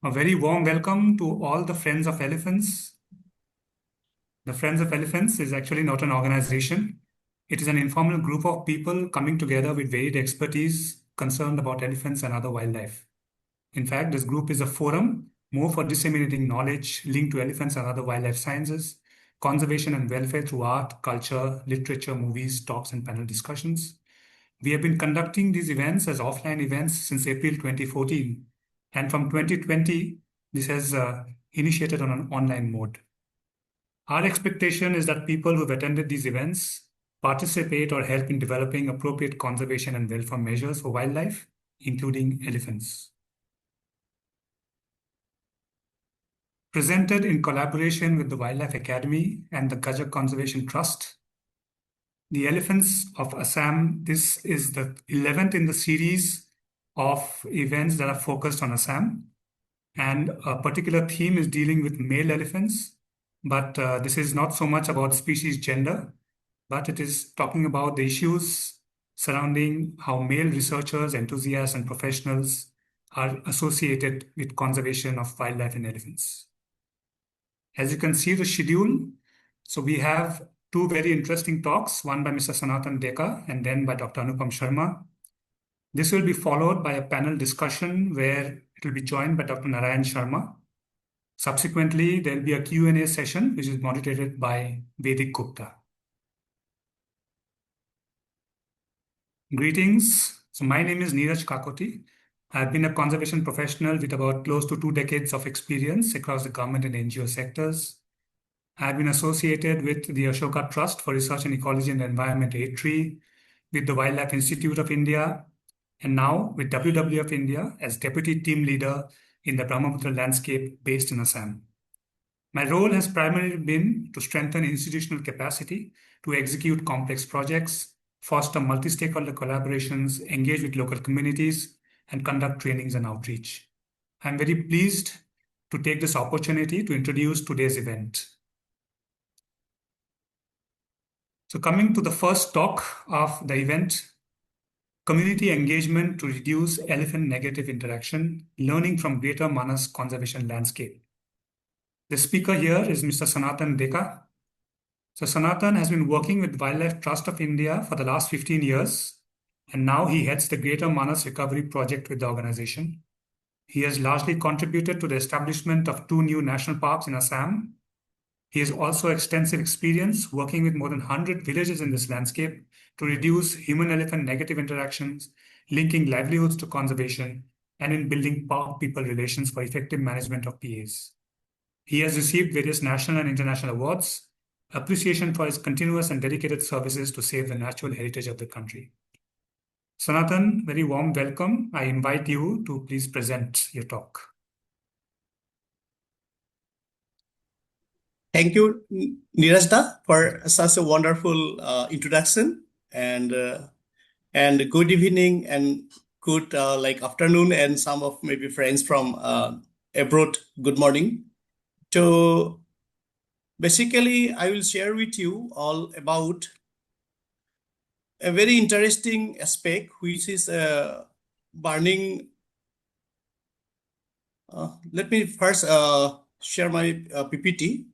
A very warm welcome to all the Friends of Elephants. The Friends of Elephants is actually not an organization. It is an informal group of people coming together with varied expertise concerned about elephants and other wildlife. In fact, this group is a forum more for disseminating knowledge linked to elephants and other wildlife sciences, conservation and welfare through art, culture, literature, movies, talks, and panel discussions. We have been conducting these events as offline events since April 2014, and from 2020, this has initiated on an online mode. Our expectation is that people who've attended these events participate or help in developing appropriate conservation and welfare measures for wildlife, including elephants. Presented in collaboration with the Wildlife Academy and the Gaja Conservation Trust, the Elephants of Assam, this is the 11th in the series of events that are focused on Assam. And a particular theme is dealing with male elephants. But this is not so much about species gender, but it is talking about the issues surrounding how male researchers, enthusiasts, and professionals are associated with conservation of wildlife and elephants. As you can see the schedule, so we have two very interesting talks, one by Mr. Sanatan Deka and then by Dr. Anupam Sarmah. This will be followed by a panel discussion where it will be joined by Dr. Narayan Sharma. Subsequently, there will be a Q&A session, which is moderated by Vedic Gupta. Greetings. So my name is Niraj Kakati. I've been a conservation professional with about close to 2 decades of experience across the government and NGO sectors. I've been associated with the Ashoka Trust for Research in Ecology and Environment, A3, with the Wildlife Institute of India, and now with WWF India as Deputy Team Leader in the Brahmaputra landscape based in Assam. My role has primarily been to strengthen institutional capacity to execute complex projects, foster multi-stakeholder collaborations, engage with local communities, and conduct trainings and outreach. I'm very pleased to take this opportunity to introduce today's event. So coming to the first talk of the event, Community Engagement to Reduce Elephant Negative Interaction, Learning from Greater Manas Conservation Landscape. The speaker here is Mr. Sanatan Deka. So Sanatan has been working with Wildlife Trust of India for the last 15 years, and now he heads the Greater Manas Recovery Project with the organization. He has largely contributed to the establishment of 2 new national parks in Assam. He has also extensive experience working with more than 100 villages in this landscape to reduce human-elephant negative interactions, linking livelihoods to conservation, and in building park-people relations for effective management of PAs. He has received various national and international awards, appreciation for his continuous and dedicated services to save the natural heritage of the country. Sanatan, very warm welcome. I invite you to please present your talk. Thank you, Niraj, for such a wonderful introduction, and good evening and good afternoon, and some of maybe friends from abroad, good morning. So basically, I will share with you all about a very interesting aspect, which is burning. Let me first share my PPT.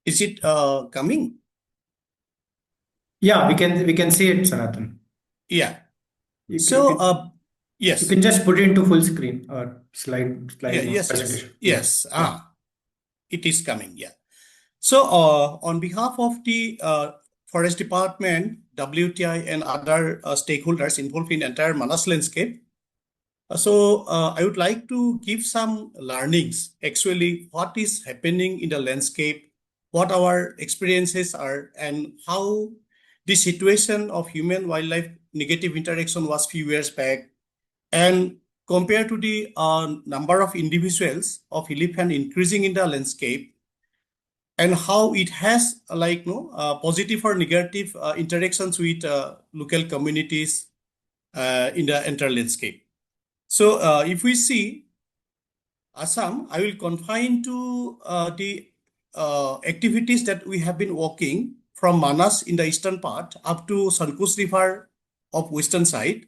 Is it coming? Yeah, we can see it, Sanatan. Yeah. Yes. You can just put it into full screen or slide yes, presentation. Yes. It is coming. Yeah. So on behalf of the Forest Department, WTI, and other stakeholders involved in entire Manas landscape, I would like to give some learnings, actually, what is happening in the landscape, what our experiences are, and how the situation of human-wildlife negative interaction was few years back, and compared to the number of individuals of elephant increasing in the landscape, and how it has positive or negative interactions with local communities in the entire landscape. So if we see Assam, I will confine to the activities that we have been working from Manas in the eastern part up to Sankush River of western side,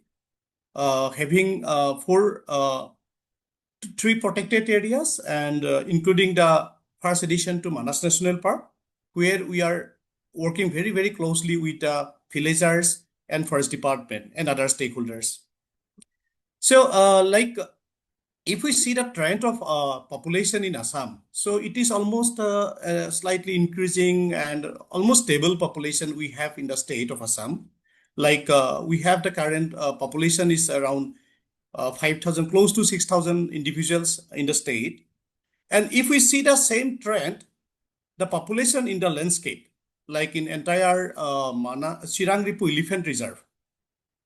having three protected areas, and including the first addition to Manas National Park, where we are working very, very closely with villagers and forest department and other stakeholders. So if we see the trend of population in Assam, so it is almost slightly increasing and almost stable population we have in the state of Assam. We have the current population is around 5,000, close to 6,000 individuals in the state. And if we see the same trend, the population in the landscape, like in entire Chirangripu Elephant Reserve,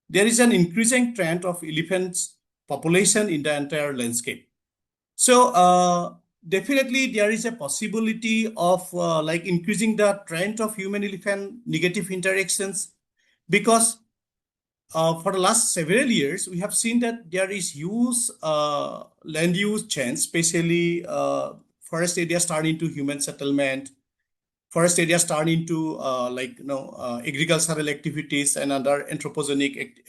there is an increasing trend of elephants population in the entire landscape. So definitely there is a possibility of increasing the trend of human-elephant negative interactions, because for the last several years, we have seen that there is huge land use change, especially forest areas turn into human settlement, forest areas turn into agricultural activities and other anthropogenic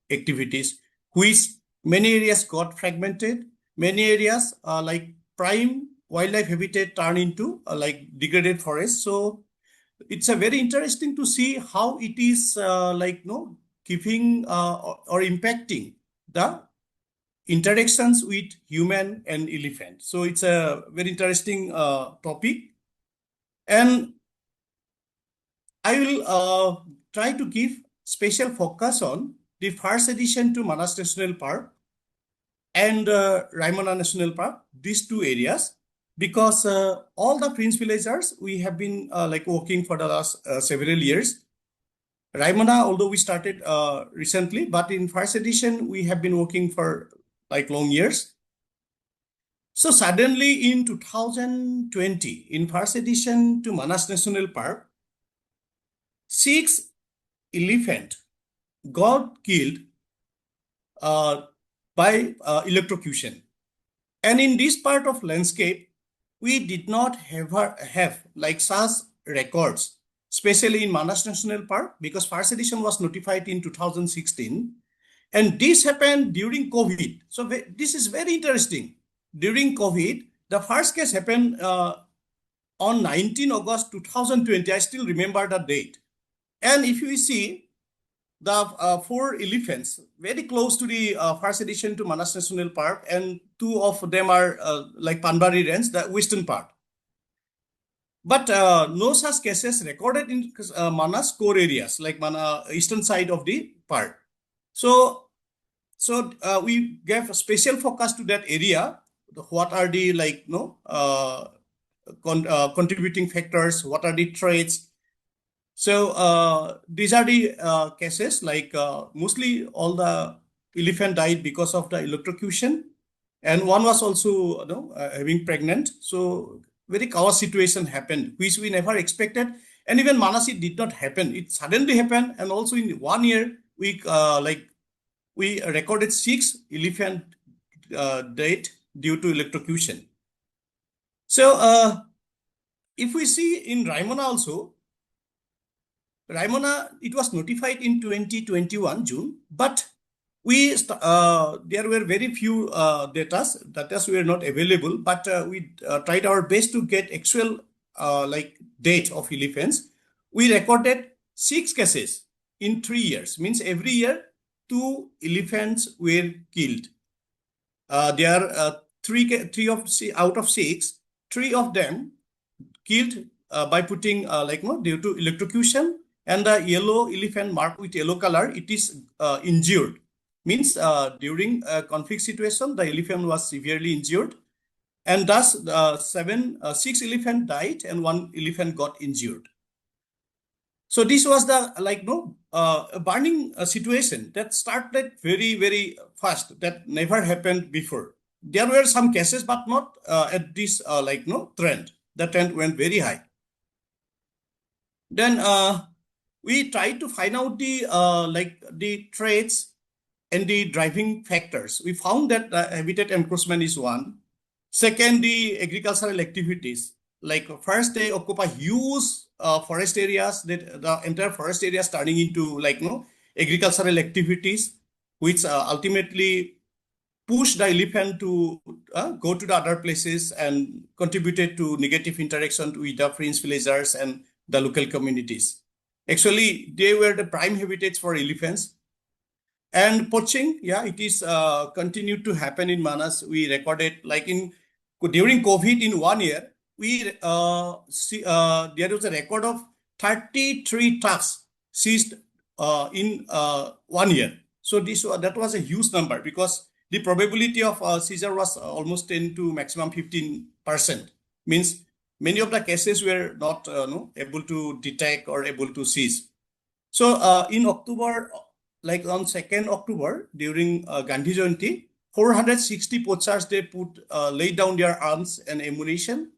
activities, which many areas got fragmented. Many areas like prime wildlife habitat turn into degraded forest. So it's a very interesting to see how it is giving or impacting the interactions with human and elephant. So it's a very interesting topic, and I will try to give special focus on the first addition to Manas National Park and Raimana National Park, these two areas, because all the prince villagers we have been working for the last several years. Raimana, although we started recently, but in first edition, we have been working for long years. So suddenly in 2020, in first edition to Manas National Park, 6 elephant got killed by electrocution. And in this part of landscape, we did not have such records, especially in Manas National Park, because first edition was notified in 2016. And this happened during COVID. So this is very interesting. During COVID, the first case happened on 19 August 2020. I still remember the date. And if you see, the 4 elephants very close to the first addition to Manas National Park, and 2 of them are Panbari Range, the western part. But no such cases recorded in Manas core areas, like eastern side of the park. So we gave a special focus to that area. What are the contributing factors? What are the traits? So these are the cases, mostly all the elephant died because of the electrocution, and one was also having pregnant. So very chaos situation happened, which we never expected. And even Manas, it did not happen. It suddenly happened. And also in 1 year, we recorded 6 elephant dead due to electrocution. So if we see in Raimana also, Raimana, it was notified in 2021 June, but there were very few data were not available, but we tried our best to get actual date of elephants. We recorded 6 cases in 3 years, means every year 2 elephants were killed. There are 3 out of 6, 3 of them killed by putting due to electrocution, and the yellow elephant marked with yellow color, it is injured. Means during a conflict situation, the elephant was severely injured, and thus 6 elephants died and 1 elephant got injured. So this was the burning situation that started very, very fast. That never happened before. There were some cases, but not at this trend. The trend went very high. Then we tried to find out the traits and the driving factors. We found that habitat encroachment is one. Second, the agricultural activities. Like first, they occupy huge forest areas. That the entire forest area turning into agricultural activities, which ultimately push the elephant to go to the other places and contributed to negative interaction with the fringe villagers and the local communities. Actually, they were the prime habitats for elephants. And poaching, yeah, it is continued to happen in Manas. We recorded during COVID in 1 year, we there was a record of 33 trucks seized in 1 year. So that was a huge number because the probability of seizure was almost 10 to maximum 15%. Means many of the cases were not able to detect or able to seize. So in October, like on 2nd October, during Gandhi Jayanti, 460 poachers, they laid down their arms and ammunition,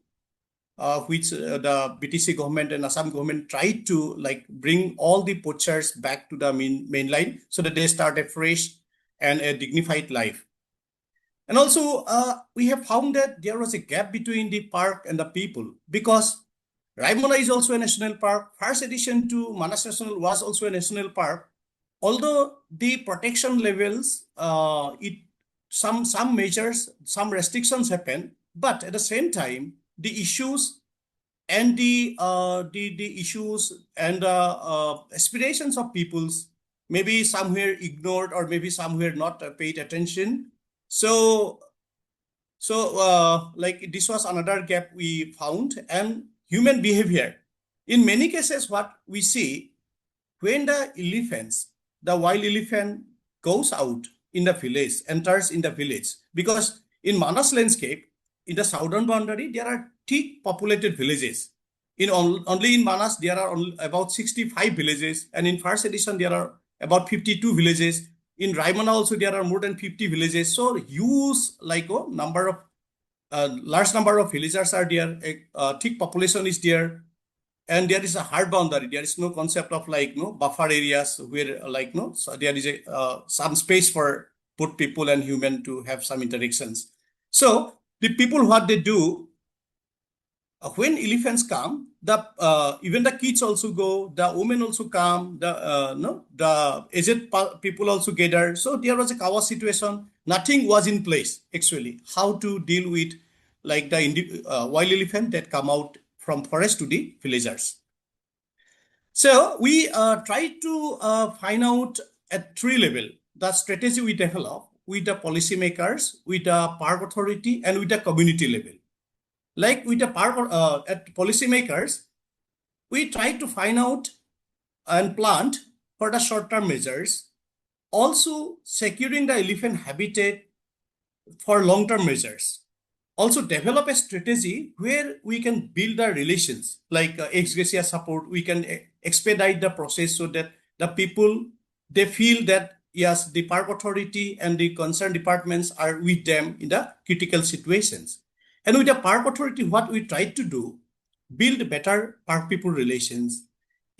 which the BTC government and Assam government tried to bring all the poachers back to the main line so that they start a fresh and a dignified life. And also, we have found that there was a gap between the park and the people because Raimona is also a national park. First addition to Manas National was also a national park. Although the protection levels, some measures, some restrictions happen, but at the same time, the issues and the issues and aspirations of peoples maybe somewhere ignored or maybe somewhere not paid attention. So this was another gap we found. And human behavior. In many cases, what we see when the wild elephant goes out in the village, enters in the village, because in Manas landscape, in the southern boundary, there are thick populated villages. Only in Manas, there are about 65 villages, and in first edition, there are about 52 villages. In Raimana also, there are more than 50 villages. So huge, large number of villagers are there. A thick population is there. And there is a hard boundary. There is no concept of buffer areas where so there is some space for both people and human to have some interactions. So the people, what they do, when elephants come, even the kids also go, the women also come, the aged people also gather. So there was a chaos situation. Nothing was in place actually. How to deal with the wild elephant that come out from forest to the villagers. So we try to find out at 3 level the strategy we develop with the policymakers, with the park authority, and with the community level. Like with the park at policymakers, we try to find out and plant for the short-term measures, also securing the elephant habitat for long-term measures. Also develop a strategy where we can build our relations, like ex gratia support. We can expedite the process so that the people, they feel that yes, the park authority and the concerned departments are with them in the critical situations. And with the park authority, what we try to do, build better park people relations,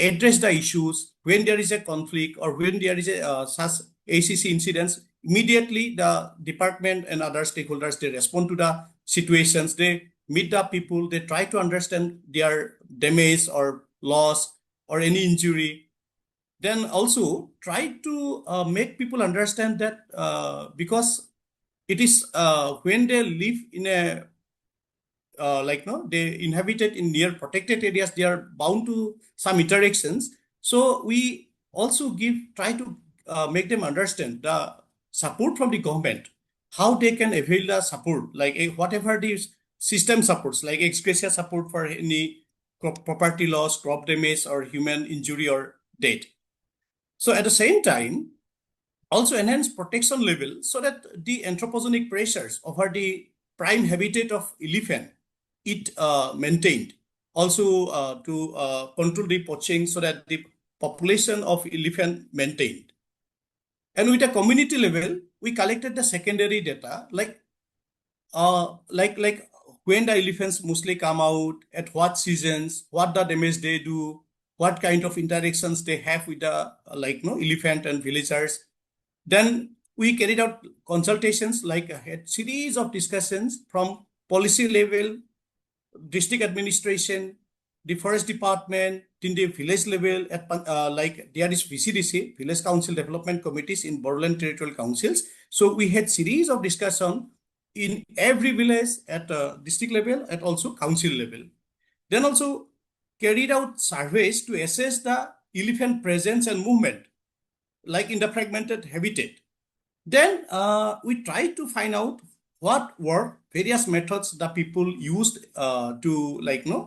address the issues when there is a conflict or when there is a such ACC incidents. Immediately the department and other stakeholders, they respond to the situations, they meet the people, they try to understand their damage or loss or any injury. Then also try to make people understand that because it is when they live in a they inhabited in near protected areas, they are bound to some interactions. So we also try to make them understand the support from the government, how they can avail the support, whatever the system supports, like ex gratia support for any property loss, crop damage, or human injury or death. So at the same time, also enhance protection level so that the anthropogenic pressures over the prime habitat of elephant, it maintained. also to control the poaching so that the population of elephant maintained. And with a community level, we collected the secondary data like when the elephants mostly come out, at what seasons, what the damage they do, what kind of interactions they have with the elephant and villagers. Then we carried out consultations, like a series of discussions from policy level, district administration, the forest department, in the village level, at there is VCDC, Village Council Development Committees in Borderland Territorial Councils. So we had series of discussion in every village at district level and also council level. Then also carried out surveys to assess the elephant presence and movement, like in the fragmented habitat. Then we tried to find out what were various methods that people used to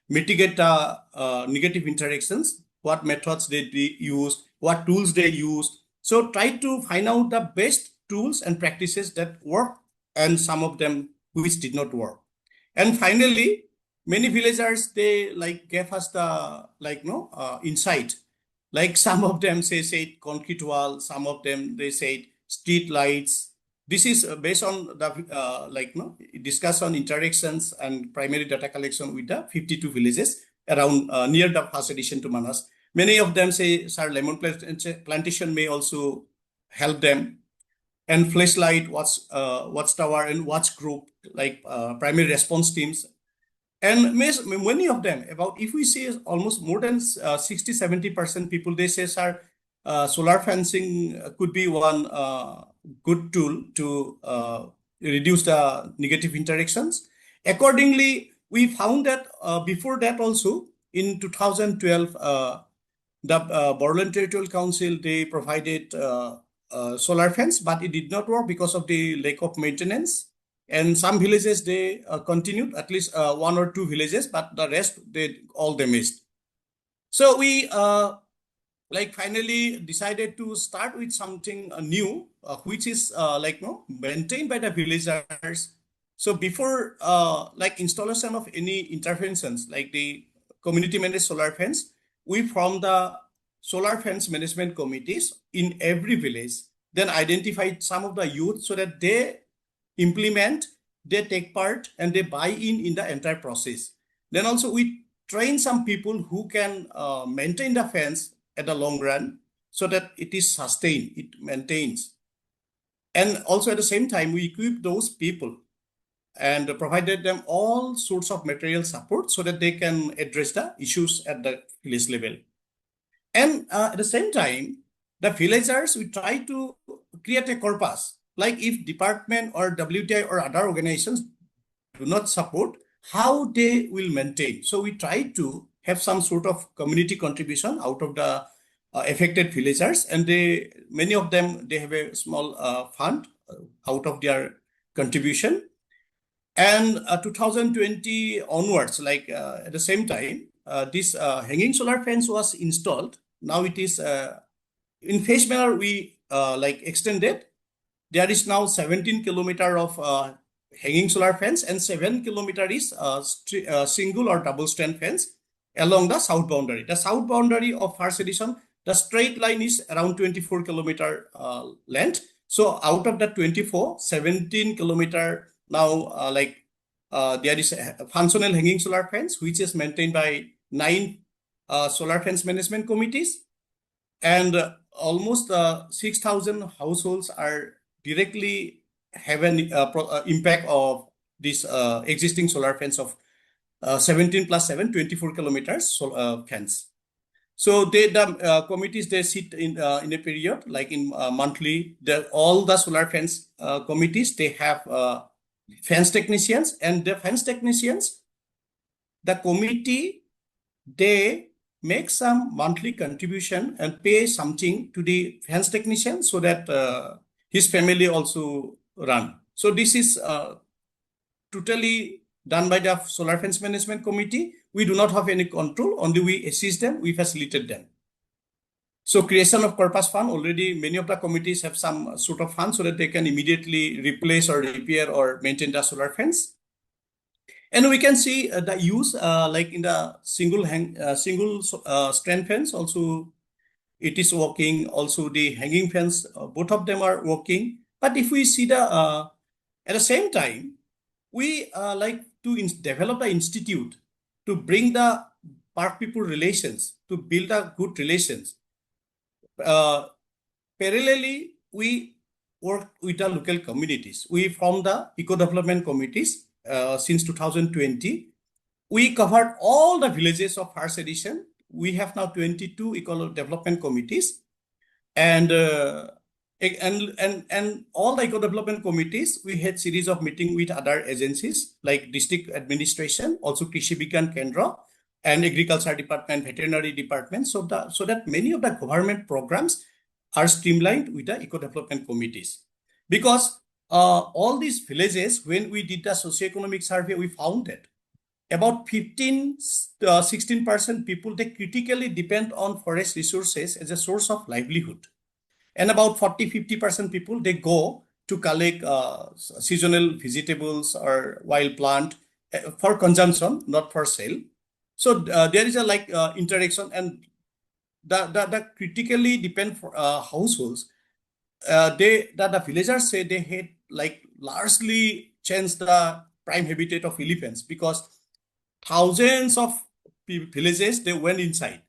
mitigate the negative interactions, what methods they used, what tools they used. So try to find out the best tools and practices that work, and some of them which did not work. And finally, many villagers, they gave us the insight. Like some of them said concrete wall, some of them they said street lights. This is based on the discuss on interactions and primary data collection with the 52 villages around near the first edition to Manas. Many of them say, sir, lemon plantation may also help them. And flashlight, watchtower, and watch group, primary response teams. And many of them, about, if we say almost more than 60-70% people, they say, sir, solar fencing could be one good tool to reduce the negative interactions. Accordingly, we found that before that also, in 2012, the Borderland Territorial Council, they provided solar fence, but it did not work because of the lack of maintenance. And some villages, they continued, at least one or two villages, but the rest, they all damaged. So we finally decided to start with something new, which is maintained by the villagers. So before installation of any interventions, like the community managed solar fence, we formed the solar fence management committees in every village, then identified some of the youth so that they implement, they take part, and they buy in the entire process. Then also we train some people who can maintain the fence at the long run so that it is sustained, it maintains. And also at the same time, we equip those people and provided them all sorts of material support so that they can address the issues at the village level. And at the same time, the villagers, we try to create a corpus. Like if department or WTI or other organizations do not support, how they will maintain. So we try to have some sort of community contribution out of the affected villagers, and many of them, they have a small fund out of their contribution. And 2020 onwards, at the same time, this hanging solar fence was installed. Now it is in phase manner, we extended. There is now 17 kilometer of hanging solar fence, and 7 kilometer is single or double strand fence along the south boundary. The south boundary of first edition, the straight line is around 24 kilometer length. So out of the 24, 17 kilometer now, there is a functional hanging solar fence, which is maintained by 9 solar fence management committees. And almost 6,000 households are directly have an impact of this existing solar fence of 17 plus 7, 24 kilometers fence. So the committees, they sit in a period, like in monthly, all the solar fence committees, they have fence technicians, and the fence technicians, the committee, they make some monthly contribution and pay something to the fence technician so that his family also run. So this is totally done by the solar fence management committee. We do not have any control, only we assist them, we facilitate them. So creation of corpus fund, already many of the committees have some sort of fund so that they can immediately replace or repair or maintain the solar fence. And we can see the use like in the single strand fence also it is working. Also the hanging fence, both of them are working. But if we see the at the same time, we like to develop the institute to bring the park people relations to build a good relations. Uh, Parallelly, we work with the local communities. We form the eco development committees since 2020. We covered all the villages of first edition. We have now 22 eco development committees, and all the eco development committees. We had series of meeting with other agencies like district administration, also Krishi Vigyan Kendra, and agriculture department, veterinary department. So that many of the government programs are streamlined with the eco development committees, because all these villages, when we did the socioeconomic survey, we found that about 16% people, they critically depend on forest resources as a source of livelihood. And about 40-50% people, they go to collect seasonal vegetables or wild plant for consumption, not for sale. So there is a interaction, and the critically depend for households. The villagers say they had largely changed the prime habitat of elephants, because thousands of villages, they went inside.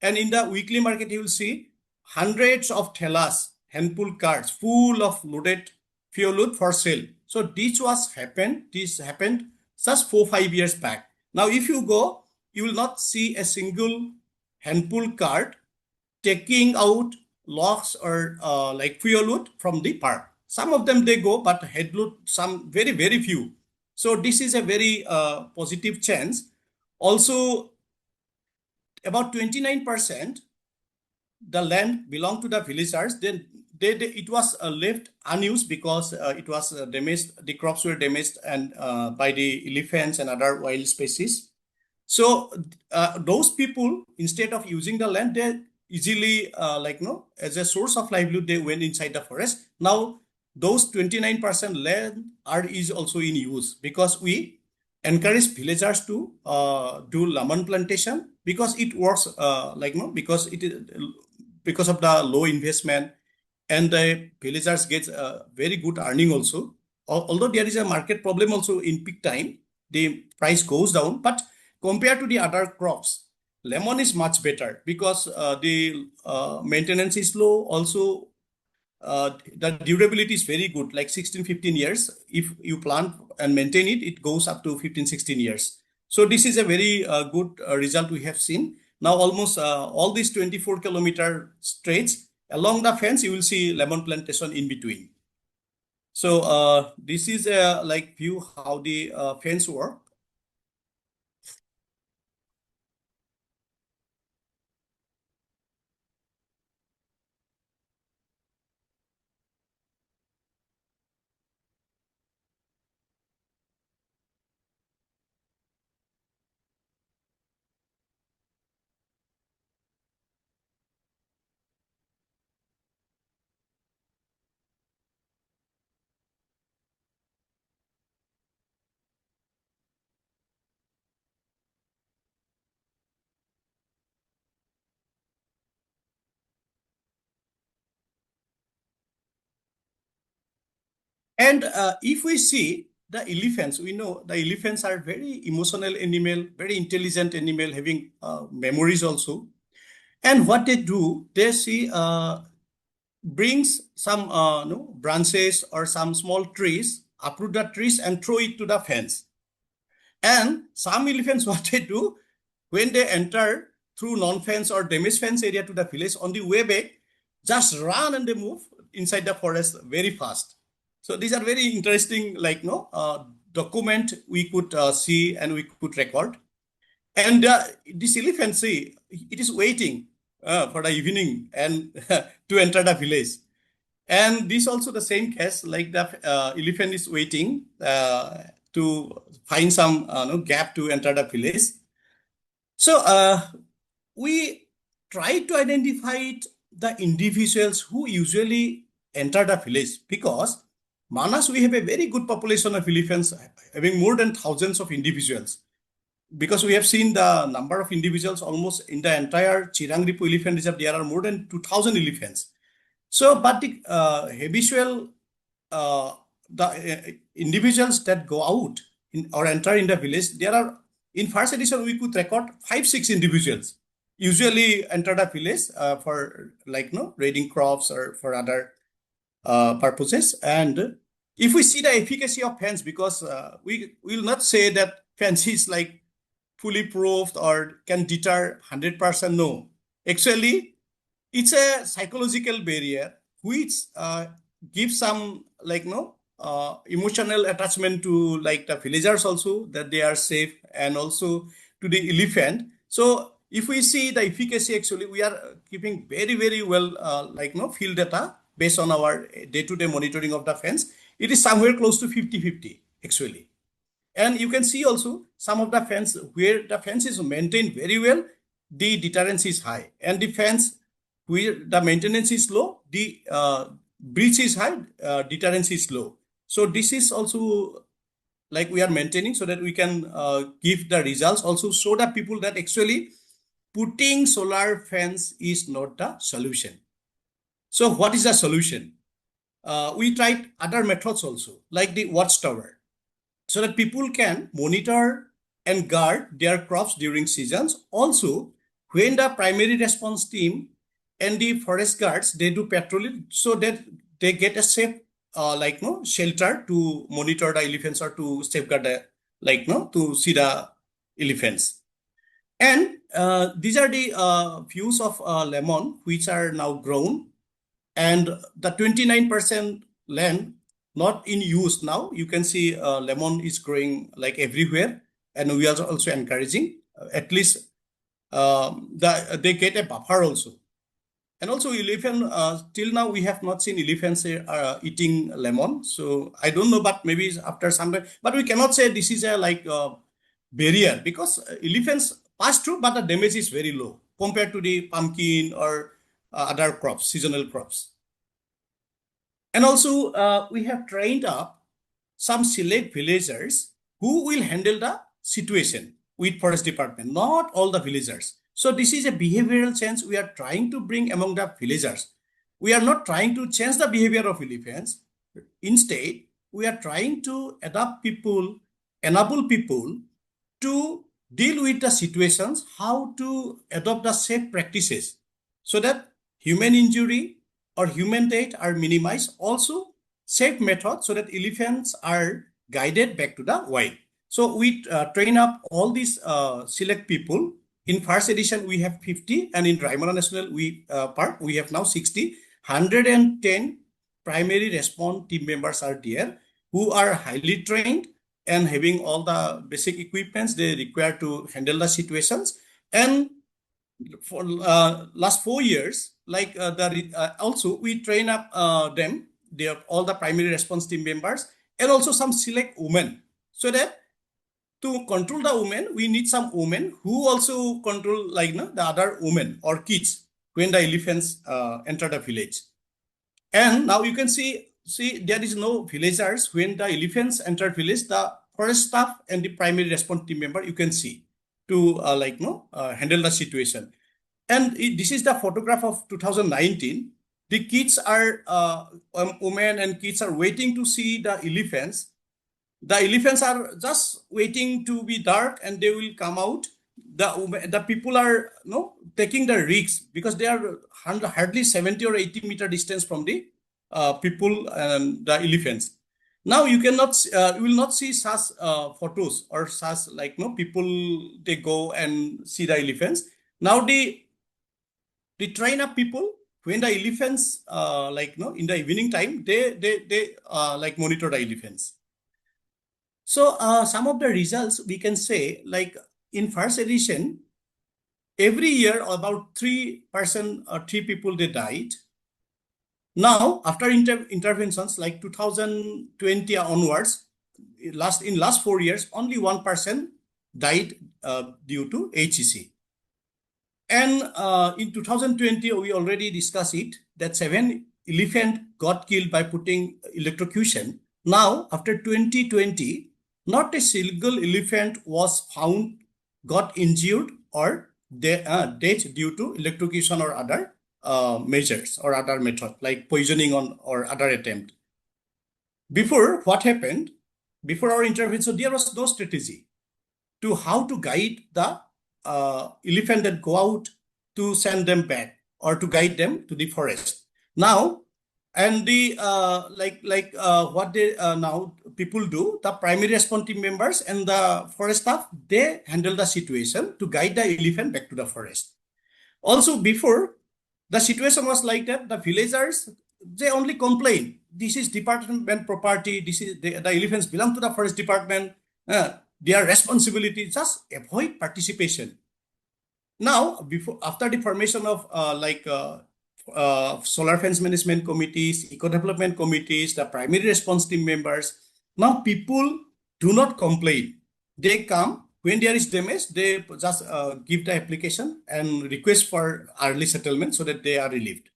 And in the weekly market, you will see hundreds of thellas, handful carts full of loaded fuel load for sale. So this happened just 4-5 years back. Now, if you go, you will not see a single handful cart taking out logs or fuel load from the park. Some of them they go, but head load, some very, very few. So this is a very positive change. Also, about 29% the land belonged to the villagers. Then it was left unused because it was damaged. The crops were damaged and by the elephants and other wild species. So those people, instead of using the land, they easily as a source of livelihood, they went inside the forest. Now those 29% land is also in use, because we encourage villagers to do lemon plantation, because it works because it is because of the low investment, and the villagers get very good earning also. Although there is a market problem also in peak time, the price goes down, but compared to the other crops, lemon is much better, because the maintenance is low. Also, the durability is very good, like 16-15 years. If you plant and maintain it, it goes up to 15-16 years. So this is a very good result we have seen. Now almost all these 24-kilometer stretch along the fence, you will see lemon plantation in between. So this is a view how the fence work. And if we see the elephants, we know the elephants are very emotional animal, very intelligent animal, having memories also. And what they do, they see brings some branches or some small trees, uproot the trees and throw it to the fence. And some elephants, what they do, when they enter through non-fence or damaged fence area to the village, on the way back, just run and they move inside the forest very fast. So these are very interesting, document we could see and we could record. And this elephant, see, it is waiting for the evening and to enter the village. And this also the same case, like the elephant is waiting to find some gap to enter the village. So we try to identify the individuals who usually enter the village, because Manas, we have a very good population of elephants, having more than thousands of individuals. Because we have seen the number of individuals almost in the entire Chirangripu elephant reserve, there are more than 2,000 elephants. So, but the habitual individuals that go out or enter in the village, there are, in first edition, we could record 5-6 individuals usually enter the village for raiding crops or for other purposes. And if we see the efficacy of fence, because we will not say that fence is like fully proved or can deter 100%. No, actually, it's a psychological barrier which gives some emotional attachment to like the villagers also, that they are safe, and also to the elephant. So if we see the efficacy, actually we are keeping very, very well field data based on our day-to-day monitoring of the fence. It is somewhere close to 50-50 actually. And you can see also some of the fence where the fence is maintained very well, the deterrence is high, and the fence where the maintenance is low, the breach is high, deterrence is low. So this is also like we are maintaining so that we can give the results, also show the people that actually putting solar fence is not the solution. So what is the solution? We tried other methods also, like the watchtower, so that people can monitor and guard their crops during seasons. Also, when the primary response team and the forest guards, they do patrolling, so that they get a safe shelter to monitor the elephants or to safeguard the to see the elephants. And these are the views of lemon which are now grown, and the 29% land not in use now. You can see lemon is growing like everywhere, and we are also encouraging at least they get a buffer also. And also elephant, till now we have not seen elephants eating lemon. So I don't know, but maybe after some time, but we cannot say this is a barrier, because elephants pass through, but the damage is very low compared to the pumpkin or other crops, seasonal crops. And also we have trained up some select villagers who will handle the situation with forest department, not all the villagers. So this is a behavioral change we are trying to bring among the villagers. We are not trying to change the behavior of elephants. Instead, we are trying to adapt people, enable people to deal with the situations, how to adopt the safe practices so that human injury or human death are minimized. Also, safe methods so that elephants are guided back to the wild. So we train up all these select people. In first edition, we have 50, and in Raimana National Park, we have now 60. 110 primary response team members are there who are highly trained and having all the basic equipments they require to handle the situations. And for last 4 years, also we train up them. They are all the primary response team members, and also some select women, so that to control the women, we need some women who also control the other women or kids when the elephants enter the village. And now you can see there is no villagers when the elephants enter village. The forest staff and the primary response team member, you can see to handle the situation. And this is the photograph of 2019. The kids are women and kids are waiting to see the elephants. The elephants are just waiting to be dark and they will come out. The people are taking the risks because they are hardly 70 or 80 meter distance from the people and the elephants. Now you cannot, you will not see such photos or such people they go and see the elephants. Now the train up people when the elephants in the evening time they monitor the elephants. So some of the results we can say, like in first edition, every year about 3% or 3 people they died. Now after interventions like 2020 onwards, in last 4 years, only 1% died due to HEC. And in 2020 we already discussed it that 7 elephant got killed by putting electrocution. Now, after 2020, not a single elephant was found got injured or death due to electrocution or other measures or other method like poisoning on or other attempt. Before, what happened? Before our intervention, there was no strategy to how to guide the elephant that go out to send them back or to guide them to the forest. Now, and the what they now people do, the primary response team members and the forest staff, they handle the situation to guide the elephant back to the forest. Also, before the situation was like that, the villagers, they only complain. This is department property. This is the elephants belong to the forest department. Their responsibility, just avoid participation. Now, after the formation of solar fence management committees, eco development committees, the primary response team members, now people do not complain. They come when there is damage, they just give the application and request for early settlement so that they are relieved.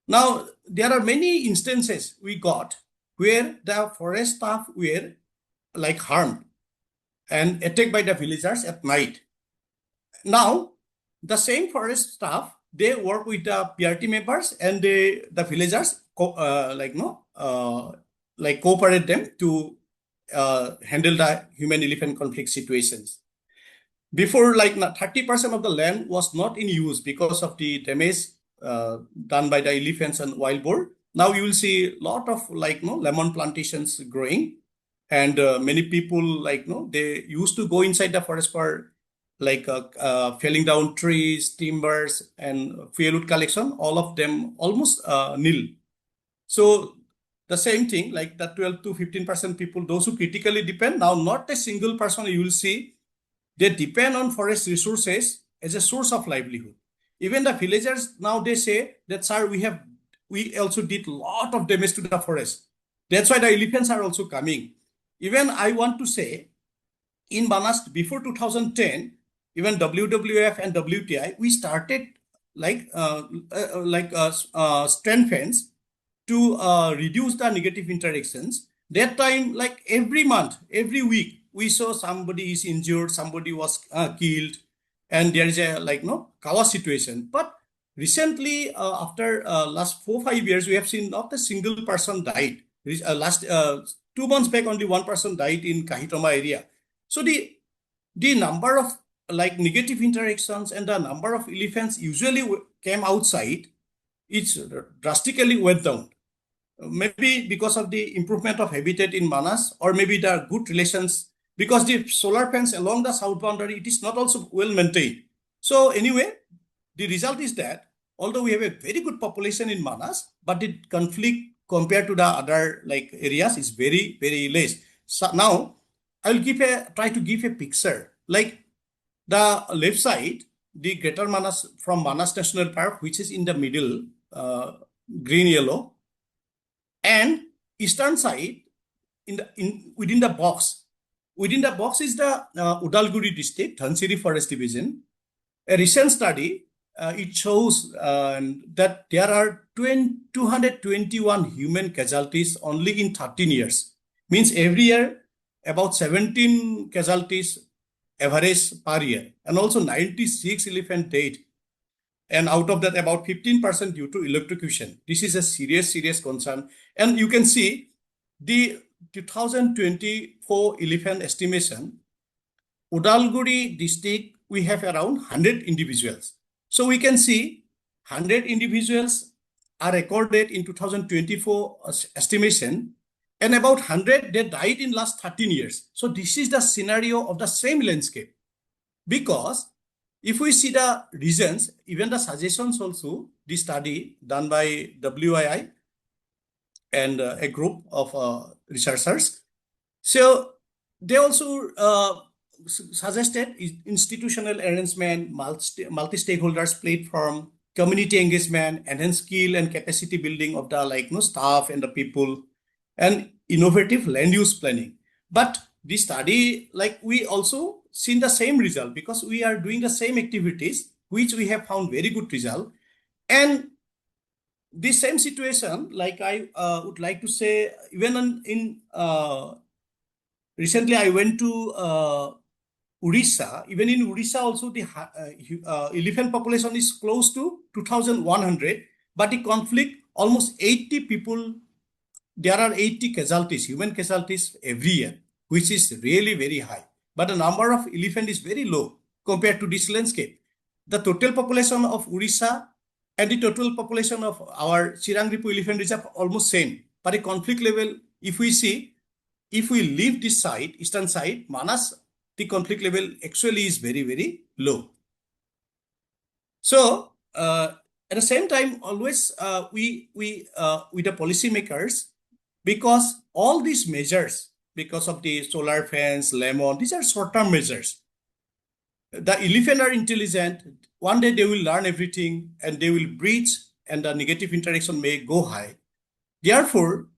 Now, there are many instances we got where the forest staff were like harmed and attacked by the villagers at night. Now, the same forest staff, they work with the PRT members and the villagers cooperate them to handle the human-elephant conflict situations. Before, like 30% of the land was not in use because of the damage done by the elephants and wild boar. Now you will see a lot of lemon plantations growing, and many people they used to go inside the forest for felling down trees, timbers, and firewood collection. All of them almost nil. So the same thing, like the 12 to 15% people, those who critically depend, now not a single person you will see, they depend on forest resources as a source of livelihood. Even the villagers now, they say that, sir, we also did a lot of damage to the forest. That's why the elephants are also coming. Even I want to say, in Manas before 2010, even WWF and WTI, we started strand fence to reduce the negative interactions. That time, like every month, every week, we saw somebody is injured, somebody was killed, and there is a chaos situation. But recently, after last 4-5 years, we have seen not a single person died. Last 2 months back, only one person died in Kahitoma area. So the number of negative interactions and the number of elephants usually came outside, it's drastically went down. Maybe because of the improvement of habitat in Manas, or maybe the good relations, because the solar fence along the south boundary, it is not also well maintained. So anyway, the result is that although we have a very good population in Manas, but the conflict compared to the other areas is very, very less. So now I'll try to give a picture. Like the left side, the Greater Manas from Manas National Park, which is in the middle, green yellow, and eastern side within the box. Within the box is the Udalguri district, Dhansiri Forest Division. A recent study, it shows that there are 221 human casualties only in 13 years. Means every year, about 17 casualties average per year, and also 96 elephant dead. And out of that, about 15% due to electrocution. This is a serious concern. And you can see the 2024 elephant estimation, Udalguri district, we have around 100 individuals. So we can see 100 individuals are recorded in 2024 estimation, and about 100, they died in last 13 years. So this is the scenario of the same landscape. Because if we see the reasons, even the suggestions also, the study done by WII and a group of researchers, so they also suggested institutional arrangement, multi-stakeholders platform, community engagement, enhanced skill and capacity building of the staff and the people, and innovative land use planning. But this study, we also seen the same result, because we are doing the same activities, which we have found very good result. And this same situation, like I would like to say, even in recently I went to Orissa. Even in Orissa also the elephant population is close to 2,100, but the conflict almost 80 people. There are 80 casualties, human casualties every year, which is really very high. But the number of elephant is very low compared to this landscape. The total population of Orissa and the total population of our Chirangripu elephant reserve almost same. But the conflict level, if we see, if we leave this side, eastern side, Manas, the conflict level actually is very, very low. So at the same time, always we with the policymakers, because all these measures, because of the solar fence, lemon, these are short-term measures. The elephant are intelligent. One day they will learn everything and they will breach, and the negative interaction may go high. Therefore,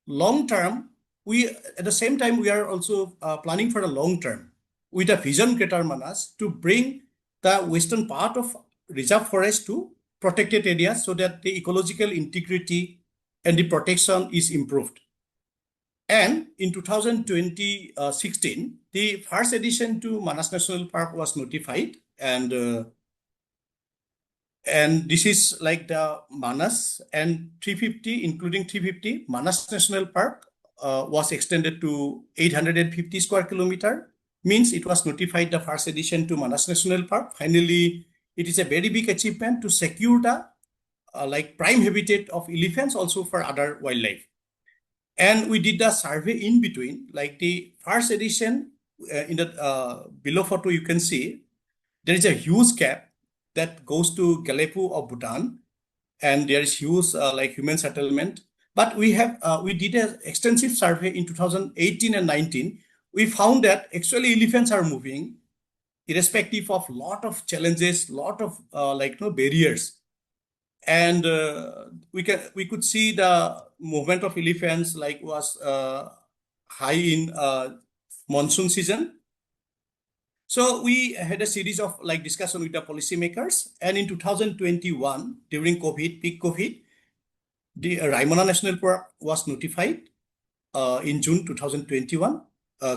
long term, we at the same time we are also planning for a long term with a vision Greater Manas to bring the western part of reserve forest to protected areas so that the ecological integrity and the protection is improved. And in 2016, the first addition to Manas National Park was notified, and this is like the Manas and 350, including 350, Manas National Park was extended to 850 square kilometer. Means it was notified the first addition to Manas National Park. Finally, it is a very big achievement to secure the like prime habitat of elephants also for other wildlife. And we did the survey in between, like the first edition in the below photo, you can see there is a huge gap that goes to Galepu of Bhutan, and there is huge like human settlement. But we did an extensive survey in 2018 and 19. We found that actually elephants are moving, irrespective of lot of challenges, lot of barriers. And we could see the movement of elephants like was high in monsoon season. So we had a series of like discussion with the policymakers, and in 2021 during COVID, peak COVID, the Raimana National Park was notified in June 2021,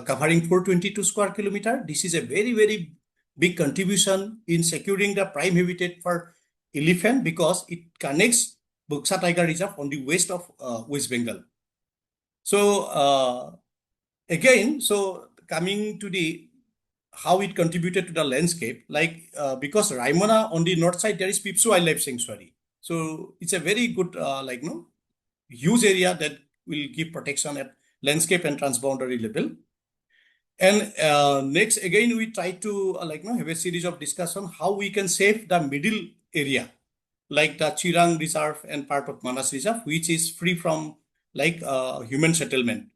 covering 422 square kilometer. This is a very, very big contribution in securing the prime habitat for elephant because it connects Buksa Tiger Reserve on the west of West Bengal. So again, so coming to the how it contributed to the landscape, like because Raimana on the north side there is Pipsu Wildlife Sanctuary, so it's a very good huge area that will give protection at landscape and transboundary level. And next, again, we try to have a series of discussion how we can save the middle area, like the Chirang Reserve and part of Manas Reserve, which is free from human settlement.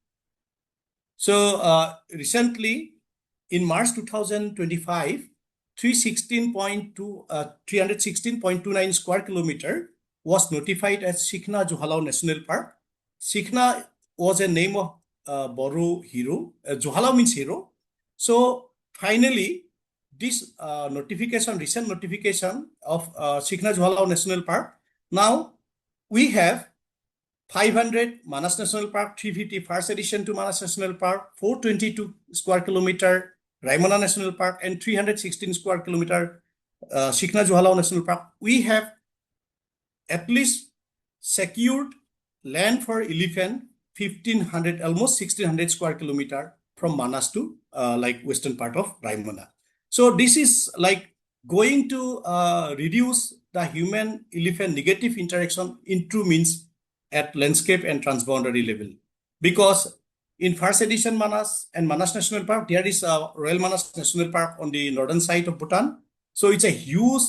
So recently, in March 2025, 316.29 square kilometer was notified as Shikhna Johalau National Park. Shikhna was a name of Boru hero. Johalau means hero. So finally, this recent notification of Shikhna Johalau National Park, now we have 500 Manas National Park, 350 first addition to Manas National Park, 422 square kilometer Raimana National Park, and 316 square kilometer Shikhna Johalau National Park. We have at least secured land for elephant 1,500, almost 1,600 square kilometer from Manas to western part of Raimana. So this is like going to reduce the human-elephant negative interaction in true means at landscape and transboundary level. Because in first edition Manas and Manas National Park, there is a Royal Manas National Park on the northern side of Bhutan. So it's a huge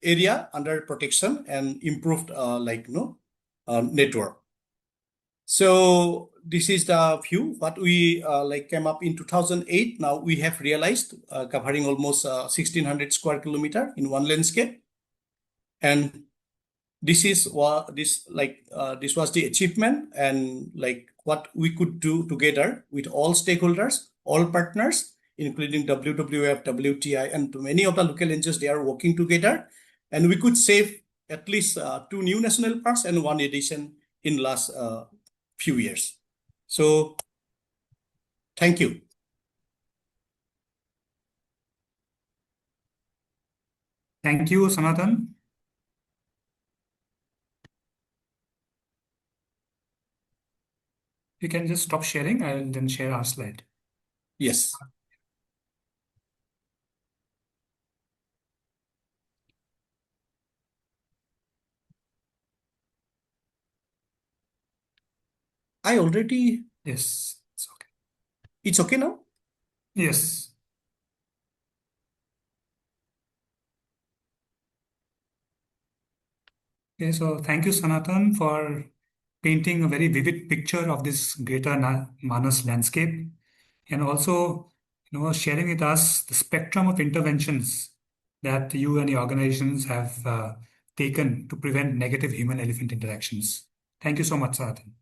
area under protection and improved network. So this is the view what we came up in 2008. Now we have realized covering almost 1,600 square kilometer in one landscape, and this is what this was the achievement and what we could do together with all stakeholders, all partners, including WWF, WTI, and many of the local NGOs. They are working together, and we could save at least 2 new national parks and 1 addition in last few years. So thank you. Thank you, Sanatan. You can just stop sharing. I will then share our slide. Yes. I already. Yes, it's okay. It's okay now? Yes. Okay, so thank you, Sanatan, for painting a very vivid picture of this greater Manas landscape, and also, sharing with us the spectrum of interventions that you and your organizations have taken to prevent negative human-elephant interactions. Thank you so much, Sanatan.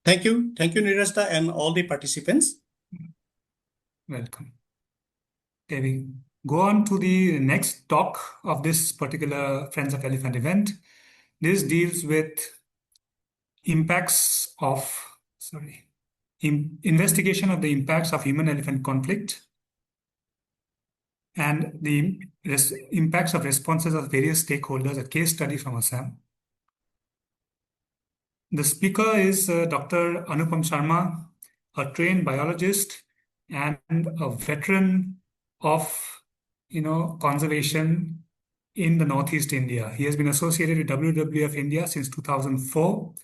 Thank you. Thank you, Niraj and all the participants. Welcome. Okay, we go on to the next talk of this particular Friends of Elephant event. This deals with impacts of, investigation of the impacts of human-elephant conflict and the impacts of responses of various stakeholders, a case study from Assam. The speaker is Dr. Anupam Sarmah, a trained biologist and a veteran of, conservation in the Northeast India. He has been associated with WWF India since 2004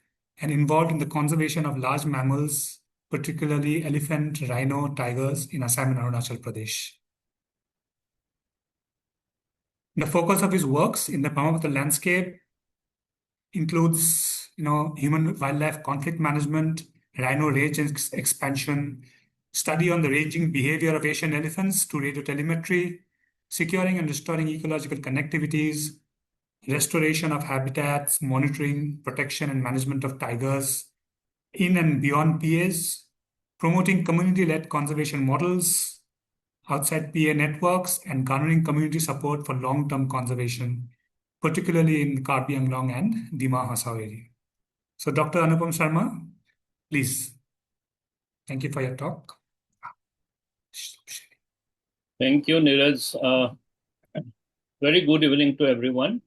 and involved in the conservation of large mammals, particularly elephant, rhino, tigers in Assam and Arunachal Pradesh. The focus of his works in the Brahmaputra landscape includes, human-wildlife conflict management, rhino range expansion, study on the ranging behavior of Asian elephants to radiotelemetry, securing and restoring ecological connectivities, restoration of habitats, monitoring, protection, and management of tigers in and beyond PAs, promoting community-led conservation models outside PA networks, and garnering community support for long-term conservation, particularly in Karbi Anglong and Dima Hasao area. So, Dr. Anupam Sarmah, please. Thank you for your talk. Thank you, Niraj. Very good evening to everyone.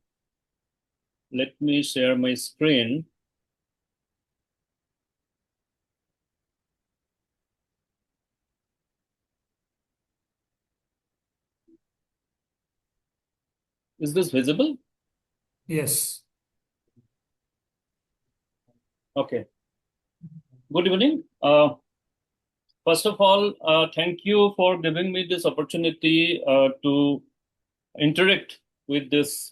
Let me share my screen. Is this visible? Yes. Okay. Good evening. First of all, thank you for giving me this opportunity to interact with this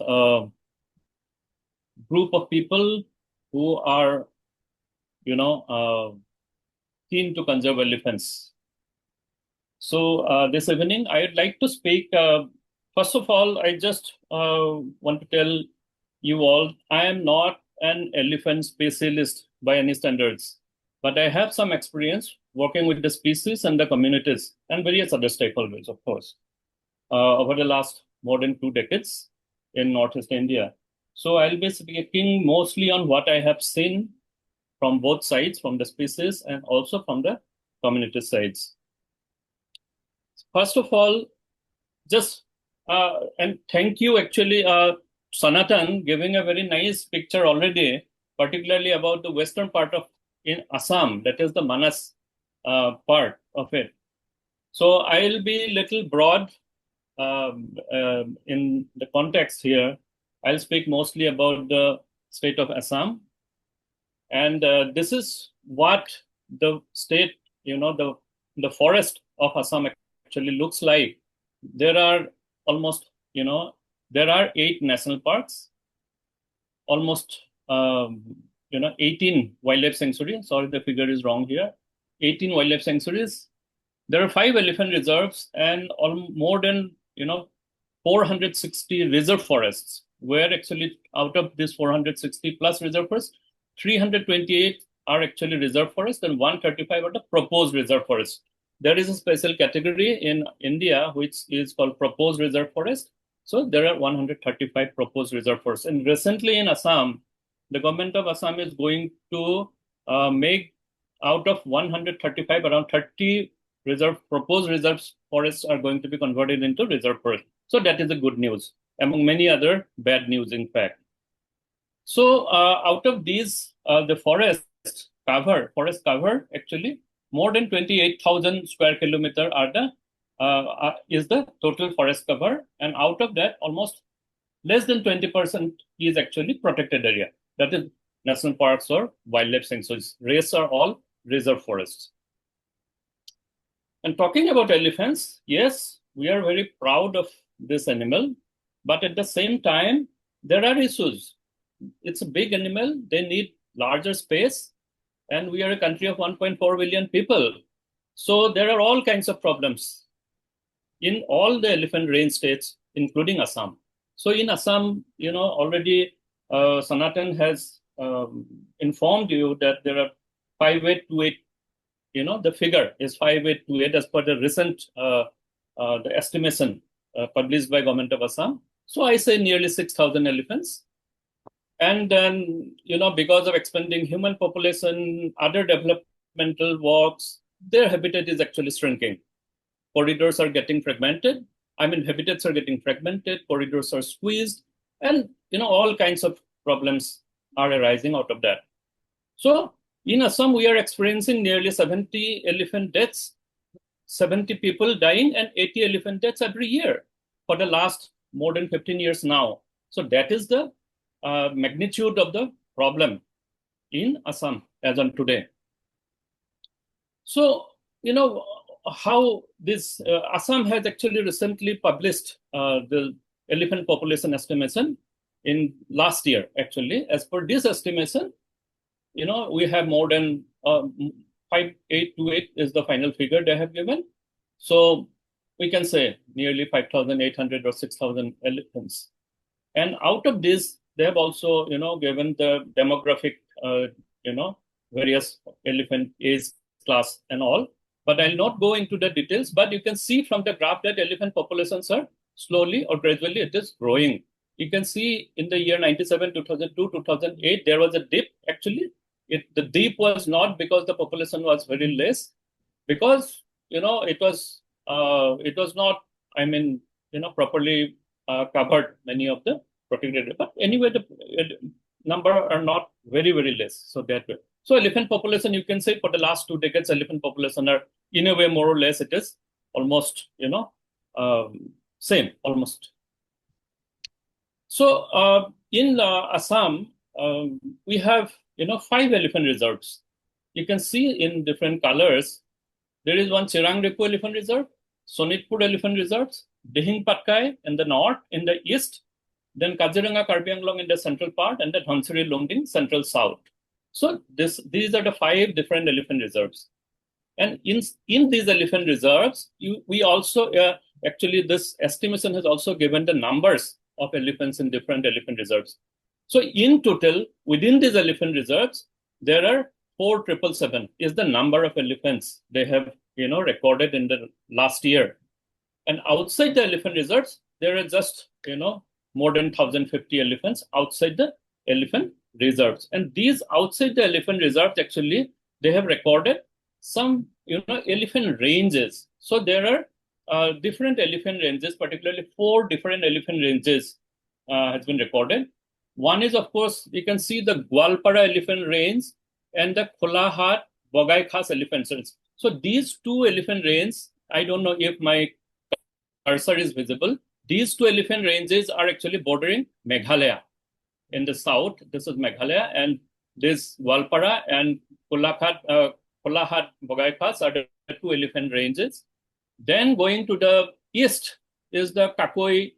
group of people who are, keen to conserve elephants. So this evening, I would like to speak. First of all, I just want to tell you all, I am not an elephant specialist by any standards, but I have some experience working with the species and the communities and various other stakeholders, of course, over the last more than 2 decades in Northeast India. So I'll be speaking mostly on what I have seen from both sides, from the species and also from the community sides. First of all, just, and thank you actually, Sanatan, giving a very nice picture already, particularly about the western part of in Assam, that is the Manas part of it. So I'll be little broad in the context here. I'll speak mostly about the state of Assam. And this is what the state, the forest of Assam actually looks like. There are almost, there are 8 national parks, almost, 18 wildlife sanctuaries. Sorry, the figure is wrong here. 18 wildlife sanctuaries. There are 5 elephant reserves and more than, 460 reserve forests, where actually out of this 460 plus reserve forests, 328 are actually reserve forests and 135 are the proposed reserve forests. There is a special category in India which is called proposed reserve forest, So there are 135 proposed reserve forests. And recently in Assam, the government of Assam is going to make out of 135, around 30 proposed reserve forests are going to be converted into reserve forests. So that is the good news, among many other bad news, in fact. So out of these, the forest cover, actually, more than 28,000 square kilometer is the total forest cover. And out of that, almost less than 20% is actually protected area. That is national parks or wildlife sanctuaries. Rest are all reserve forests. And talking about elephants, yes, we are very proud of this animal, but at the same time, there are issues. It's a big animal, they need larger space, and we are a country of 1.4 billion people. So there are all kinds of problems in all the elephant range states, including Assam. So in Assam, already Sanatan has informed you that there are 5828, the figure is 5828 as per the recent the estimation published by government of Assam. So I say nearly 6,000 elephants. And then, because of expanding human population, other developmental works, their habitat is actually shrinking. Corridors are getting fragmented. Habitats are getting fragmented, corridors are squeezed, and, all kinds of problems are arising out of that. So in Assam, we are experiencing nearly 70 elephant deaths, 70 people dying, and 80 elephant deaths every year for the last more than 15 years now. So that is the magnitude of the problem in Assam as on today. So, how this Assam has actually recently published the elephant population estimation in last year, actually. As per this estimation, we have more than 5828 is the final figure they have given. So we can say nearly 5,800 or 6,000 elephants. And out of this, they have also, given the demographic, various elephant age class and all. But I'll not go into the details, but you can see from the graph that elephant populations are slowly or gradually it is growing. You can see in the year 97, 2002, 2008, there was a dip. Actually, the dip was not because the population was very less, because, it was not, properly covered many of the protected area. But anyway, the number are not very, very less. So that way. So elephant population, you can say for the last 2 decades, elephant population are in a way more or less it is almost, same, almost. So in Assam, we have, 5 elephant reserves. You can see in different colors. There is one Chirangrepu Elephant Reserve, Sonitpur Elephant Reserves, Dihing Patkai in the north, in the east, then Kaziranga Karbi Anglong in the central part, and the Dhansiri Lungding central south. So these are the 5 different elephant reserves. And in these elephant reserves, we also, actually this estimation has also given the numbers of elephants in different elephant reserves. So in total, within these elephant reserves, there are 4,777 is the number of elephants they have, recorded in the last year. And outside the elephant reserves, there are just, more than 1,050 elephants outside the elephant reserves. And these outside the elephant reserves, actually, they have recorded some, elephant ranges. So there are different elephant ranges, particularly 4 different elephant ranges has been recorded. One is, of course, you can see the Gwalpara elephant range and the Kholahat Bogaikhas elephant range. So these 2 elephant ranges, I don't know if my cursor is visible. These 2 elephant ranges are actually bordering Meghalaya. In the south, this is Meghalaya, and this Gwalpara and Kholahat Bogaikhas are the 2 elephant ranges. Then going to the east is the Kakoi,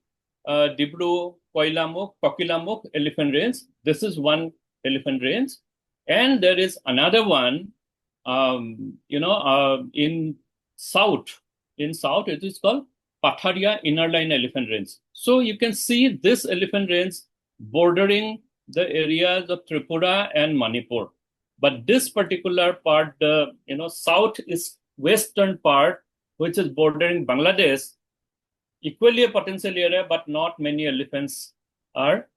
Dibru, Koilamuk, Kokilamuk elephant range. This is one elephant range. And there is another one, in south. In south, it is called Patharia Inner Line Elephant Range. So you can see this elephant range bordering the areas of Tripura and Manipur. But this particular part, south is western part, which is bordering Bangladesh, equally a potential area, but not many elephants are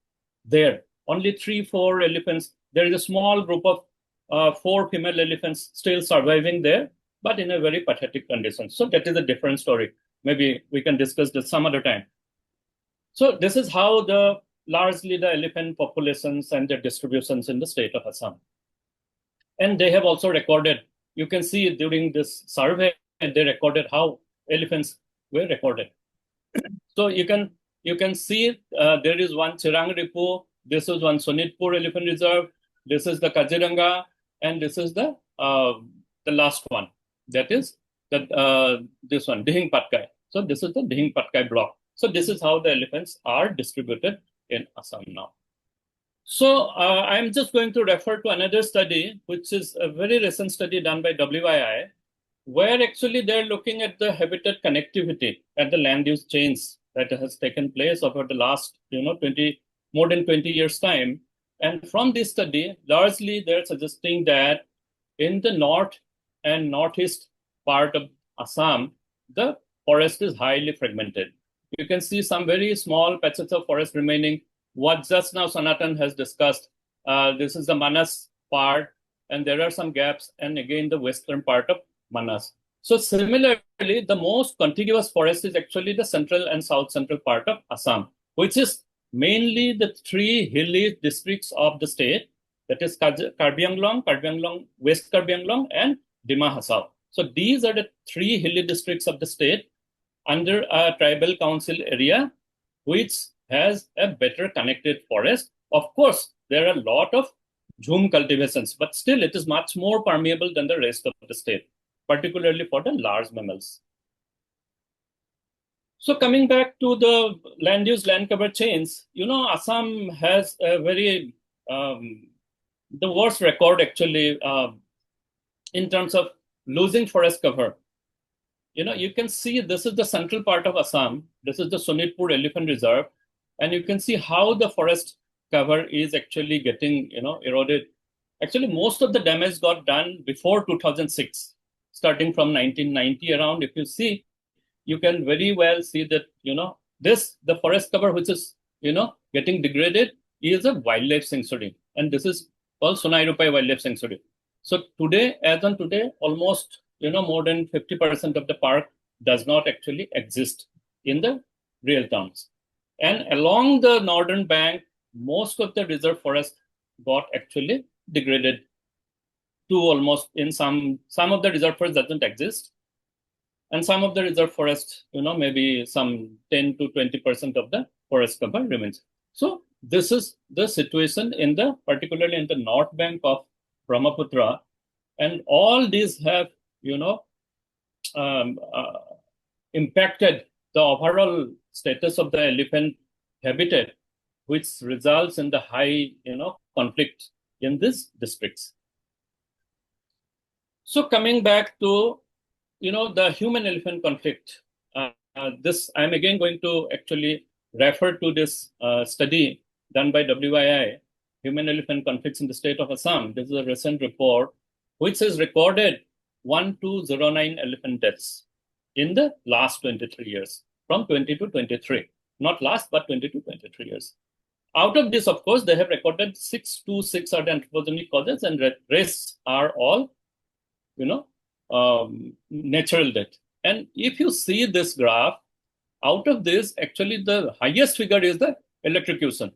there. Only 3-4 elephants. There is a small group of 4 female elephants still surviving there, but in a very pathetic condition. So that is a different story. Maybe we can discuss this some other time. So this is how largely the elephant populations and their distributions in the state of Assam. And they have also recorded, you can see during this survey, they recorded how elephants were recorded. So you can see there is one Chirang Ripu, this is one Sonitpur Elephant Reserve, this is the Kaziranga, and this is the last one. That is this one, Dihing Patkai. So this is the Dihing Patkai block. So this is how the elephants are distributed in Assam now. So I'm just going to refer to another study, which is a very recent study done by WII, where actually they're looking at the habitat connectivity at the land use change that has taken place over the last, more than 20 years' time. And from this study, largely they're suggesting that in the north and northeast part of Assam, the forest is highly fragmented. You can see some very small patches of forest remaining. What just now Sanatan has discussed, this is the Manas part, and there are some gaps, and again the western part of Manas. So similarly, the most contiguous forest is actually the central and south central part of Assam, which is mainly the 3 hilly districts of the state, that is Karbi Anglong, West Karbi Anglong, and Dima Hasao. So these are the 3 hilly districts of the state under a tribal council area, which has a better connected forest. Of course, there are a lot of jhum cultivations, but still it is much more permeable than the rest of the state, particularly for the large mammals. So coming back to the land use land cover change, Assam has a very, the worst record actually in terms of losing forest cover. You can see this is the central part of Assam. This is the Sonitpur Elephant Reserve. And you can see how the forest cover is actually getting, eroded. Actually, most of the damage got done before 2006, starting from 1990 around. If you see, you can very well see that, the forest cover, which is, getting degraded, is a wildlife sanctuary. And this is called Sonai Rupai Wildlife Sanctuary. So today, as on today, almost, more than 50% of the park does not actually exist in the real terms. And along the northern bank, most of the reserve forest got actually degraded to almost, in some of the reserve forest doesn't exist. And some of the reserve forest, maybe some 10 to 20% of the forest cover remains. So this is the situation particularly in the north bank of Brahmaputra. And all these have, impacted the overall status of the elephant habitat, which results in the high, conflict in these districts. So coming back to, the human-elephant conflict, I'm again going to actually refer to this study done by WII, Human-Elephant Conflicts in the State of Assam. This is a recent report which has recorded 1209 elephant deaths in the last 23 years, from 20 to 23. Not last, but 20 to 23 years. Out of this, of course, they have recorded 6 to 6 are the anthropogenic causes, and rest are all, natural death. And if you see this graph, out of this, actually the highest figure is the electrocution.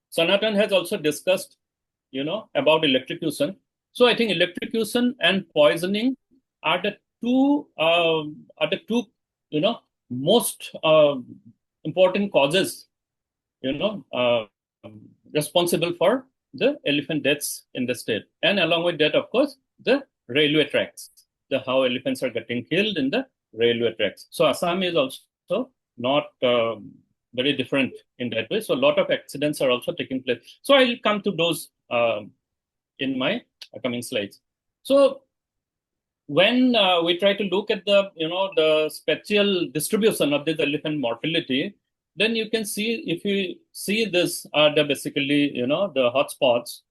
Sanatan has also discussed, about electrocution. So I think electrocution and poisoning are the two, most important causes, responsible for the elephant deaths in the state. And along with that, of course, the railway tracks, how elephants are getting killed in the railway tracks. So Assam is also not very different in that way. So a lot of accidents are also taking place. So I'll come to those in my coming slides. So when we try to look at the spatial distribution of this elephant mortality, then you can see, if you see this are basically, the hotspots.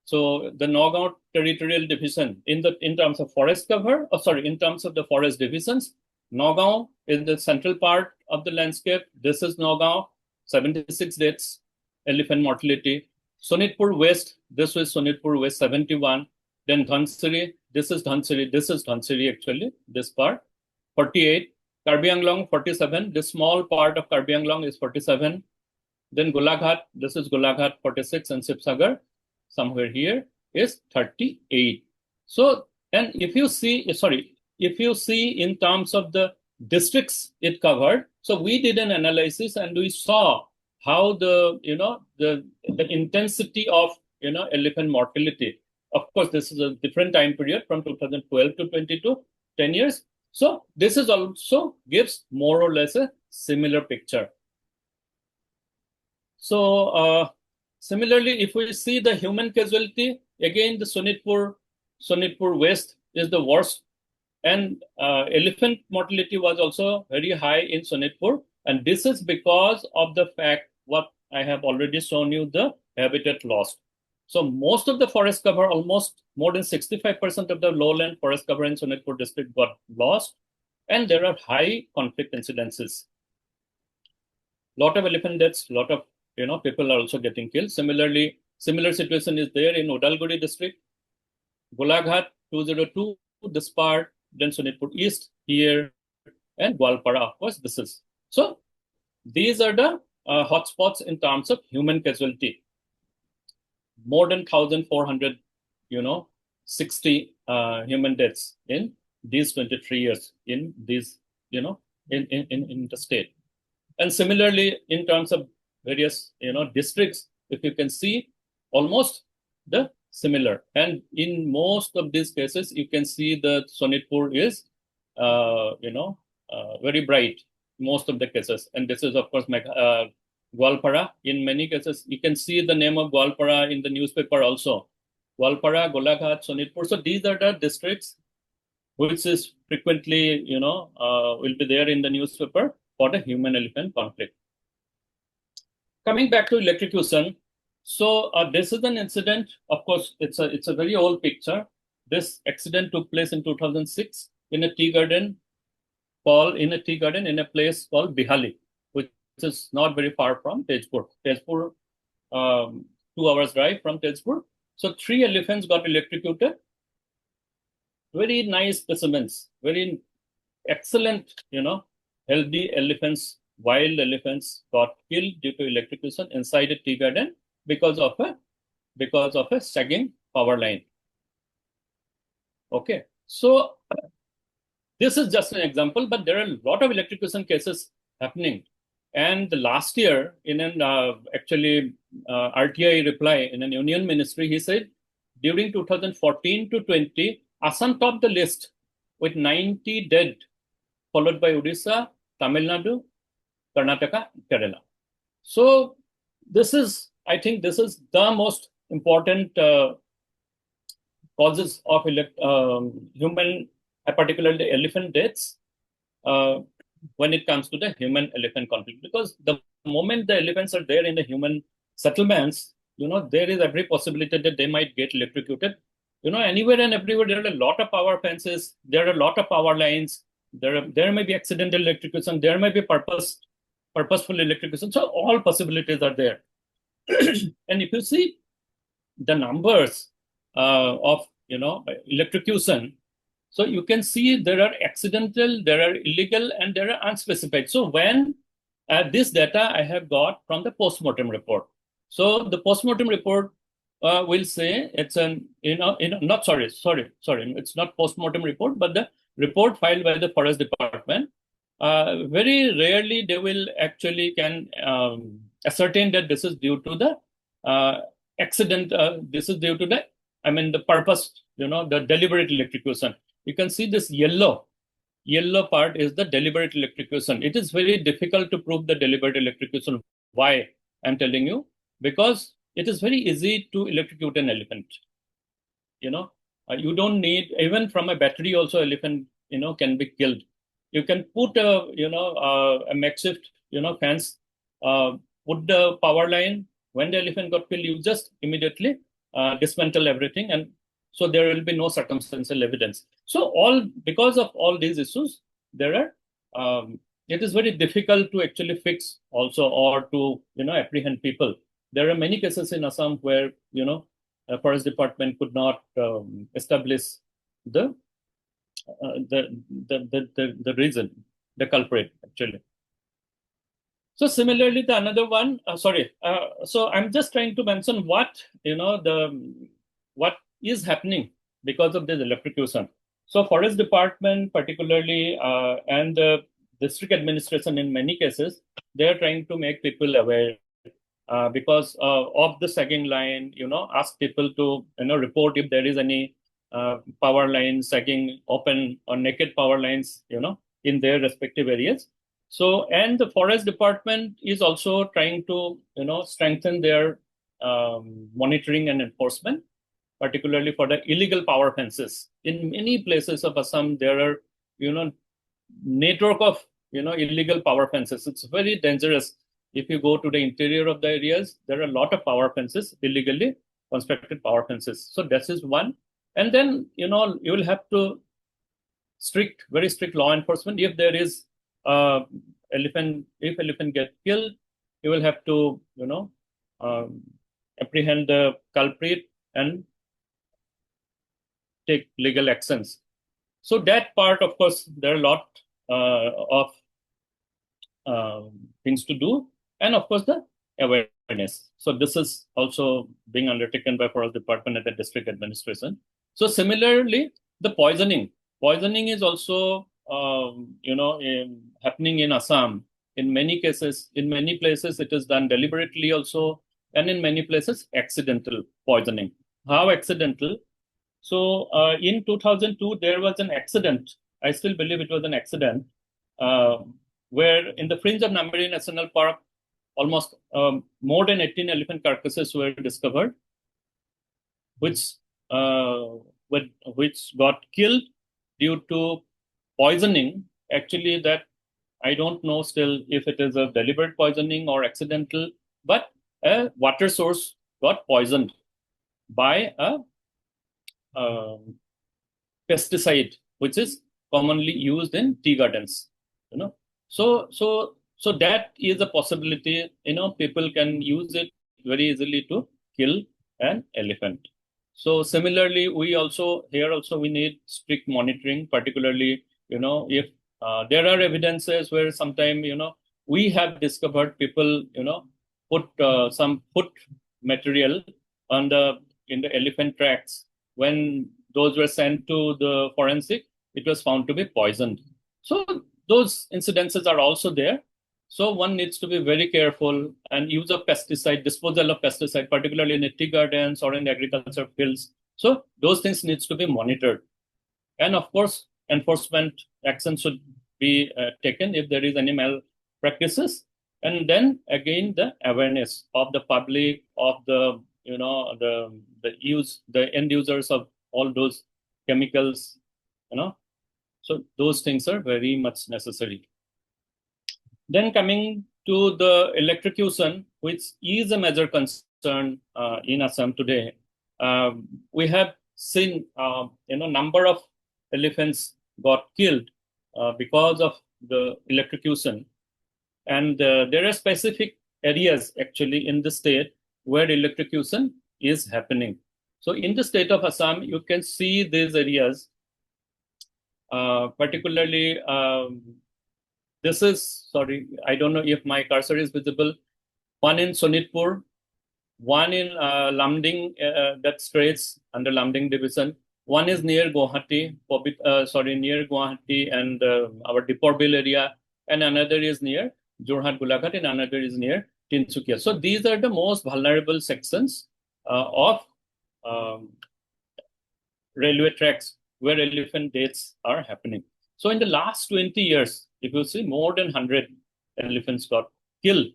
So the Nagaon territorial division in terms of forest cover, in terms of the forest divisions, Nagaon is the central part of the landscape. This is Nagaon, 76 deaths, elephant mortality. Sonitpur West, this was Sonitpur West, 71. Then Dhansiri, this is Dhansiri actually, this part, 48. Karbi Anglong, 47. This small part of Karbi Anglong is 47. Then Golaghat, this is Golaghat, 46, and Sibsagar, somewhere here, is 38. So, and if you see in terms of the districts it covered, so we did an analysis and we saw how the intensity of elephant mortality. Of course, this is a different time period from 2012 to 22, 10 years. So this is also gives more or less a similar picture. So similarly, if we see the human casualty, again, the Sonitpur West is the worst. And elephant mortality was also very high in Sonitpur. And this is because of the fact what I have already shown you, the habitat loss. So most of the forest cover, almost more than 65% of the lowland forest cover in Sonitpur district got lost. And there are high conflict incidences. Lot of elephant deaths, lot of people are also getting killed. Similarly, similar situation is there in Udalguri district, Golaghat 202, this part, then Sonitpur East here, and Gwalpara, of course, this is. So these are the hotspots in terms of human casualty. More than 1,400, 60 human deaths in these 23 years in these, in the state. And similarly, in terms of various, districts, if you can see, almost the similar. And in most of these cases, you can see that Sonitpur is, very bright, most of the cases. And this is, of course, Gwalpara. In many cases, you can see the name of Gwalpara in the newspaper also. Gwalpara, Golaghat, Sonitpur. So these are the districts which is frequently, will be there in the newspaper for the human-elephant conflict. Coming back to electrocution, so this is an incident. Of course, it's a very old picture. This accident took place in 2006 in a tea garden in a place called Bihali, which is not very far from Tezpur. 2 hours drive from Tezpur. So 3 elephants got electrocuted. Very nice specimens, very excellent, healthy elephants, wild elephants got killed due to electrocution inside a tea garden because of a sagging power line. Okay, so this is just an example, but there are a lot of electrocution cases happening. And last year, in an RTI reply in an union ministry, he said during 2014 to 20, Assam topped the list with 90 dead, followed by Odisha, Tamil Nadu, Karnataka, Kerala. So I think this is the most important causes of human, particularly elephant deaths, when it comes to the human-elephant conflict. Because the moment the elephants are there in the human settlements, there is every possibility that they might get electrocuted. Anywhere and everywhere, there are a lot of power fences, there are a lot of power lines, there may be accidental electrocution, there may be purposeful electrocution. So all possibilities are there. And if you see the numbers of electrocution, so you can see there are accidental, there are illegal, and there are unspecified. So when this data I have got from the postmortem report. So the postmortem report will say it's it's not postmortem report, but the report filed by the Forest Department. Very rarely they will actually can ascertain that this is due to the accident. This is due to the purpose, the deliberate electrocution. You can see this yellow part is the deliberate electrocution. It is very difficult to prove the deliberate electrocution. Why? I'm telling you, because it is very easy to electrocute an elephant. You don't need, even from a battery also, elephant, can be killed. You can put a makeshift, fence, put the power line. When the elephant got killed, you just immediately dismantle everything, and so there will be no circumstantial evidence. So because of all these issues, there are it is very difficult to actually fix also, or to, apprehend people. There are many cases in Assam where, a forest department could not establish the, the reason, the culprit actually. So similarly, the another one, so I'm just trying to mention what, what is happening because of this electrocution. So forest department particularly, and the district administration in many cases, they are trying to make people aware because of the sagging line, ask people to, report if there is any power lines sagging, open or naked power lines, in their respective areas. So, and the forest department is also trying to, strengthen their monitoring and enforcement, particularly for the illegal power fences. In many places of Assam, there are, network of, illegal power fences. It's very dangerous. If you go to the interior of the areas, there are a lot of power fences, illegally constructed power fences. So this is one. And then, you will have to very strict law enforcement. If there is elephant get killed, you will have to, apprehend the culprit and take legal actions. So that part, of course, there are a lot of things to do, and of course the awareness. So this is also being undertaken by forest department and the district administration. So similarly, the poisoning is also happening in Assam. In many cases, in many places, it is done deliberately also, and in many places, accidental poisoning. How accidental? So in 2002, there was an accident. I still believe it was an accident where in the fringe of Namiri National Park, almost more than 18 elephant carcasses were discovered, which got killed due to poisoning. Actually, that I don't know still if it is a deliberate poisoning or accidental, but a water source got poisoned by a pesticide, which is commonly used in tea gardens. So that is a possibility. People can use it very easily to kill an elephant. So similarly, we need strict monitoring, particularly, if there are evidences where sometime, we have discovered people, put some foot material in the elephant tracks. When those were sent to the forensic, it was found to be poisoned. So those incidences are also there. So one needs to be very careful, and use of pesticide, disposal of pesticide, particularly in tea gardens or in agriculture fields. So those things needs to be monitored. And of course, enforcement action should be taken if there is any malpractices. And then again, the awareness of the public, of the, the end users of all those chemicals, So those things are very much necessary. Then coming to the electrocution, which is a major concern in Assam today, we have seen, number of elephants got killed because of the electrocution. And there are specific areas actually in the state where electrocution is happening. So in the state of Assam, you can see these areas, particularly, this is, sorry, I don't know if my cursor is visible, one in Sonitpur, one in Lamding, that strays under Lamding division, one is near Guwahati, near Guwahati and our Diporbil area, and another is near Jorhat Golaghat, and another is near Tinsukia. So these are the most vulnerable sections of railway tracks where elephant deaths are happening. So in the last 20 years, if you see, more than 100 elephants got killed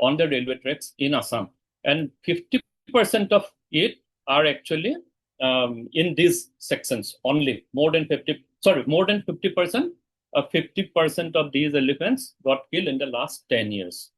on the railway tracks in Assam. And 50% of it are actually in these sections only. More than 50%, 50% of these elephants got killed in the last 10 years.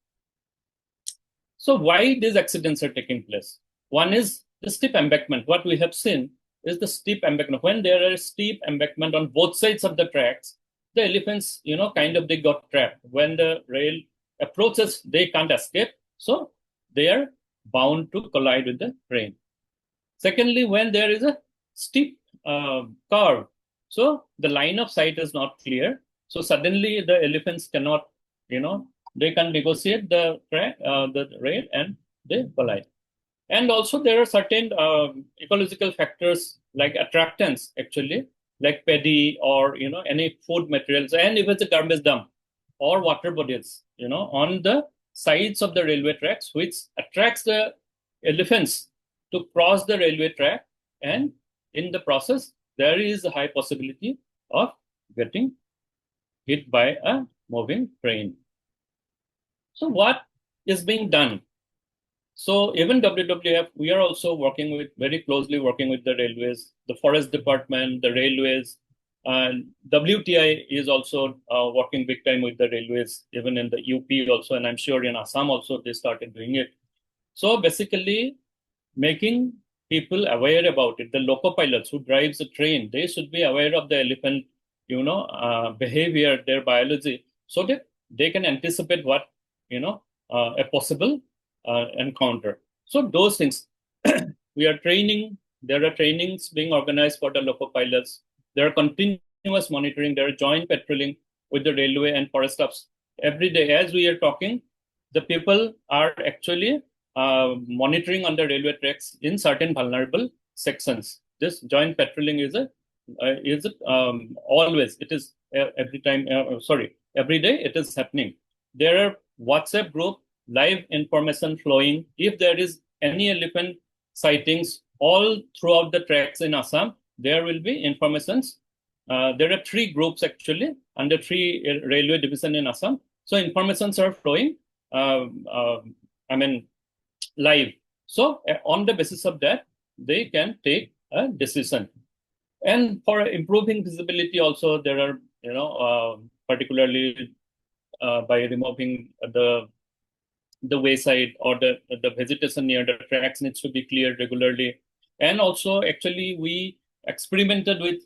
So why these accidents are taking place? One is the steep embankment. What we have seen is the steep embankment. When there is steep embankment on both sides of the tracks, the elephants, kind of they got trapped. When the rail approaches, they can't escape. So they are bound to collide with the train. Secondly, when there is a steep curve, so the line of sight is not clear. So suddenly the elephants cannot, they can negotiate the rail and they collide. And also there are certain ecological factors like attractants, actually, like paddy or, any food materials, and if it's a garbage dump or water bodies, on the sides of the railway tracks, which attracts the elephants to cross the railway track. And in the process, there is a high possibility of getting hit by a moving train. So what is being done? So even WWF, we are also very closely working with the railways, the forest department, the railways, and WTI is also working big time with the railways, even in the UP also, and I'm sure in Assam also they started doing it. So basically, making people aware about it. The loco pilots who drives the train, they should be aware of the elephant, behavior, their biology, so that they can anticipate what, a possible encounter. So those things, we are training. There are trainings being organized for the loco pilots. There are continuous monitoring. There are joint patrolling with the railway and forest staffs every day. As we are talking, the people are actually monitoring on the railway tracks in certain vulnerable sections. This joint patrolling is always. It is every day it is happening. There are WhatsApp group, live information flowing. If there is any elephant sightings all throughout the tracks in Assam, there will be informations. There are 3 groups actually under 3 railway division in Assam. So informations are flowing. Live. So on the basis of that, they can take a decision. And for improving visibility also, there are, particularly by removing the wayside or the vegetation near the tracks needs to be cleared regularly. And also, actually, we experimented with,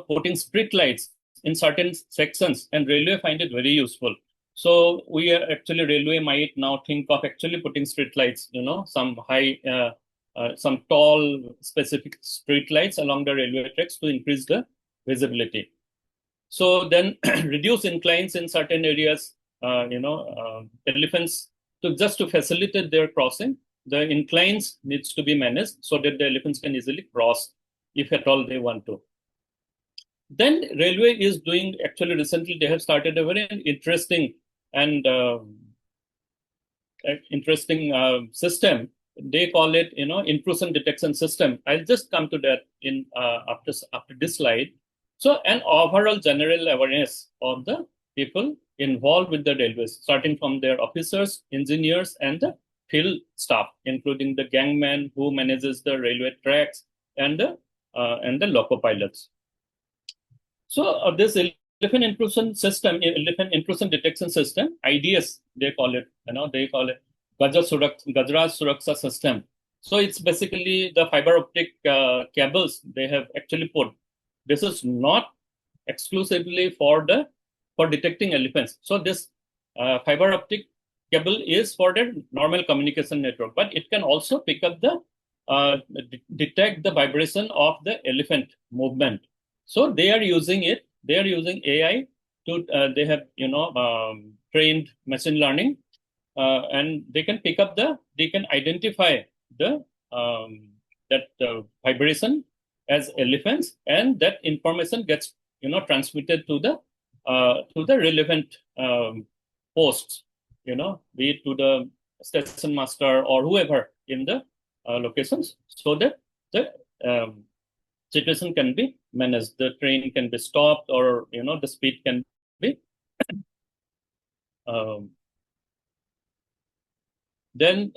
putting street lights in certain sections, and railway find it very useful. So railway might now think of actually putting street lights, some high, some tall specific street lights along the railway tracks to increase the visibility. So then reduce inclines in certain areas, elephants, just to facilitate their crossing, the inclines needs to be managed so that the elephants can easily cross if at all they want to. Then railway is doing, actually recently they have started a very interesting system. They call it, intrusion detection system. I'll just come to that in after this slide. So an overall general awareness of the people involved with the railways, starting from their officers, engineers, and the field staff, including the gangman who manages the railway tracks and the loco pilots. So this elephant intrusion detection system, IDS, they call it, Gaja Suraksha system. So it's basically the fiber optic cables they have actually put. This is not exclusively for detecting elephants. So this fiber optic cable is for the normal communication network, but it can also pick up detect the vibration of the elephant movement. So they are using it. They are using AI to. They have trained machine learning, and they can pick up they can identify that vibration as elephants, and that information gets transmitted to the relevant posts, be it to the station master or whoever in the locations, so that the situation can be managed. The train can be stopped, or the speed can be. Then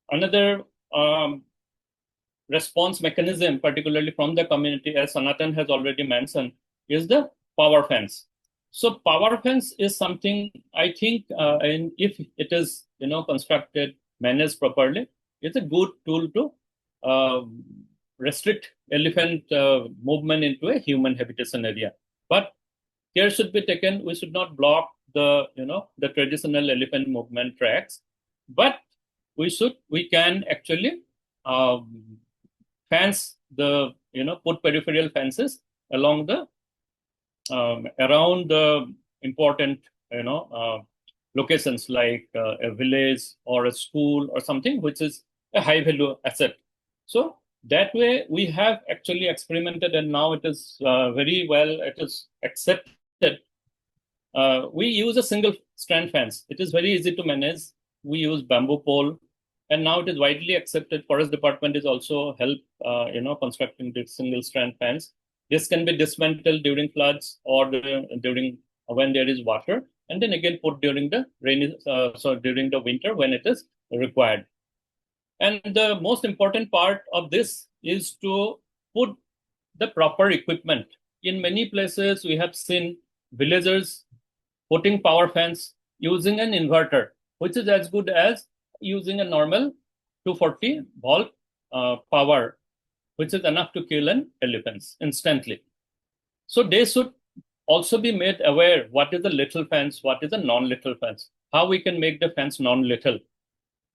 another response mechanism, particularly from the community, as Sanatan has already mentioned, is the power fence. So power fence is something, I think, and if it is constructed, managed properly, it's a good tool to restrict elephant movement into a human habitation area. But care should be taken. We should not block the the traditional elephant movement tracks, but we can actually fence the put peripheral fences along the around the important locations like a village or a school or something which is a high value asset. So that way we have actually experimented, and now it is very well, it is accepted. We use a single strand fence. It is very easy to manage. We use bamboo pole, and now it is widely accepted. Forest department is also help constructing this single strand fence. This can be dismantled during floods or during when there is water, and then again put during the during the winter when it is required. And the most important part of this is to put the proper equipment. In many places, we have seen villagers putting power fence using an inverter, which is as good as using a normal 240 volt power, which is enough to kill an elephant instantly. So they should also be made aware what is a lethal fence, what is a non-lethal fence, how we can make the fence non-lethal.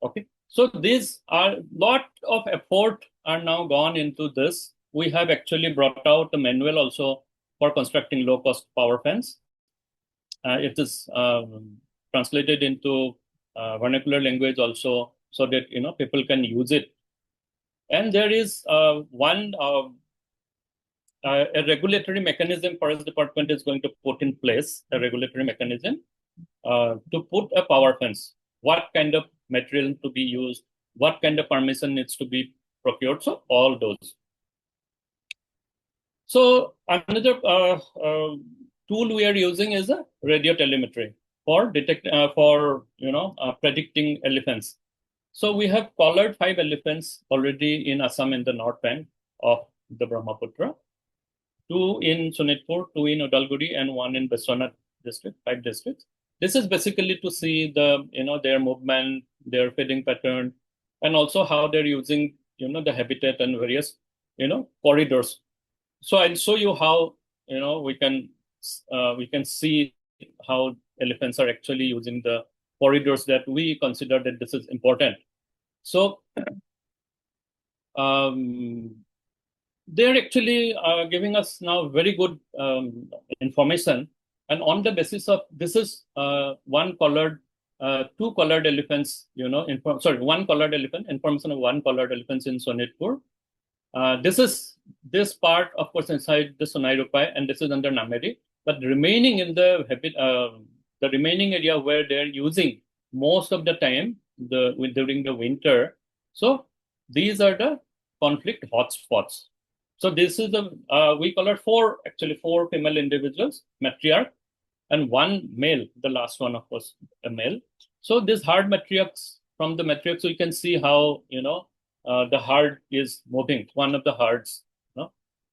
Okay, so these are lot of effort are now gone into this. We have actually brought out a manual also for constructing low-cost power fence. It is translated into vernacular language also, so that people can use it. And there is a regulatory mechanism Forest Department is going to put in place, a regulatory mechanism to put a power fence. What kind of material to be used, what kind of permission needs to be procured, so all those. So another tool we are using is a radio telemetry for predicting elephants. So we have collared 5 elephants already in Assam in the north bank of the Brahmaputra, 2 in Sonitpur, 2 in Udalguri, and 1 in Biswanath district, 5 districts. This is basically to see the their movement, their feeding pattern, and also how they're using the habitat and various corridors. So I'll show you how we can see how elephants are actually using the corridors that we consider that this is important. So they're actually giving us now very good information, and on the basis of this is one collared, 2 collared elephants, one collared elephant, information of 1 collared elephants in Sonitpur. This part, of course, inside the Sonai Rupai, and this is under Nameri, but remaining in the remaining area where they're using most of the time during the winter. So these are the conflict hotspots. So this is we collared 4 female individuals, matriarch, and 1 male, the last one, of course, a male. So this hard matriarchs, from the matriarchs, we can see how, the herd is moving. One of the herds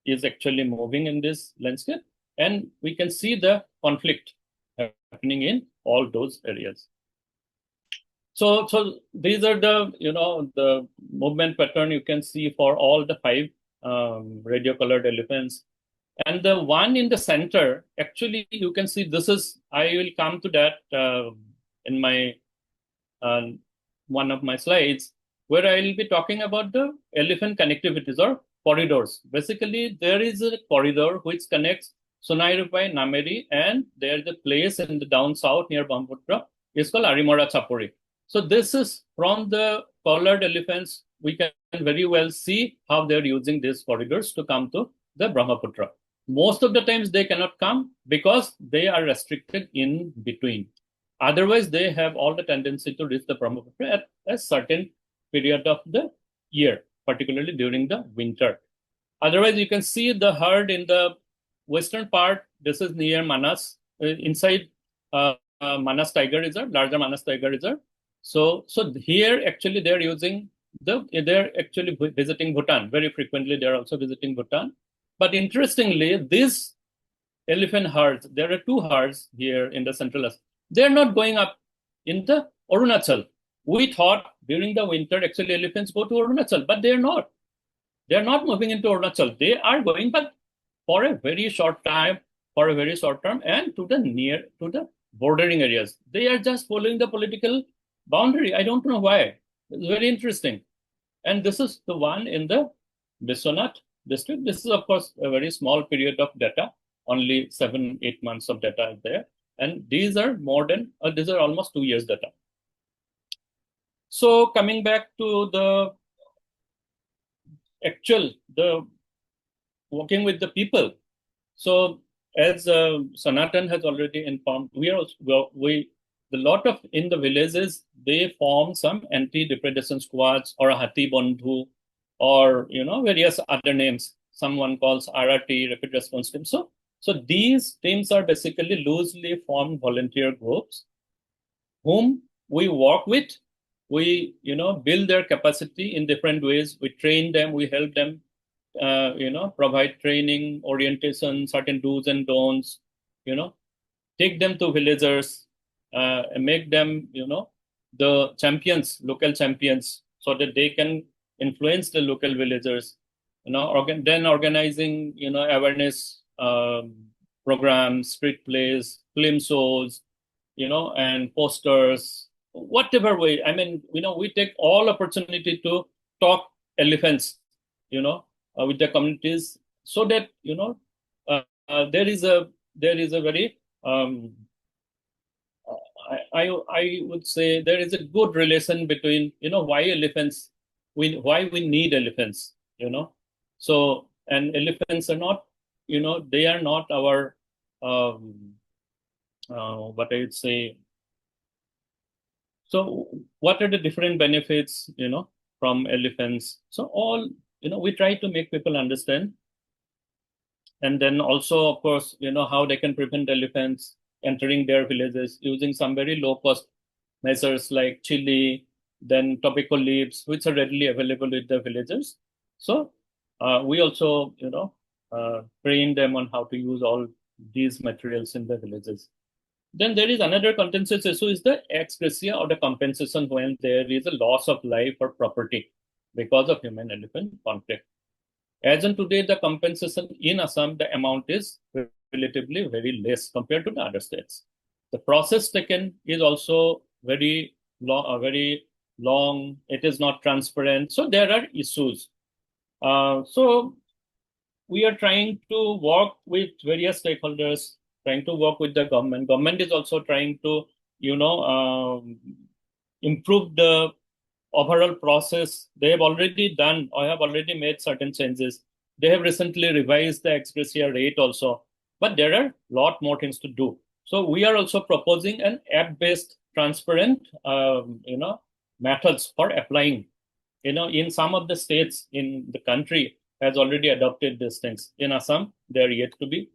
is actually moving in this landscape. And we can see the conflict happening in all those areas. So these are the, the movement pattern you can see for all the 5 radio colored elephants. And the one in the center, actually, you can see this is, I will come to that in my one of my slides, where I will be talking about the elephant connectivities or corridors. Basically, there is a corridor which connects Sonai Rupai, Nameri, and there is a place in the down south near Brahmaputra. It's called Arimora Chapuri. So this is from the collared elephants. We can very well see how they're using these corridors to come to the Brahmaputra. Most of the times they cannot come because they are restricted in between. Otherwise, they have all the tendency to reach the Brahmaputra at a certain period of the year, particularly during the winter. Otherwise, you can see the herd in the western part. This is near Manas, inside Manas Tiger Reserve, larger Manas Tiger Reserve. So here actually they're using they're actually visiting Bhutan very frequently. They're also visiting Bhutan. But interestingly, these elephant herds, there are 2 herds here in the central Assam. They're not going up in the Arunachal. We thought during the winter, actually elephants go to Arunachal, but they're not. They're not moving into Arunachal. They are going, but for a very short time, for a very short term and to the bordering areas. They are just following the political boundary. I don't know why. It's very interesting. And this is the one in the Biswanath district. This is, of course, a very small period of data, only 7-8 months of data is there. And these are these are almost 2 years data. So coming back to the working with the people. So as Sanatan has already informed, the lot of in the villages, they form some anti-depredation squads or a Hati Bandhu or, various other names. Someone calls RRT, Rapid Response Team. So these teams are basically loosely formed volunteer groups whom we work with. We, build their capacity in different ways. We train them, we help them, provide training, orientation, certain do's and don'ts, take them to villagers, make them, the champions, local champions, so that they can influence the local villagers, then organizing, awareness programs, street plays, film shows, and posters, whatever way. I mean, we take all opportunity to talk elephants, with the communities, so that, there is a very, I would say there is a good relation between, why we need elephants, So, and elephants are not, they are not our, what I would say. So what are the different benefits, from elephants? So all, we try to make people understand. And then also, of course, how they can prevent elephants entering their villages using some very low cost measures like chili, then topical leaves, which are readily available with the villagers. So we also, train them on how to use all these materials in the villages. Then there is another contentious issue is the ex gratia or the compensation when there is a loss of life or property because of human-elephant conflict. As in today, the compensation in Assam, the amount is relatively very less compared to the other states. The process taken is also very long. It is not transparent. So there are issues. So we are trying to work with various stakeholders, trying to work with the government. Government is also trying to, improve the overall process. They have already done or have already made certain changes. They have recently revised the ex gratia rate also, but there are a lot more things to do. So we are also proposing an app-based, transparent, methods for applying. In some of the states in the country has already adopted these things. In Assam, they are yet to be.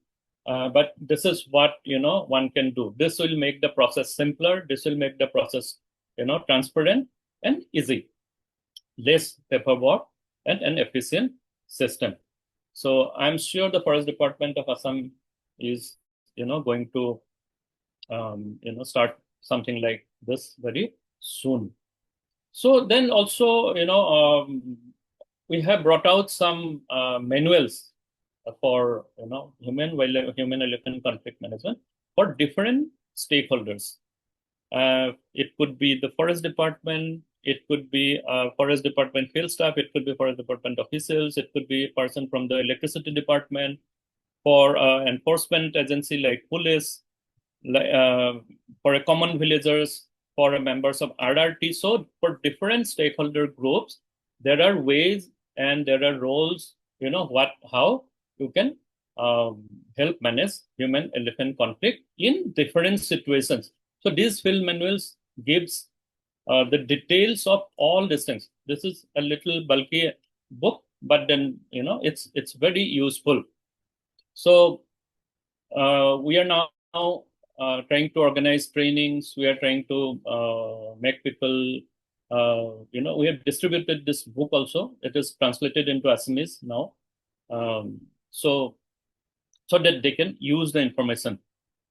But this is what, one can do. This will make the process simpler. This will make the process, transparent and easy, less paperwork and an efficient system. So I'm sure the Forest Department of Assam is, going to, start something like this very soon. So then also, we have brought out some manuals for, human-elephant conflict management for different stakeholders. It could be the Forest Department, it could be Forest Department field staff, it could be Forest Department officials, it could be a person from the Electricity Department, for enforcement agency like police, for a common villagers, for members of RRT. So for different stakeholder groups, there are ways and there are roles, how you can help manage human-elephant conflict in different situations. So these field manuals gives the details of all these things. This is a little bulky book, but then, it's very useful. So we are now trying to organize trainings. We are trying to make people, we have distributed this book also. It is translated into Assamese now. So that they can use the information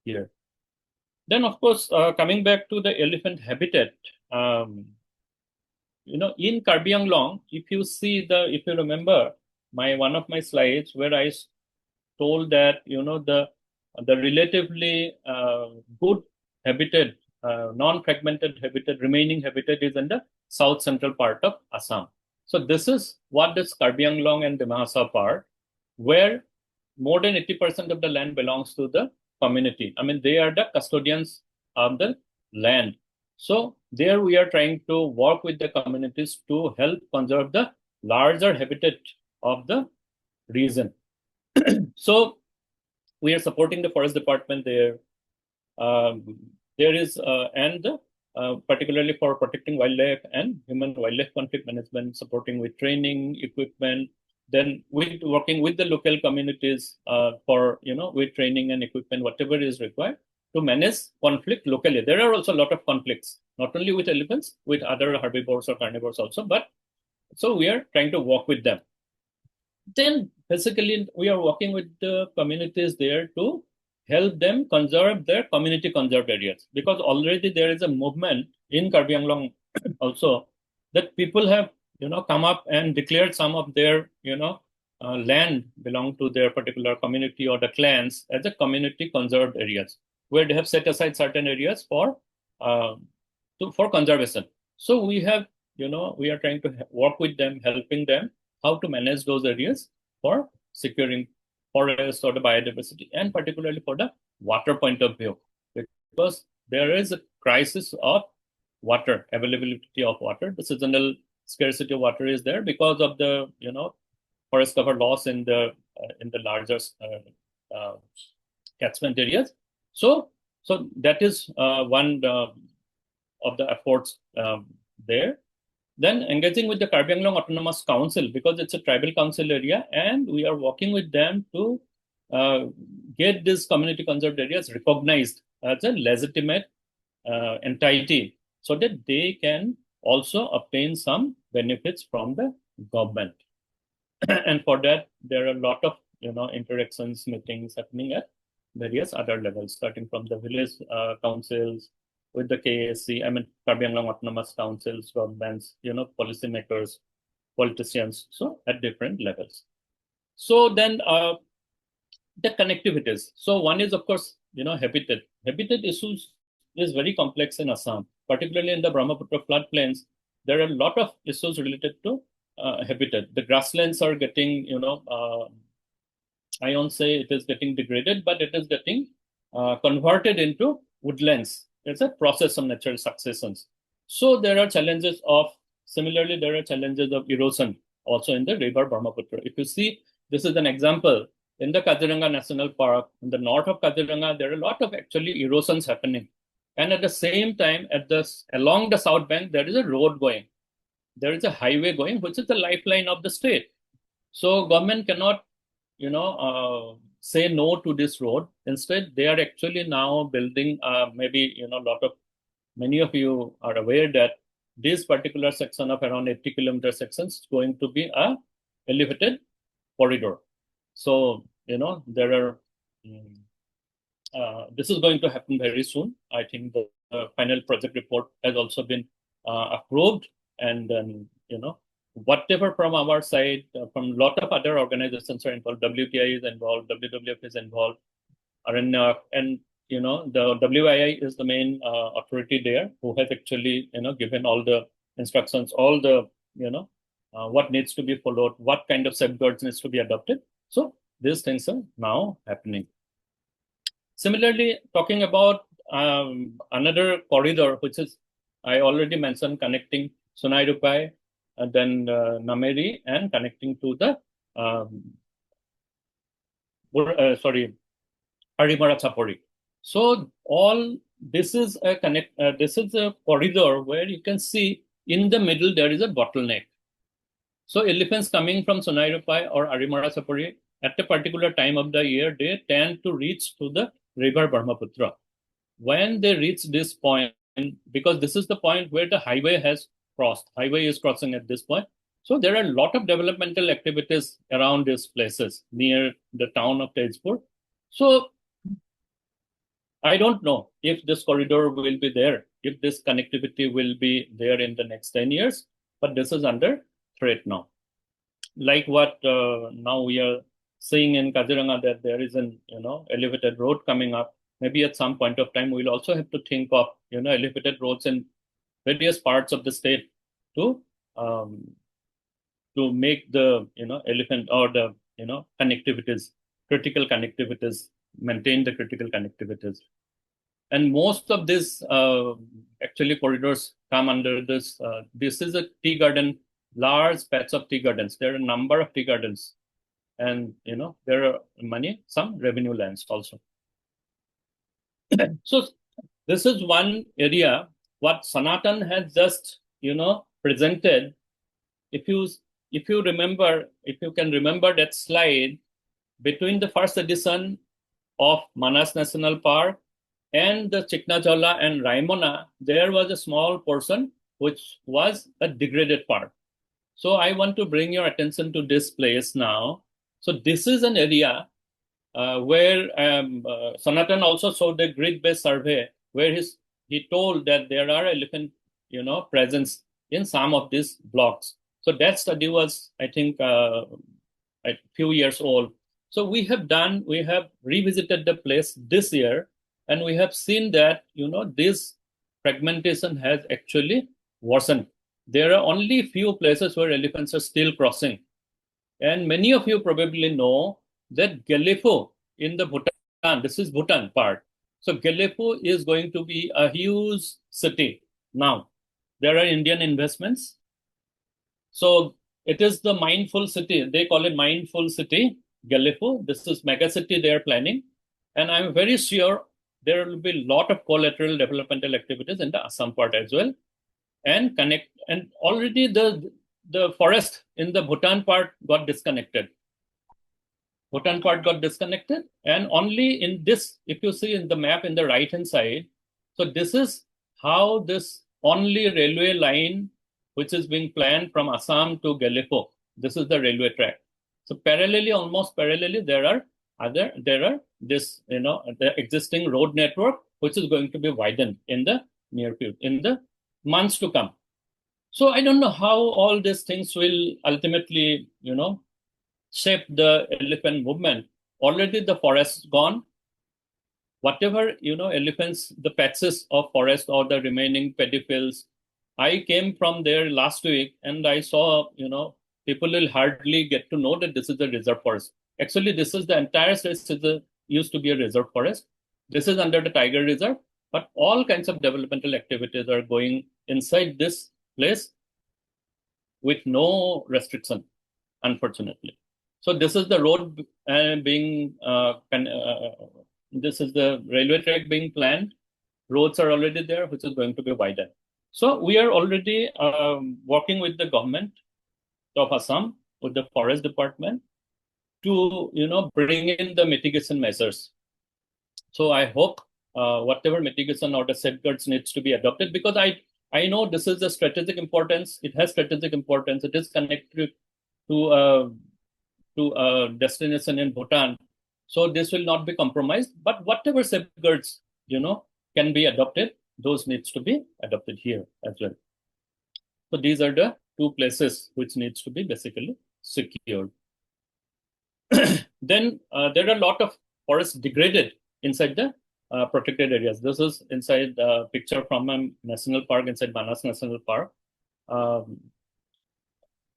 here. Then, of course, coming back to the elephant habitat, in Karbi Anglong, if you remember one of my slides where I told that, the the relatively good habitat, non-fragmented habitat, remaining habitat is in the south central part of Assam. So this is what this Karbi Anglong and Dimahasa part, where more than 80% of the land belongs to the community. I mean, they are the custodians of the land. So there we are trying to work with the communities to help conserve the larger habitat of the region. So we are supporting the forest department there. There is, and particularly for protecting wildlife and human-wildlife conflict management, supporting with training, equipment, then with working with the local communities for, with training and equipment, whatever is required to manage conflict locally. There are also a lot of conflicts, not only with elephants, with other herbivores or carnivores also, but so we are trying to work with them. Then basically we are working with the communities there to help them conserve their community conserved areas, because already there is a movement in Karbi Anglong also that people have come up and declared some of their land belong to their particular community or the clans as a community conserved areas, where they have set aside certain areas for conservation. So we have we are trying to work with them, helping them how to manage those areas for securing forests or the biodiversity, and particularly for the water point of view, because there is a crisis of water, availability of water. The seasonal scarcity of water is there because of the forest cover loss in the larger catchment areas. So that is one of the efforts there. Then engaging with the Karbi Anglong Autonomous Council, because it's a tribal council area, and we are working with them to get these community conserved areas recognized as a legitimate entity, so that they can also obtain some benefits from the government. And for that, there are a lot of interactions, meetings happening at various other levels, starting from the village councils, with the KAC, I mean, Karbi Anglong Autonomous Councils, governments, policymakers, politicians, so at different levels. So then the connectivities. So one is, of course, habitat. Habitat issues is very complex in Assam, particularly in the Brahmaputra floodplains. There are a lot of issues related to habitat. The grasslands are getting, I won't say it is getting degraded, but it is getting converted into woodlands. It's a process of natural successions. So there are challenges of, similarly, there are challenges of erosion also in the river Brahmaputra. If you see, this is an example. In the Kaziranga National Park, in the north of Kaziranga, there are a lot of actually erosions happening. And at the same time, along the south bank, there is a road going. There is a highway going, which is the lifeline of the state. So government cannot, say no to this road. Instead, they are actually now building, maybe, many of you are aware that this particular section of around 80 kilometer sections is going to be a elevated corridor. So, there are, this is going to happen very soon. I think the final project report has also been approved, and then, whatever from our side, from a lot of other organizations are involved. WTI is involved, WWF is involved, and the WII is the main authority there, who has actually, given all the instructions, all the, what needs to be followed, what kind of safeguards needs to be adopted. So these things are now happening. Similarly, talking about another corridor, which is, I already mentioned, connecting Sonairupai, and then Nameri, and connecting to the Harimara Chapori. So all this is a this is a corridor where you can see in the middle there is a bottleneck. So elephants coming from Sonairupai or Harimara Chapori at a particular time of the year, they tend to reach to the river Brahmaputra. When they reach this point, because this is the point where the highway has crossed, highway is crossing at this point. So there are a lot of developmental activities around these places near the town of Tezpur. So I don't know if this corridor will be there, if this connectivity will be there in the next 10 years, but this is under threat now. Like what now we are seeing in Kaziranga that there is an, elevated road coming up. Maybe at some point of time, we'll also have to think of, elevated roads in various parts of the state to make the, elephant or the, connectivities, critical connectivities, maintain the critical connectivities. And most of these actually corridors come under this. This is a tea garden, large patch of tea gardens. There are a number of tea gardens. And, there are some revenue lands also. So this is one area what Sanatan has just, presented. If you remember, if you can remember that slide, between the first edition of Manas National Park and the Chiknajala and Raimona, there was a small portion which was a degraded park. So I want to bring your attention to this place now. So this is an area where Sanatan also showed a grid-based survey where he told that there are elephant, presence in some of these blocks. So that study was, I think, a few years old. So we have revisited the place this year, and we have seen that, this fragmentation has actually worsened. There are only few places where elephants are still crossing. And many of you probably know that Gelefu in the Bhutan, this is Bhutan part. So Gelefu is going to be a huge city now. There are Indian investments. So it is the mindful city. They call it mindful city, Gelefu. This is mega city they are planning. And I'm very sure there will be a lot of collateral developmental activities in the Assam part as well. And already the forest in the Bhutan part got disconnected. And only in this, if you see in the map in the right-hand side, so this is how this only railway line, which is being planned from Assam to Gelefu. This is the railway track. So almost parallelly, there are this, the existing road network, which is going to be widened in the near future, in the months to come. So I don't know how all these things will ultimately, shape the elephant movement. Already the forest gone. Whatever, elephants, the patches of forest or the remaining paddy fields. I came from there last week and I saw, people will hardly get to know that this is a reserve forest. Actually, this is the entire space used to be a reserve forest. This is under the Tiger Reserve, but all kinds of developmental activities are going inside this place with no restriction, unfortunately. So this is the road this is the railway track being planned. Roads are already there, which is going to be widened. So we are already working with the government of Assam, with the forest department, to bring in the mitigation measures. So I hope whatever mitigation or the safeguards needs to be adopted, because I know this is a strategic importance. It has strategic importance. It is connected to a destination in Bhutan. So this will not be compromised. But whatever safeguards can be adopted, those needs to be adopted here as well. So these are the two places which needs to be basically secured. Then there are a lot of forests degraded inside the protected areas. This is inside the picture from a national park, inside Manas National Park.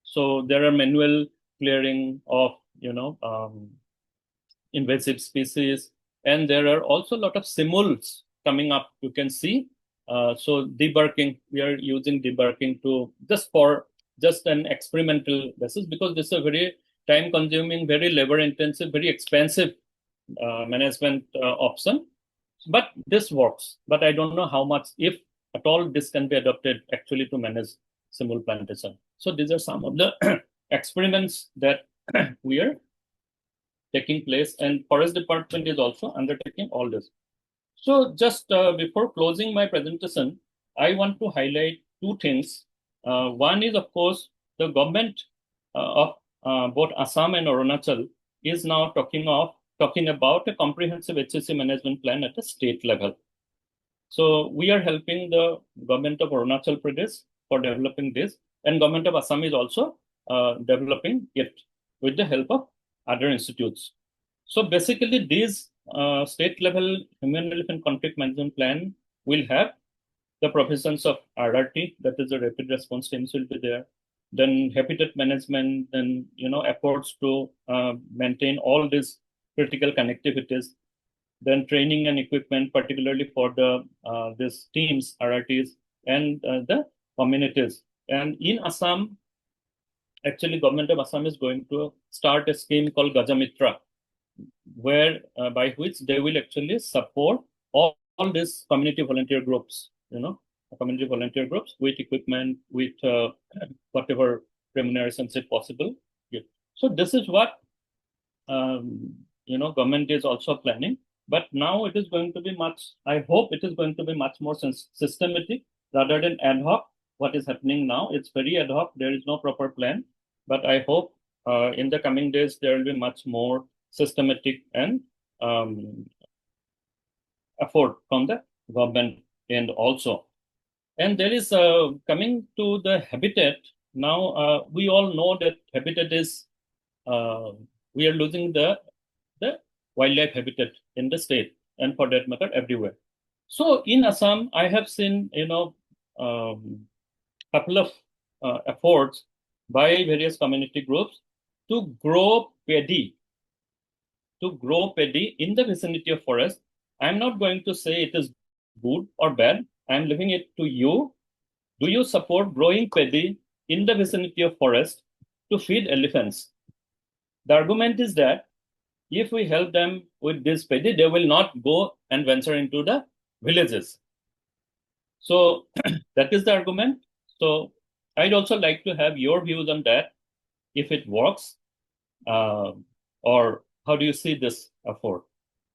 So there are manual clearing of, invasive species. And there are also a lot of simuls coming up, you can see. So debarking, we are using debarking to just an experimental basis, because this is a very time-consuming, very labor-intensive, very expensive management option. But this works. But I don't know how much, if at all, this can be adopted actually to manage simul plantation. So these are some of the experiments that we are taking place, and Forest Department is also undertaking all this. So just before closing my presentation, I want to highlight two things. One is, of course, the government of both Assam and Arunachal is now talking about a comprehensive HSC management plan at the state level. So we are helping the government of Arunachal Pradesh for developing this, and government of Assam is also developing it with the help of other institutes. So basically, these state-level human-elephant conflict management plan will have the provisions of RRT, that is the rapid response teams will be there. Then habitat management, then efforts to maintain all these critical connectivities. Then training and equipment, particularly for the these teams, RRTs, and the communities. And in Assam, actually, government of Assam is going to start a scheme called Gaja, where by which they will actually support all these community volunteer groups, community volunteer groups with equipment, with whatever remunerations is possible. Yeah. So this is what government is also planning. But now it is going to be I hope it is going to be much more systematic rather than ad hoc. What is happening now, it's very ad hoc. There is no proper plan. But I hope in the coming days, there will be much more systematic and effort from the government end also. And there is coming to the habitat. Now, we all know that habitat is, we are losing the wildlife habitat in the state, and for that matter, everywhere. So in Assam, I have seen, couple of efforts by various community groups to grow paddy in the vicinity of forest. I'm not going to say it is good or bad. I'm leaving it to you. Do you support growing paddy in the vicinity of forest to feed elephants? The argument is that if we help them with this paddy, they will not go and venture into the villages. So that is the argument. So I'd also like to have your views on that, if it works, or how do you see this effort?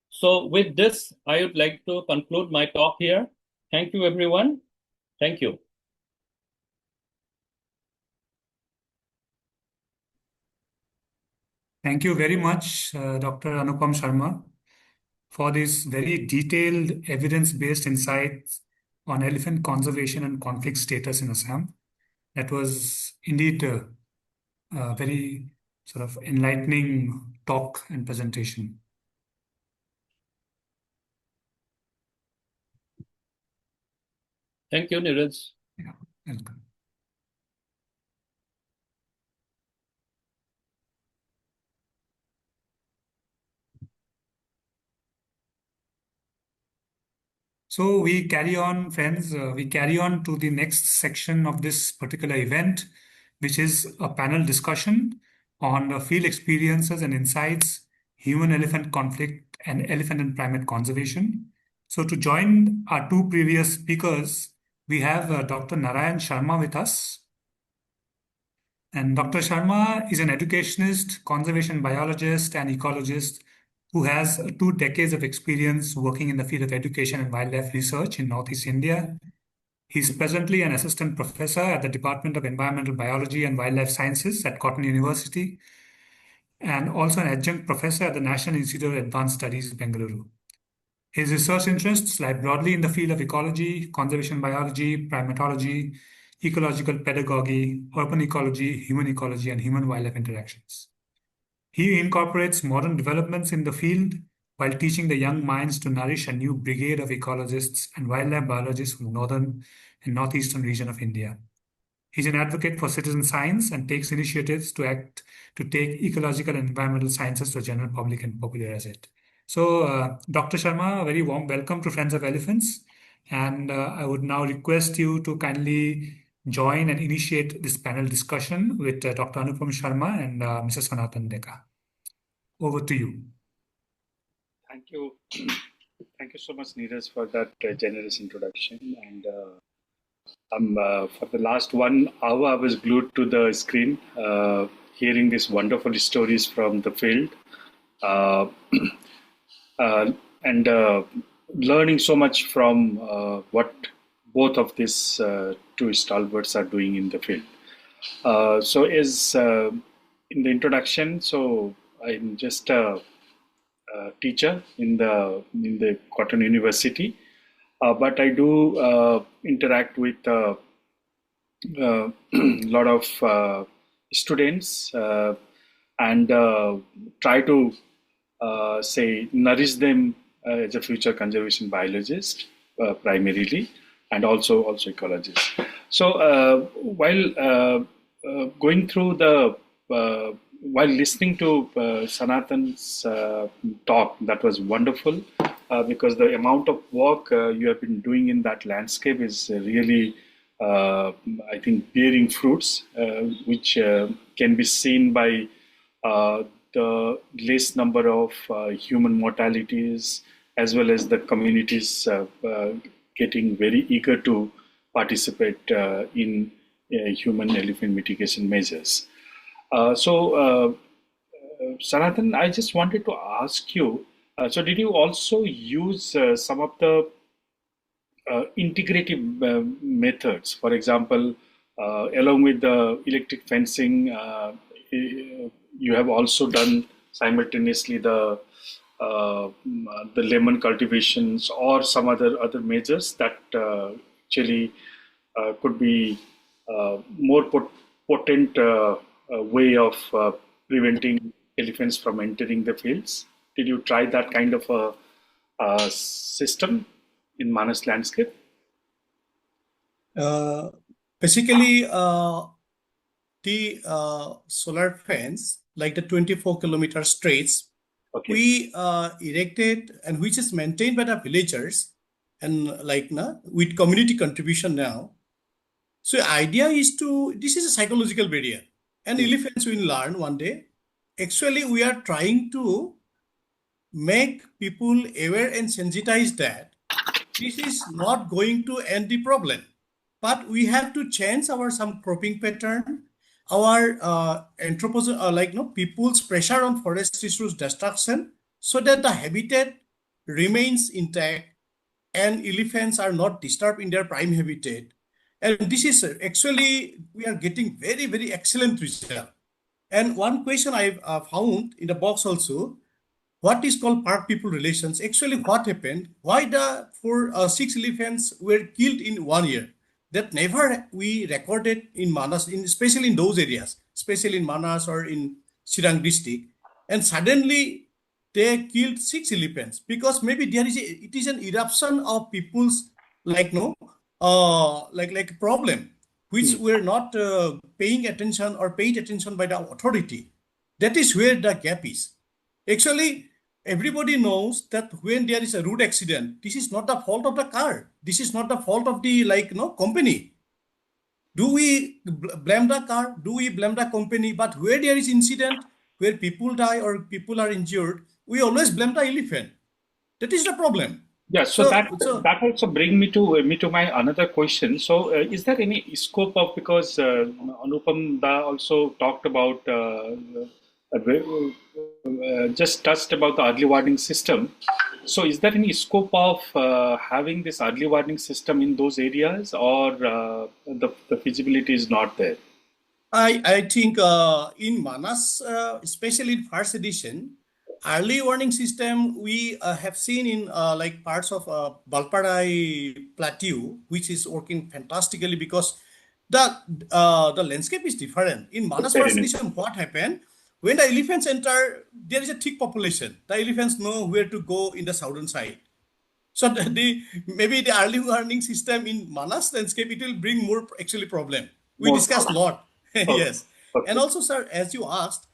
So with this, I would like to conclude my talk here. Thank you, everyone. Thank you. Thank you very much, Dr. Anupam Sarmah, for this very detailed evidence-based insights on elephant conservation and conflict status in Assam. That was indeed a very sort of enlightening talk and presentation. Thank you, Niraj. Yeah, welcome. So we carry on, friends. We carry on to the next section of this particular event, which is a panel discussion on field experiences and insights, human-elephant conflict, and elephant and primate conservation. So to join our two previous speakers, we have Dr. Narayan Sharma with us. And Dr. Sharma is an educationist, conservation biologist, and ecologist who has 2 decades of experience working in the field of education and wildlife research in Northeast India. He's presently an assistant professor at the Department of Environmental Biology and Wildlife Sciences at Cotton University, and also an adjunct professor at the National Institute of Advanced Studies, Bengaluru. His research interests lie broadly in the field of ecology, conservation biology, primatology, ecological pedagogy, urban ecology, and human-wildlife interactions. He incorporates modern developments in the field while teaching the young minds to nourish a new brigade of ecologists and wildlife biologists from northern and northeastern region of India. He's an advocate for citizen science and takes initiatives to take ecological and environmental sciences to the general public and popularize it. So, Dr. Sharma, a very warm welcome to Friends of Elephants. And I would now request you to kindly join and initiate this panel discussion with Dr. Anupam Sarmah and Mrs. Sanatan Deka. Over to you. Thank you. Thank you so much, Niraj, for that generous introduction. And for the last 1 hour, I was glued to the screen, hearing these wonderful stories from the field, and learning so much from what both of these 2 stalwarts are doing in the field. So as in the introduction, so I'm just a teacher in the Cotton University, but I do interact with a lot of students and try to say nourish them as a future conservation biologist primarily, and also ecologist. So while going through the while listening to Sanatan's talk, that was wonderful because the amount of work you have been doing in that landscape is really, I think, bearing fruits, which can be seen by the less number of human mortalities, as well as the communities getting very eager to participate in human elephant mitigation measures. Sanatan, I just wanted to ask you, so did you also use some of the integrative methods? For example, along with the electric fencing, you have also done simultaneously the lemon cultivations or some other measures that actually could be more potent way of preventing elephants from entering the fields. Did you try that kind of a system in Manas landscape? Basically, the solar fence, like the 24-kilometer stretch, Okay. we erected, and which is maintained by the villagers, and with community contribution now. So idea is this is a psychological barrier, and elephants will learn one day. Actually, we are trying to make people aware and sensitize that this is not going to end the problem, but we have to change our some cropping pattern, our people's pressure on forest resource destruction, so that the habitat remains intact and elephants are not disturbed in their prime habitat. And this is actually, we are getting very, very excellent result. And one question I've found in the box also, what is called park-people relations. Actually, what happened? Why the 6 elephants were killed in 1 year? That never we recorded in Manas, especially in those areas, especially in Manas or in Chirang district. And suddenly they killed 6 elephants because maybe it is an eruption of people's problem, which were not paying attention or paid attention by the authority. That is where the gap is. Actually, everybody knows that when there is a road accident, this is not the fault of the car. This is not the fault of the company. Do we blame the car? Do we blame the company? But where there is incident, where people die or people are injured, we always blame the elephant. That is the problem. Yeah, that also brings me to my another question. So, is there any scope of, because Anupam Da also talked about just touched about the early warning system. So, is there any scope of having this early warning system in those areas, or the feasibility is not there? I think in Manas, especially in first edition, early warning system we have seen in parts of Balparai Plateau, which is working fantastically because the landscape is different. In Manas first edition, what happened? When the elephants enter, there is a thick population. The elephants know where to go in the southern side. So maybe the early warning system in Manas landscape, it will bring more actually problem. We discussed a lot. Yes. Okay. And also, sir, as you asked,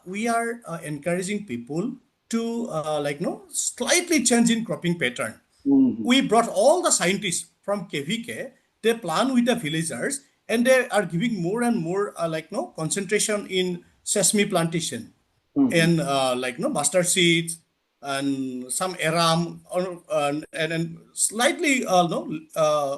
we are encouraging people to slightly change in cropping pattern. We brought all the scientists from KVK. They plan with the villagers, and they are giving more and more concentration in sesame plantation and mustard seeds and some aram, and slightly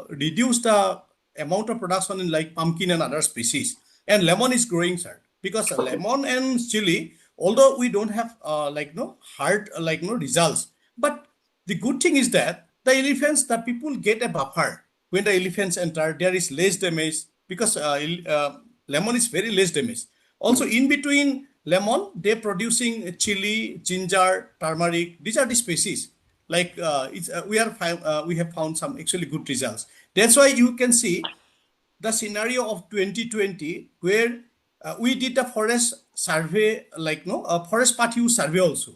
reduce the amount of production in pumpkin and other species. And lemon is growing, sir, because lemon and chili, although we don't have hard results, but the good thing is that the elephants, the people get a buffer. When the elephants enter, there is less damage because lemon is very less damage. Also, in between lemon, they're producing chili, ginger, turmeric. These are the species. We have found some actually good results. That's why you can see the scenario of 2020 where we did the forest survey, like no, a forest part use survey also.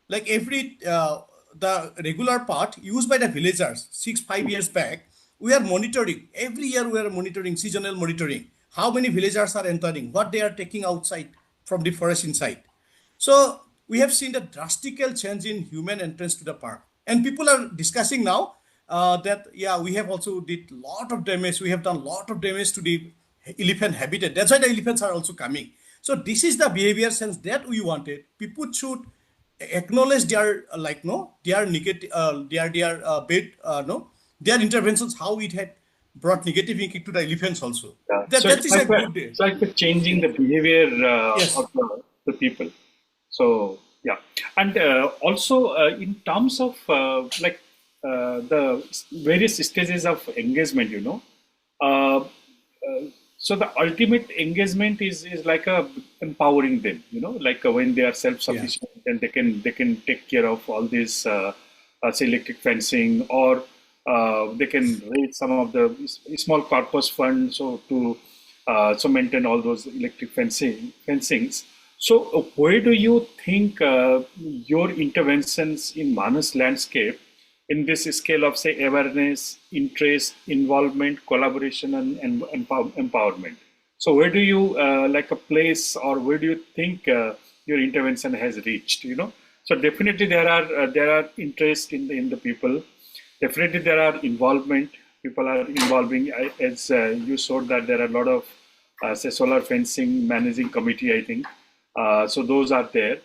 Like every the regular part used by the villagers 5 years back, we are monitoring every year. We are monitoring seasonal monitoring. How many villagers are entering? What they are taking outside from the forest inside. So we have seen the drastical change in human entrance to the park, and people are discussing now that yeah, we have also did lot of damage. We have done lot of damage to the elephant habitat. That's why the elephants are also coming. So this is the behavior sense that we wanted. People should acknowledge their like no their negative bit no their interventions, how it had brought negative impact to the elephants also. Yeah. That So that is a good day. it's like changing the behavior Yes. of the people. So yeah, and also in terms of the various stages of engagement, uh, so the ultimate engagement is like empowering them, like when they are self-sufficient and they can take care of all this, say electric fencing, or they can raise some of the small corpus funds so to maintain all those electric fencings. So where do you think your interventions in Manas landscape in this scale of, say, awareness, interest, involvement, collaboration, and empowerment? So where do you like a place, or where do you think your intervention has reached? So definitely there are interest in the people. Definitely there are involvement. People are involving. As you showed that there are a lot of say solar fencing managing committee, I think. So those are there.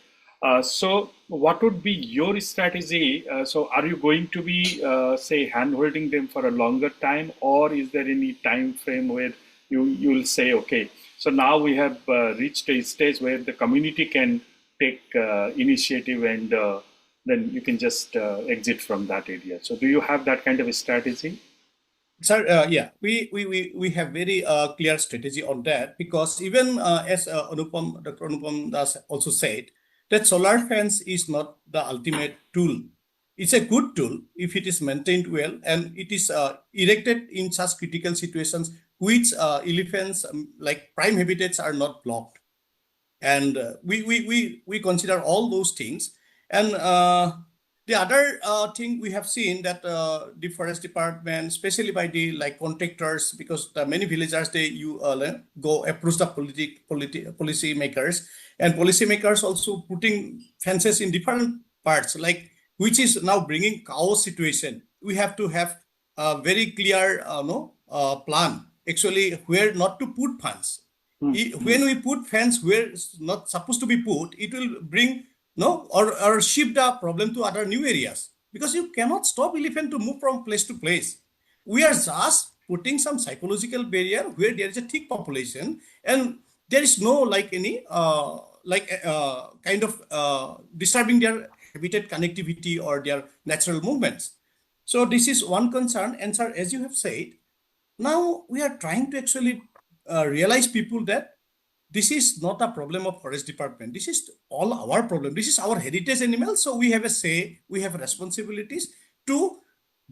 So what would be your strategy? So are you going to be, say, hand-holding them for a longer time, or is there any time frame where you'll say, okay, so now we have reached a stage where the community can take initiative, and then you can just exit from that area. So do you have that kind of a strategy? Sir, yeah, we have very clear strategy on that, because even as Dr. Anupam Das also said, that solar fence is not the ultimate tool. It's a good tool if it is maintained well, and it is erected in such critical situations which elephants like prime habitats are not blocked. And we consider all those things. And the other thing we have seen that the forest department, especially by the like contractors, because the many villagers go approach the policy makers, and policymakers also putting fences in different parts, like which is now bringing chaos situation. We have to have a very clear plan actually where not to put fence. When we put fence where it's not supposed to be put, it will bring or shift the problem to other new areas, because you cannot stop elephant to move from place to place. We are just putting some psychological barrier where there is a thick population, and there is no like any kind of disturbing their habitat connectivity or their natural movements. So this is one concern. And sir, as you have said, now we are trying to actually realize people that this is not a problem of forest department. This is all our problem. This is our heritage animal. So we have a say, we have responsibilities to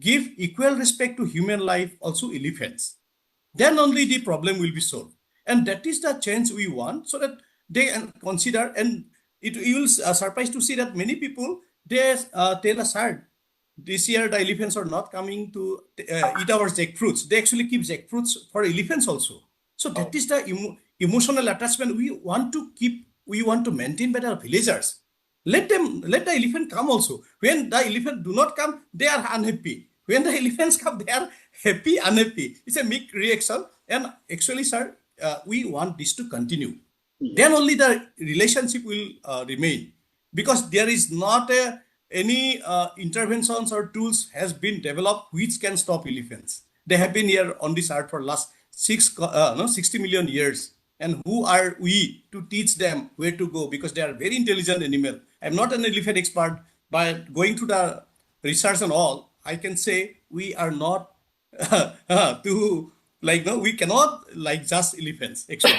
give equal respect to human life, also elephants. Then only the problem will be solved. And that is the change we want, so that they consider, and you will surprised to see that many people, they tell us, sir, this year the elephants are not coming to eat our jackfruits. They actually keep jackfruits for elephants also. So that is the emotional attachment we want to keep, we want to maintain by our villagers. Let the elephant come also. When the elephant do not come, they are unhappy. When the elephants come, they are happy, unhappy. It's a mixed reaction. And actually, sir, we want this to continue. Then only the relationship will remain, because there is not any interventions or tools has been developed which can stop elephants. They have been here on this earth for last 60 million years. And who are we to teach them where to go? Because they are very intelligent animal. I'm not an elephant expert, but going through the research and all, I can say we are not we cannot like just elephants actually.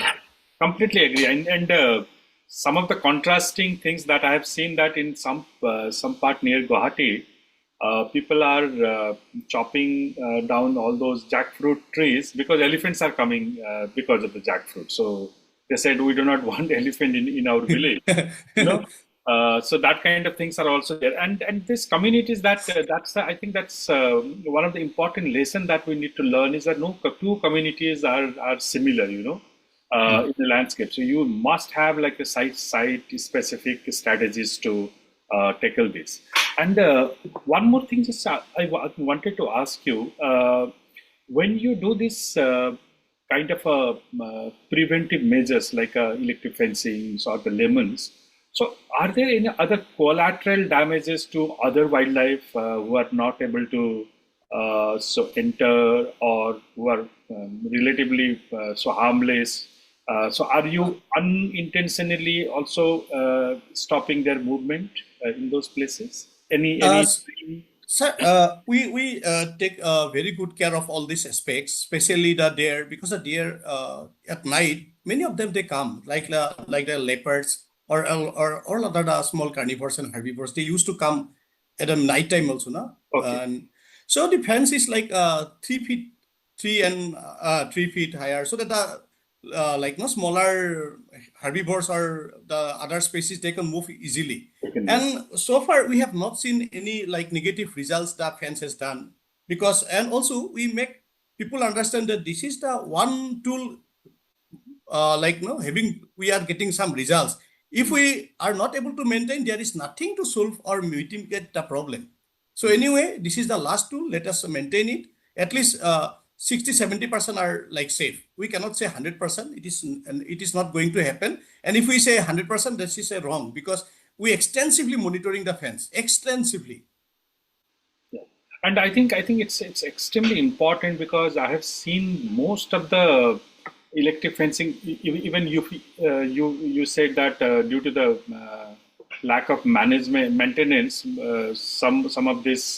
Completely agree. And some of the contrasting things that I have seen, that in some part near Guwahati, people are chopping down all those jackfruit trees because elephants are coming because of the jackfruit. So They said we do not want elephant in our village. So that kind of things are also there, and this communities I think that's one of the important lesson that we need to learn is that no two communities are similar, in the landscape. So you must have like a site specific strategies to tackle this. And one more thing, just I wanted to ask you, when you do this kind of preventive measures like electric fencing or the lemons. So, are there any other collateral damages to other wildlife who are not able to enter, or who are relatively so harmless? So, are you unintentionally also stopping their movement in those places? Any? Sir, we take very good care of all these aspects, especially the deer, because the deer at night, many of them they come like the leopards or other small carnivores and herbivores. They used to come at the night time also, no? Okay. And so the fence is like 3 feet, 3 feet higher, so that the smaller herbivores or the other species, they can move easily. And so far we have not seen any like negative results that fence has done, because and also we make people understand that this is the one tool we are getting some results. If we are not able to maintain, there is nothing to solve or mitigate the problem. So anyway, this is the last tool. Let us maintain it. At least 60-70% are like safe. We cannot say 100%. It is not going to happen. And if we say 100%, that is wrong, because we extensively monitoring the fence, extensively. Yeah. And I think it's extremely important, because I have seen most of the electric fencing. Even you said that due to the lack of maintenance, some of these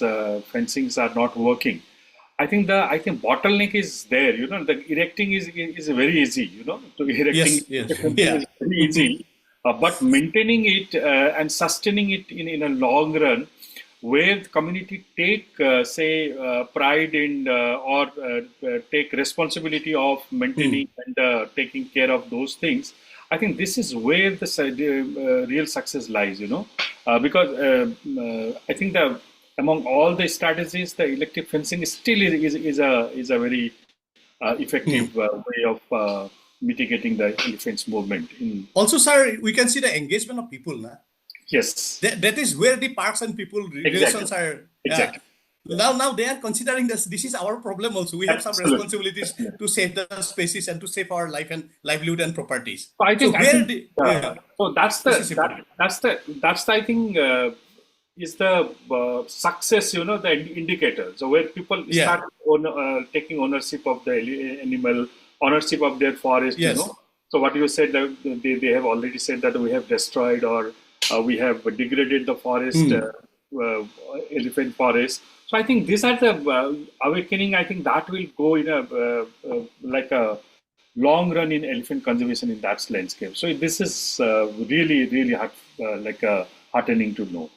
fencings are not working. I think bottleneck is there. The erecting is very easy. To erecting yes. is very easy, but maintaining it and sustaining it in a long run, where the community take pride in or take responsibility of maintaining and taking care of those things. I think this is where the real success lies. Because I think among all the strategies, the electric fencing still is a very effective way of mitigating the elephant's movement. Also, sir, we can see the engagement of people, na? Yes. That is where the parks and people relations are. Exactly. Now they are considering this is our problem also. We have some responsibilities to save the species and to save our life and livelihood and properties. So I think, so that's I think is the success, the indicator. So where people start taking ownership of the animal, ownership of their forest, So what you said, that they have already said that we have destroyed or we have degraded the forest, elephant forest. So I think these are the awakening. I think that will go in like a long run in elephant conservation in that landscape. So this is really, really heartening to know.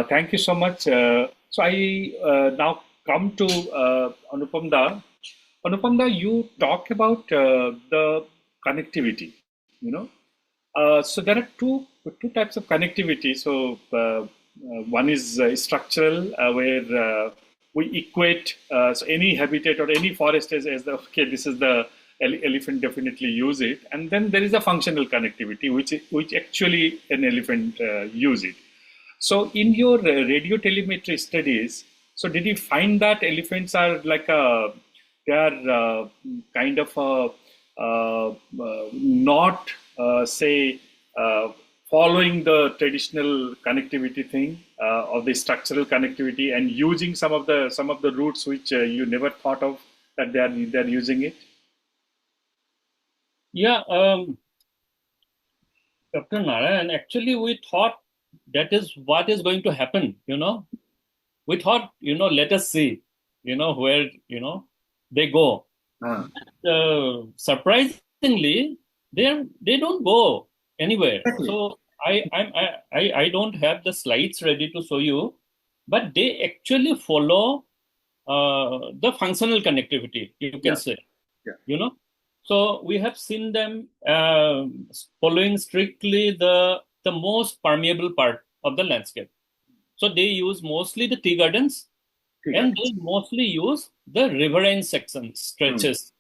Thank you so much. So I now come to Anupam Da. Anupam Da, you talk about the connectivity. So there are two types of connectivity. So one is structural, where we equate so any habitat or any forest as this is the elephant, definitely use it. And then there is a functional connectivity, which actually an elephant use it. So in your radio telemetry studies, so did you find that elephants are they are kind of not following the traditional connectivity thing of the structural connectivity and using some of the routes which you never thought of, that they're using it? Yeah, Dr. Narayan, actually we thought that is what is going to happen, We thought, let us see, where, they go. Surprisingly, they don't go anywhere. So I don't have the slides ready to show you, but they actually follow the functional connectivity, you can say, So we have seen them following strictly the most permeable part of the landscape. So they use mostly the tea gardens, and they mostly use the riverine sections, stretches.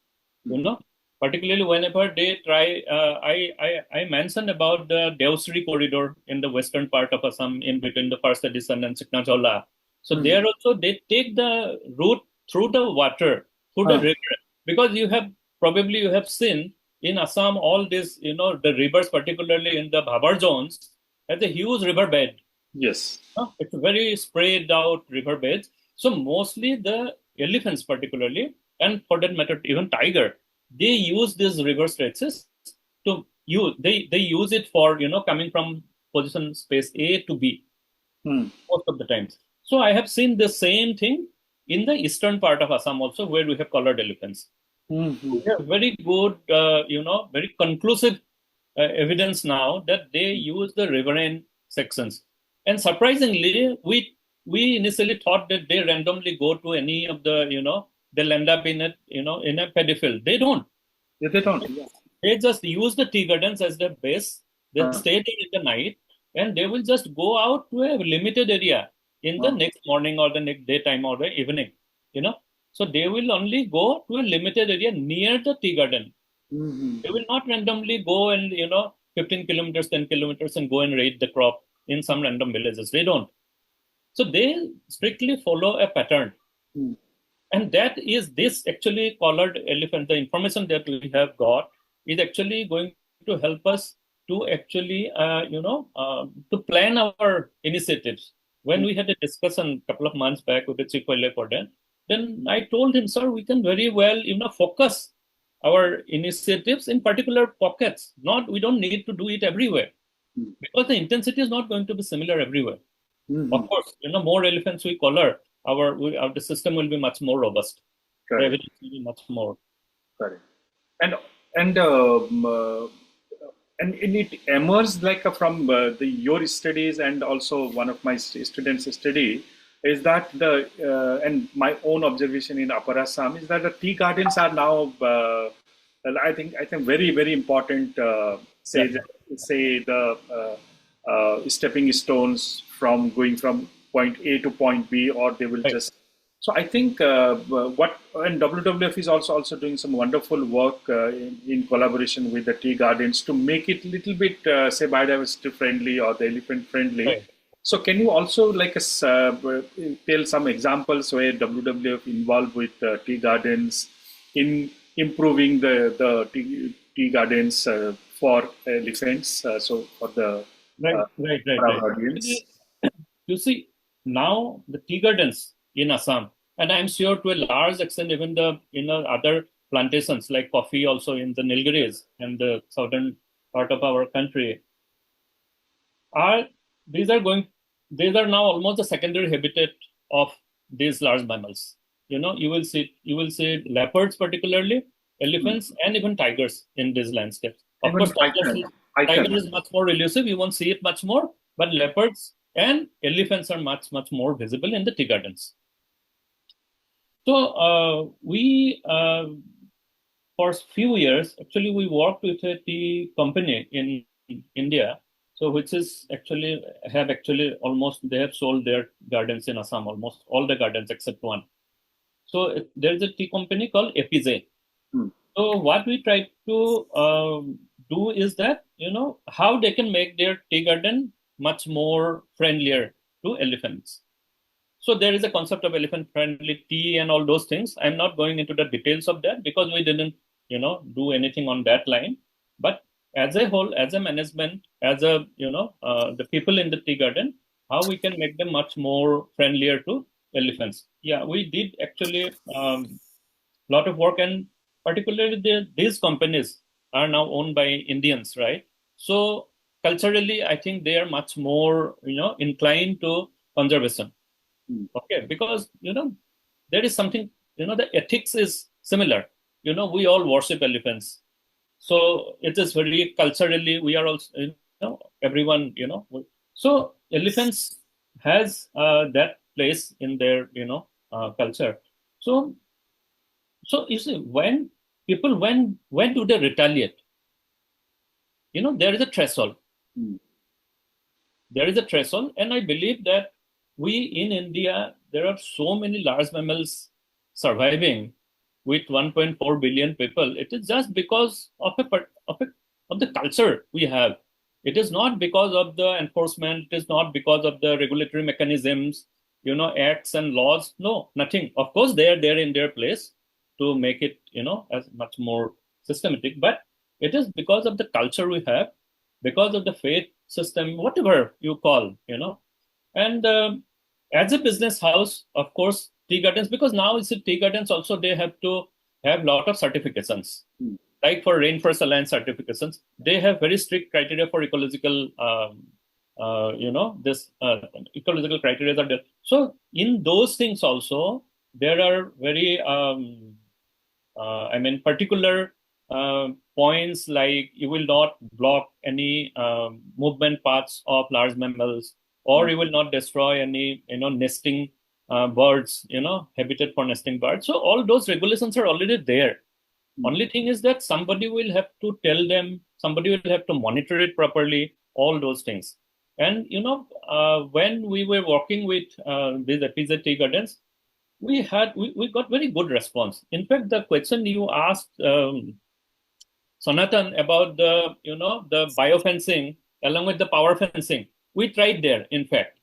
Particularly whenever they try. I mentioned about the Deosri corridor in the western part of Assam, in between the first edition and Siknajola. So there also they take the route through the water, through the river, because you have seen in Assam all this, the rivers, particularly in the Bhabar zones, has a huge riverbed. Yes. It's a very spread out riverbeds. So mostly the elephants, particularly, and for that matter, even tiger, they use these river stretches to use. They use it for coming from position space A to B most of the times. So I have seen the same thing in the eastern part of Assam also, where we have collared elephants. We have very good, very conclusive evidence now that they use the riverine sections. And surprisingly, we initially thought that they randomly go to any of the, they'll end up in a paddy field. They don't. Yeah, they don't. Yeah. They just use the tea gardens as their base. They stay there in the night, and they will just go out to a limited area in the next morning or the next daytime or the evening. So they will only go to a limited area near the tea garden. They will not randomly go and 15 kilometers, 10 kilometers and go and raid the crop in some random villages. They don't. So they strictly follow a pattern. And that is this actually collared elephant. The information that we have got is actually going to help us to actually, to plan our initiatives. When we had a discussion a couple of months back with the Chief Wildlife Warden, then I told him, sir, we can very well, focus our initiatives in particular pockets. We don't need to do it everywhere, because the intensity is not going to be similar everywhere. Of course, more elephants we collar, the system will be much more robust. The evidence will be much more. Correct. And it emerged from your studies, and also one of my students' study is that and my own observation in Upper Assam is that the tea gardens are now I think very, very important. Say the stepping stones from going from point A to point B, or they will just. So I think and WWF is also doing some wonderful work in collaboration with the tea gardens to make it a little bit say biodiversity friendly or the elephant friendly. Right. So can you also tell some examples where WWF involved with tea gardens in improving the tea gardens for elephants? So for the right. audience. You see, now the tea gardens in Assam, and I'm sure to a large extent even the other plantations like coffee also in the Nilgiris and the southern part of our country, these are now almost the secondary habitat of these large mammals. You will see leopards, particularly elephants, and even tigers in these landscapes. Of course, tiger is much more elusive. You won't see it much more, but leopards and elephants are much, much more visible in the tea gardens. So we, for a few years, actually, we worked with a tea company in India. So which is they have sold their gardens in Assam, almost all the gardens except one. So there's a tea company called APJ. So what we try to do is that, how they can make their tea garden much more friendlier to elephants. So there is a concept of elephant-friendly tea and all those things. I'm not going into the details of that because we didn't, do anything on that line. But as a whole, as a management, as the people in the tea garden, how we can make them much more friendlier to elephants. Yeah, we did actually a lot of work, and particularly these companies are now owned by Indians, right? So culturally, I think they are much more, inclined to conservation. Okay, because, there is something, the ethics is similar. We all worship elephants. So it is very culturally, we are also, everyone, so elephants has that place in their, culture. So you see, when people, when do they retaliate? There is a threshold. There is a threshold, and I believe that we in India, there are so many large mammals surviving with 1.4 billion people. It is just because of the culture we have. It is not because of the enforcement. It is not because of the regulatory mechanisms, acts and laws. No, nothing. Of course, they are there in their place to make it, as much more systematic. But it is because of the culture we have, because of the faith system, whatever you call, And as a business house, of course, tea gardens, because now it's tea gardens also, they have to have a lot of certifications. Like for Rainforest Alliance certifications, they have very strict criteria for ecological, ecological criteria are there. So in those things also, there are very, particular points, like you will not block any movement paths of large mammals, or you will not destroy any, nesting birds, habitat for nesting birds. So all those regulations are already there. Only thing is that somebody will have to tell them, somebody will have to monitor it properly, all those things. And, when we were working with these FPZ tea gardens, we got very good response. In fact, the question you asked, Sanatan, about the biofencing along with the power fencing, we tried there, in fact,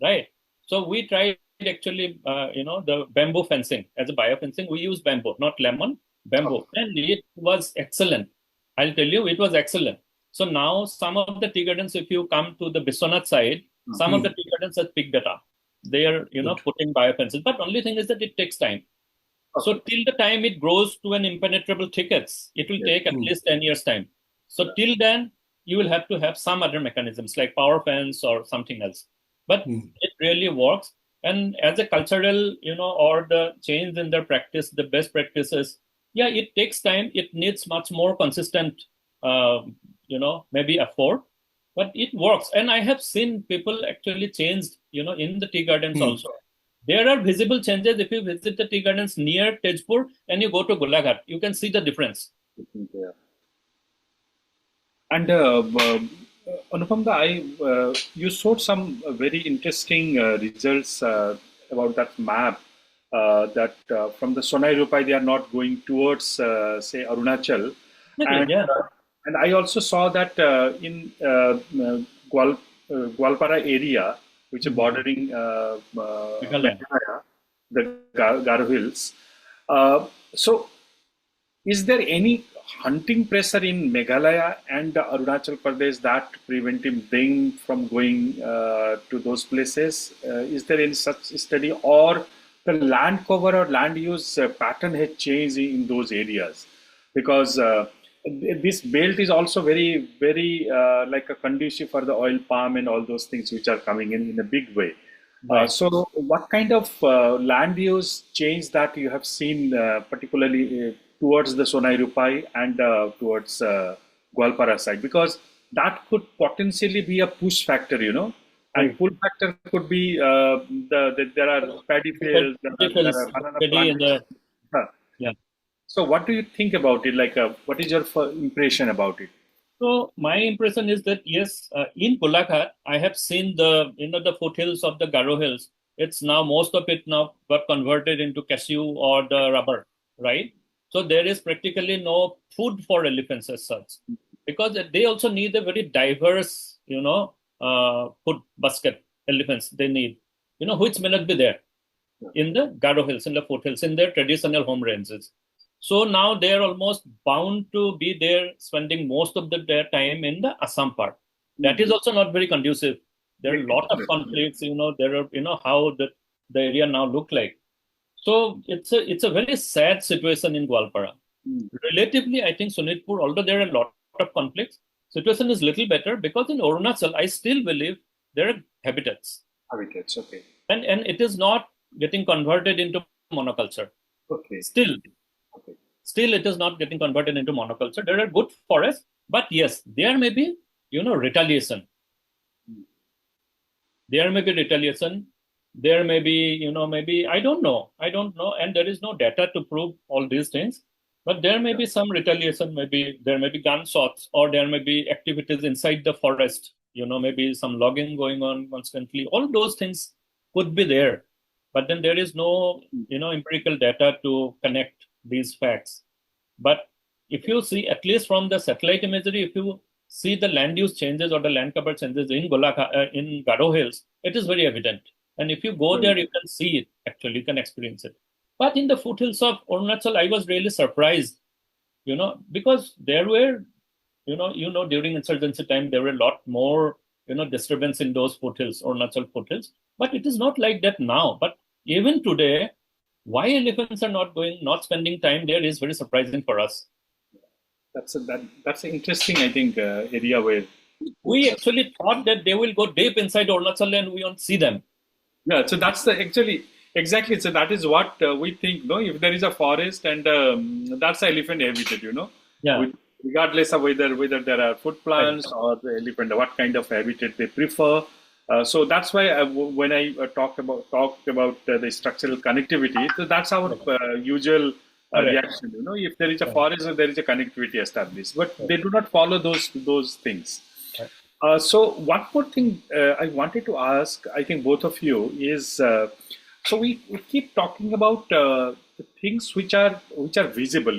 right? So we tried actually, the bamboo fencing as a biofencing. We use bamboo, not lemon, bamboo, and it was excellent. I'll tell you, it was excellent. So now some of the tea gardens, if you come to the Biswanath side, some of the tea gardens have picked that up. They are, putting biofences. But only thing is that it takes time. So till the time it grows to an impenetrable thickets, it will take at least 10 years time. So till then, you will have to have some other mechanisms like power fence or something else. But it really works. And as a cultural, or the change in their practice, the best practices, it takes time. It needs much more consistent, maybe effort, but it works. And I have seen people actually changed, in the tea gardens also. There are visible changes. If you visit the tea gardens near Tejpur and you go to Golaghat, you can see the difference. And Anupam, you showed some very interesting results about that map. That from the Sonai Rupai, they are not going towards, say, Arunachal. And I also saw that in Gwalpara area, which is bordering Meghalaya, the Garo Hills. So, is there any hunting pressure in Meghalaya and Arunachal Pradesh that prevent them from going to those places? Is there any such study, or the land cover or land use pattern has changed in those areas? Because this belt is also very, very like a conducive for the oil palm and all those things which are coming in a big way. So what kind of land use change that you have seen, particularly towards the Sonai Rupai and towards Gwalpara side? Because that could potentially be a push factor, and pull factor could be there are paddy fields, there are banana plants. So what do you think about it? Like, what is your impression about it? So my impression is that, yes, in Golaghat, I have seen the foothills of the Garo Hills. It's now, most of it now got converted into cashew or the rubber, right? So there is practically no food for elephants as such, because they also need a very diverse, food basket. Elephants, they need, which may not be there in the Garo Hills, in the foothills, in their traditional home ranges. So now they're almost bound to be there, spending most of their time in the Assam part. That is also not very conducive. There are a lot of conflicts, there are, how the area now look like. So it's a very sad situation in Gwalpara. Relatively, I think Sonitpur, although there are a lot of conflicts, situation is little better, because in Arunachal, I still believe there are habitats. Habitats, okay. And it is not getting converted into monoculture. Okay. Still, it is not getting converted into monoculture. There are good forests, but yes, there may be, retaliation. There may be retaliation. There may be, maybe, I don't know. And there is no data to prove all these things. But there may be some retaliation, maybe there may be gunshots, or there may be activities inside the forest, maybe some logging going on constantly. All those things could be there. But then there is no, empirical data to connect these facts. But if you see, at least from the satellite imagery, if you see the land use changes or the land cover changes in in Garo Hills, it is very evident. And if you go there, you can see it, actually, you can experience it. But in the foothills of Arunachal, I was really surprised, because there were, during insurgency time, there were a lot more, disturbance in those foothills, Arunachal foothills. But it is not like that now. But even today, why elephants are not spending time there is very surprising for us. That's an interesting, I think, area where we actually thought that they will go deep inside Arunachal and we won't see them. Yeah, so that's exactly. So that is what we think. If there is a forest and that's an elephant habitat, Yeah. Regardless of whether there are food plants or the elephant, what kind of habitat they prefer. So that's why when I talked about the structural connectivity, so that's our usual reaction. If there is a forest, there is a connectivity established, but they do not follow those things. So one more thing I wanted to ask, I think both of you, is so we keep talking about the things which are visible,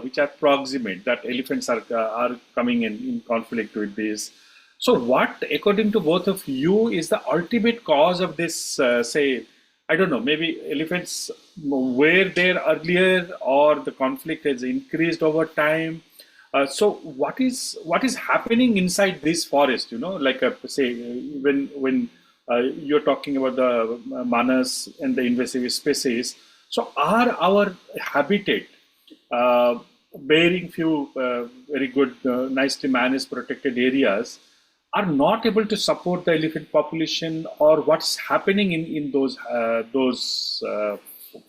which are proximate, that elephants are coming in conflict with this. So what, according to both of you, is the ultimate cause of this, say, I don't know, maybe elephants were there earlier or the conflict has increased over time? So what is happening inside this forest, like say when you're talking about the manas and the invasive species. So are our habitat bearing few very good, nicely managed protected areas are not able to support the elephant population, or what's happening in those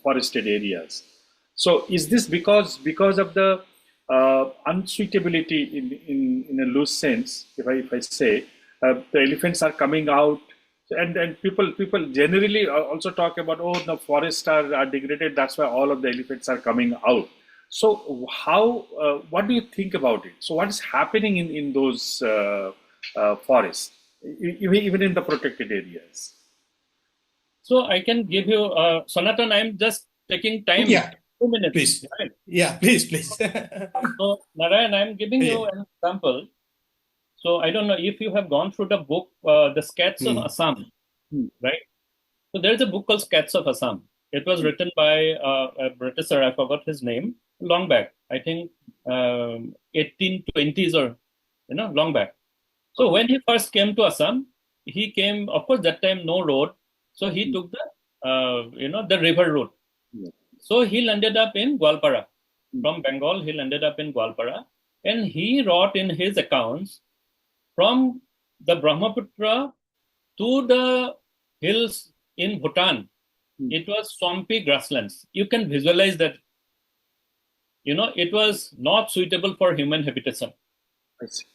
forested areas? So is this because of the unsuitability in a loose sense, if I say, the elephants are coming out, and people generally also talk about, the forests are degraded, that's why all of the elephants are coming out. So what do you think about it? So what is happening in those forests, even in the protected areas? So I can give you, Sanatan, I'm just taking time. Yeah. 2 minutes. Please. Right? Yeah, please. So, Narayan, I'm giving you an example. So, I don't know if you have gone through the book, The Scats of Assam, right? So, there's a book called Scats of Assam. It was written by a Britisher, I forgot his name, long back, I think 1820s or, long back. So, when he first came to Assam, he came, of course, that time no road. So, he took the, the river route. So he landed up in Gwalpara. From Bengal, he landed up in Gwalpara. And he wrote in his accounts, from the Brahmaputra to the hills in Bhutan, it was swampy grasslands. You can visualize that, it was not suitable for human habitation. I see.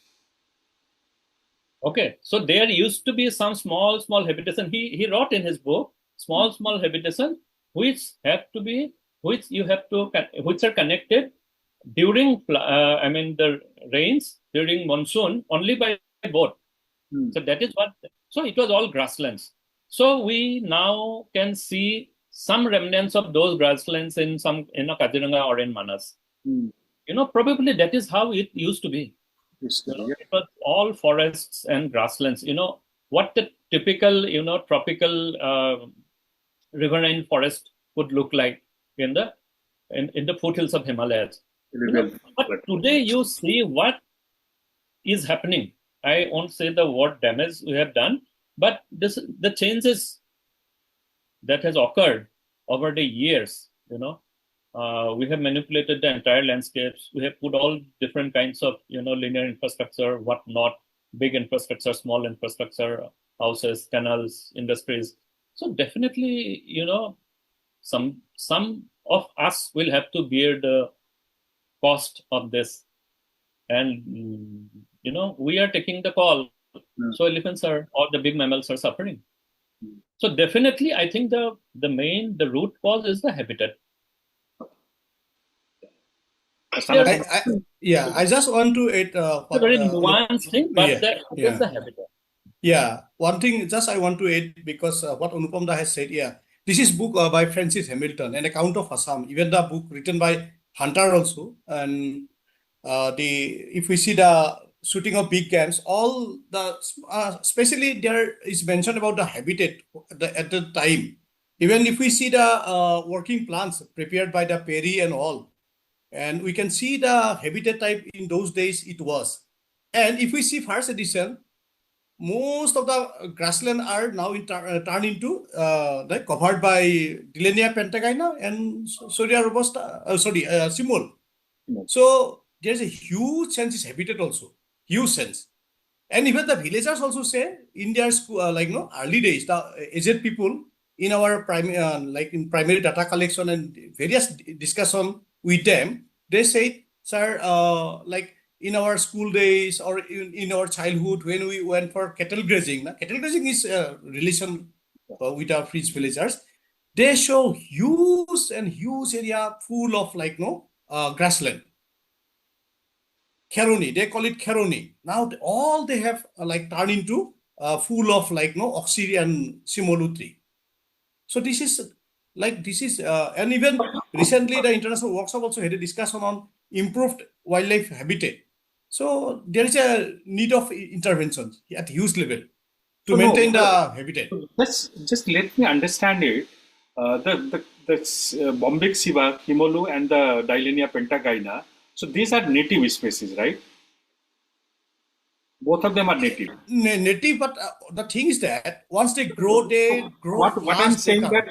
Okay, so there used to be some small habitation. He wrote in his book, small habitation, which are connected during, the rains during monsoon only by boat. So that is what. So it was all grasslands. So we now can see some remnants of those grasslands in Kaziranga or in Manas. Probably that is how it used to be. It was all forests and grasslands. What the typical, tropical riverine forest would look like in the foothills of Himalayas. But today you see what is happening. I won't say the word damage we have done, but the changes that has occurred over the years. We have manipulated the entire landscapes. We have put all different kinds of linear infrastructure, whatnot, big infrastructure, small infrastructure, houses, canals, industries. So definitely, some of us will have to bear the cost of this, and we are taking the call. So elephants or the big mammals are suffering. So definitely, I think the root cause is the habitat. Yes, I just want to add it's a very nuanced thing, but it is the habitat. Yeah, one thing just I want to add because what Anupam Da has said, this is book by Francis Hamilton, an account of Assam, even the book written by Hunter also, and if we see the shooting of big games, all the especially there is mentioned about the habitat at the time. Even if we see the working plants prepared by the Perry and all, and we can see the habitat type in those days it was. And if we see first edition, most of the grassland are now turned into covered by Dillenia pentagina and Soria robusta, simul. So there's a huge sense is habitat also, huge sense. And even the villagers also say in their school, early days, the aged people in our in primary data collection and various discussion with them, they say, sir, in our school days or in our childhood when we went for cattle grazing. Cattle grazing is a relation with our French villagers. They show huge area full of grassland. Keroni, they call it Keroni. Now all they have turned into full of oxyri and simolutri. So this is and even recently the international workshop also had a discussion on improved wildlife habitat. So there is a need of intervention at huge level to maintain the habitat. Just let me understand it. The Bombic Siva, Himolu, and the Dillenia pentagina. So these are native species, right? Both of them are native. Native, but the thing is that once they grow, What I'm saying that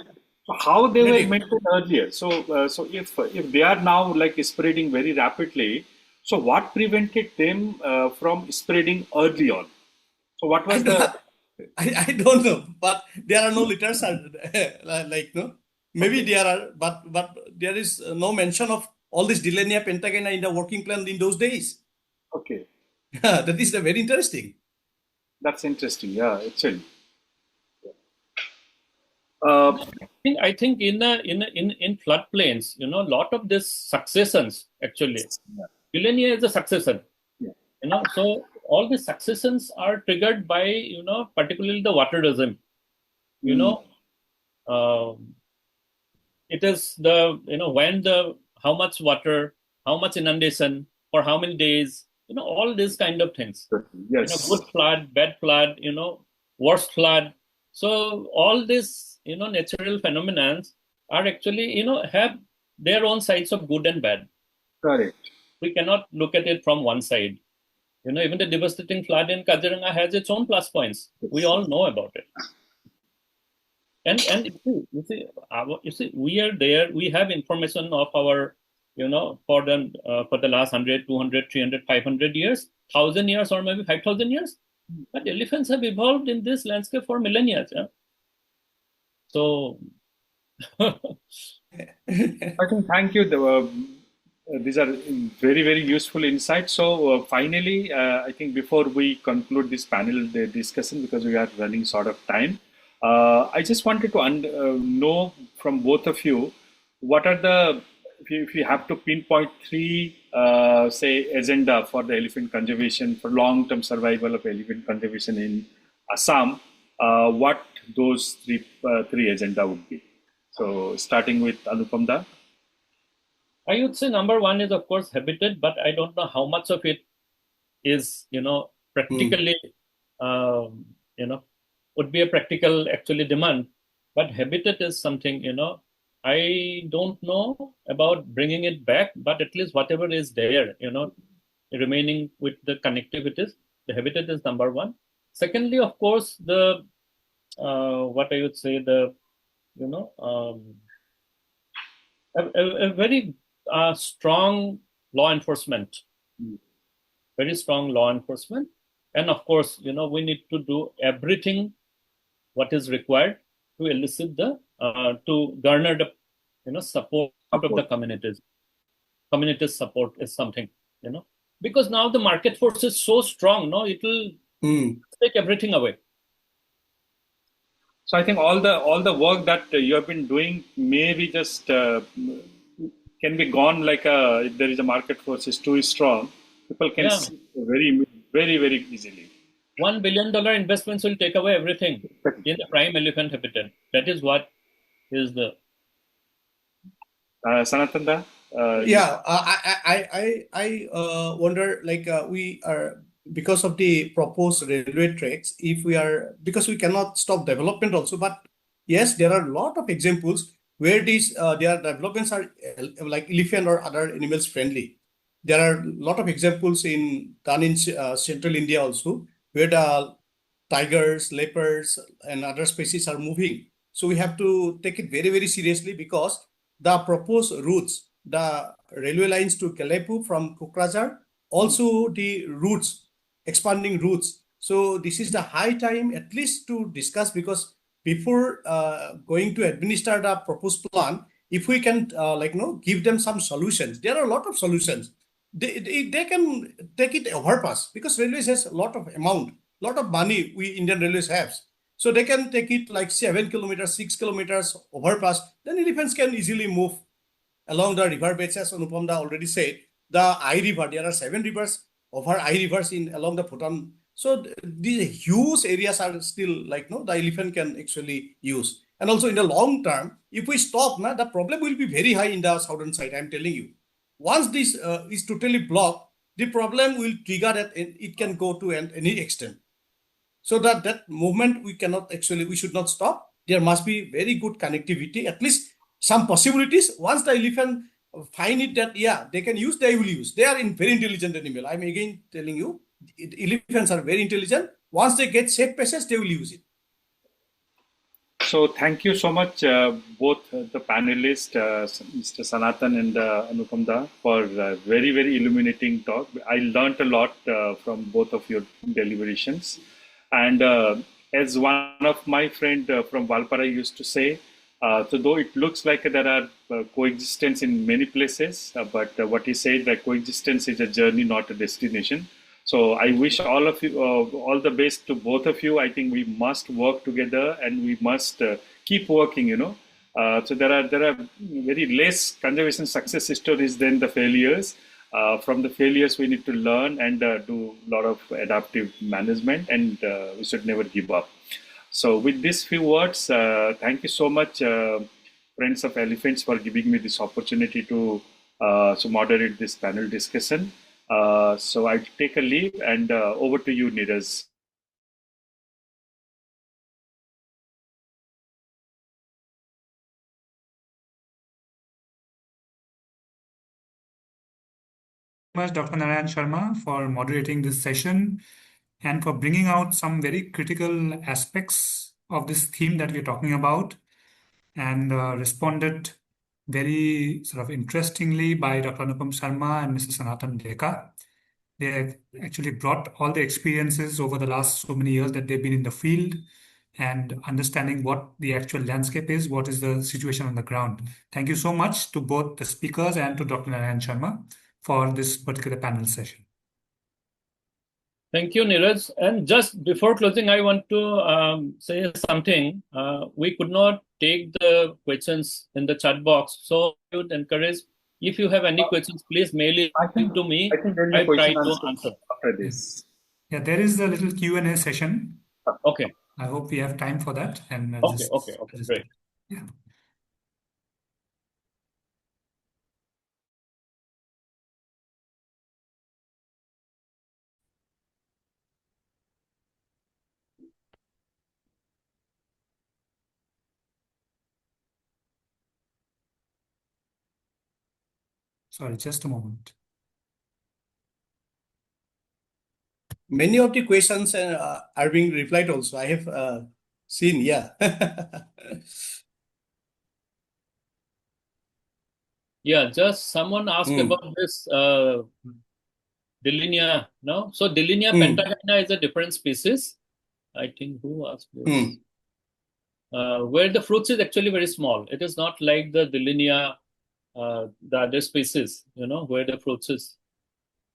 how they were maintained earlier. So if they are now like spreading very rapidly, so what prevented them from spreading early on? So what was I don't know, but there are no letters maybe there are, but there is no mention of all this Dillenia pentagina in the working plan in those days. Okay. That is very interesting. That's interesting. Yeah, actually. I think in floodplains, a lot of these successions actually, Dillenia is a succession. So all the successions are triggered by particularly the water regime. It is the when how much water, how much inundation, for how many days, all these kind of things. Yes. Good flood, bad flood, worst flood. So all these natural phenomena are actually have their own sides of good and bad. Correct. We cannot look at it from one side. Even the devastating flood in Kaziranga has its own plus points. We all know about it. And you see, we are there. We have information of our, for the last 100, 200, 300, 500 years, 1,000 years, or maybe 5,000 years. But elephants have evolved in this landscape for millennia. Yeah? So, I think thank you. These are very, very useful insights. So finally, I think before we conclude this panel discussion, because we are running short of time, I just wanted to know from both of you, what are the, if you have to pinpoint three, say, agenda for the elephant conservation, for long-term survival of elephant conservation in Assam, what those three agenda would be. So starting with Anupam Da. I would say number one is, of course, habitat, but I don't know how much of it is, practically, would be a practical actually demand. But habitat is something, I don't know about bringing it back, but at least whatever is there, remaining with the connectivities, the habitat is number one. Secondly, of course, the, what I would say, the, a very strong law enforcement, very strong law enforcement. And of course, we need to do everything what is required to elicit the, to garner the, support of the communities. Community support is something, because now the market force is so strong, it will take everything away. So I think all the work that you have been doing, maybe just can be gone like if there is a market force is too strong, people can Yeah. see very easily. $1 billion investments will take away everything in the prime elephant habitat. That is what is the. Sanatan Da, Yeah, I wonder, like, we are, because of the proposed railway tracks, if we are, because we cannot stop development also, but yes, there are a lot of examples where these their developments are like elephant or other animals friendly. There are a lot of examples done in central India also, where the tigers, leopards, and other species are moving. So we have to take it very seriously, because the proposed routes, the railway lines to Kalepu from Kokrajhar, also the routes, expanding routes. So this is the high time at least to discuss, because before going to administer the proposed plan, if we can give them some solutions. There are a lot of solutions. They can take it overpass, because railways has a lot of amount, lot of money we Indian Railways have. So they can take it like 7 kilometers, 6 kilometers overpass. Then elephants can easily move along the river beds, as Anupam already said. The I River, there are 7 rivers over I Rivers along the Bhutan. So these huge areas are still the elephant can actually use. And also in the long term, if we stop, the problem will be very high in the southern side, I'm telling you. Once this is totally blocked, the problem will trigger that it can go to any extent. So that movement we should not stop. There must be very good connectivity, at least some possibilities. Once the elephant find it that, yeah, they can use, they will use. They are very intelligent animal. I'm again telling you, elephants are very intelligent. Once they get safe passage, they will use it. So thank you so much, both the panelists, Mr. Sanatan and Anupam Da, for very illuminating talk. I learned a lot from both of your deliberations. And as one of my friend from Valpara used to say, so though it looks like there are coexistence in many places, but what he said, that coexistence is a journey, not a destination. So I wish all of you all the best to both of you. I think we must work together, and we must keep working. So there are very less conservation success stories than the failures. From the failures, we need to learn and do a lot of adaptive management, and we should never give up. So with these few words, thank you so much, Friends of Elephants, for giving me this opportunity to moderate this panel discussion. So I'll take a leave, and over to you, Niraj. Much, Dr. Narayan Sharma, for moderating this session and for bringing out some very critical aspects of this theme that we're talking about, and responded very sort of interestingly by Dr. Anupam Sarmah and Mr. Sanatan Deka. They have actually brought all the experiences over the last so many years that they've been in the field and understanding what the actual landscape is, what is the situation on the ground. Thank you so much to both the speakers and to Dr. Narayan Sharma for this particular panel session. Thank you, Niraj. And just before closing, I want to say something. We could not take the questions in the chat box, so I would encourage, if you have any questions, please mail it to me. I think there will be I'll try question to answer after this. Yeah, there is a little Q&A session. Okay. I hope we have time for that. And Okay, great. Yeah. Sorry, just a moment. Many of the questions are being replied also. I have seen, yeah. Yeah, just someone asked about this Dillenia, no? So Dillenia pentagina is a different species. I think who asked this? Where the fruits is actually very small. It is not like the Dillenia, the other species, where the fruits is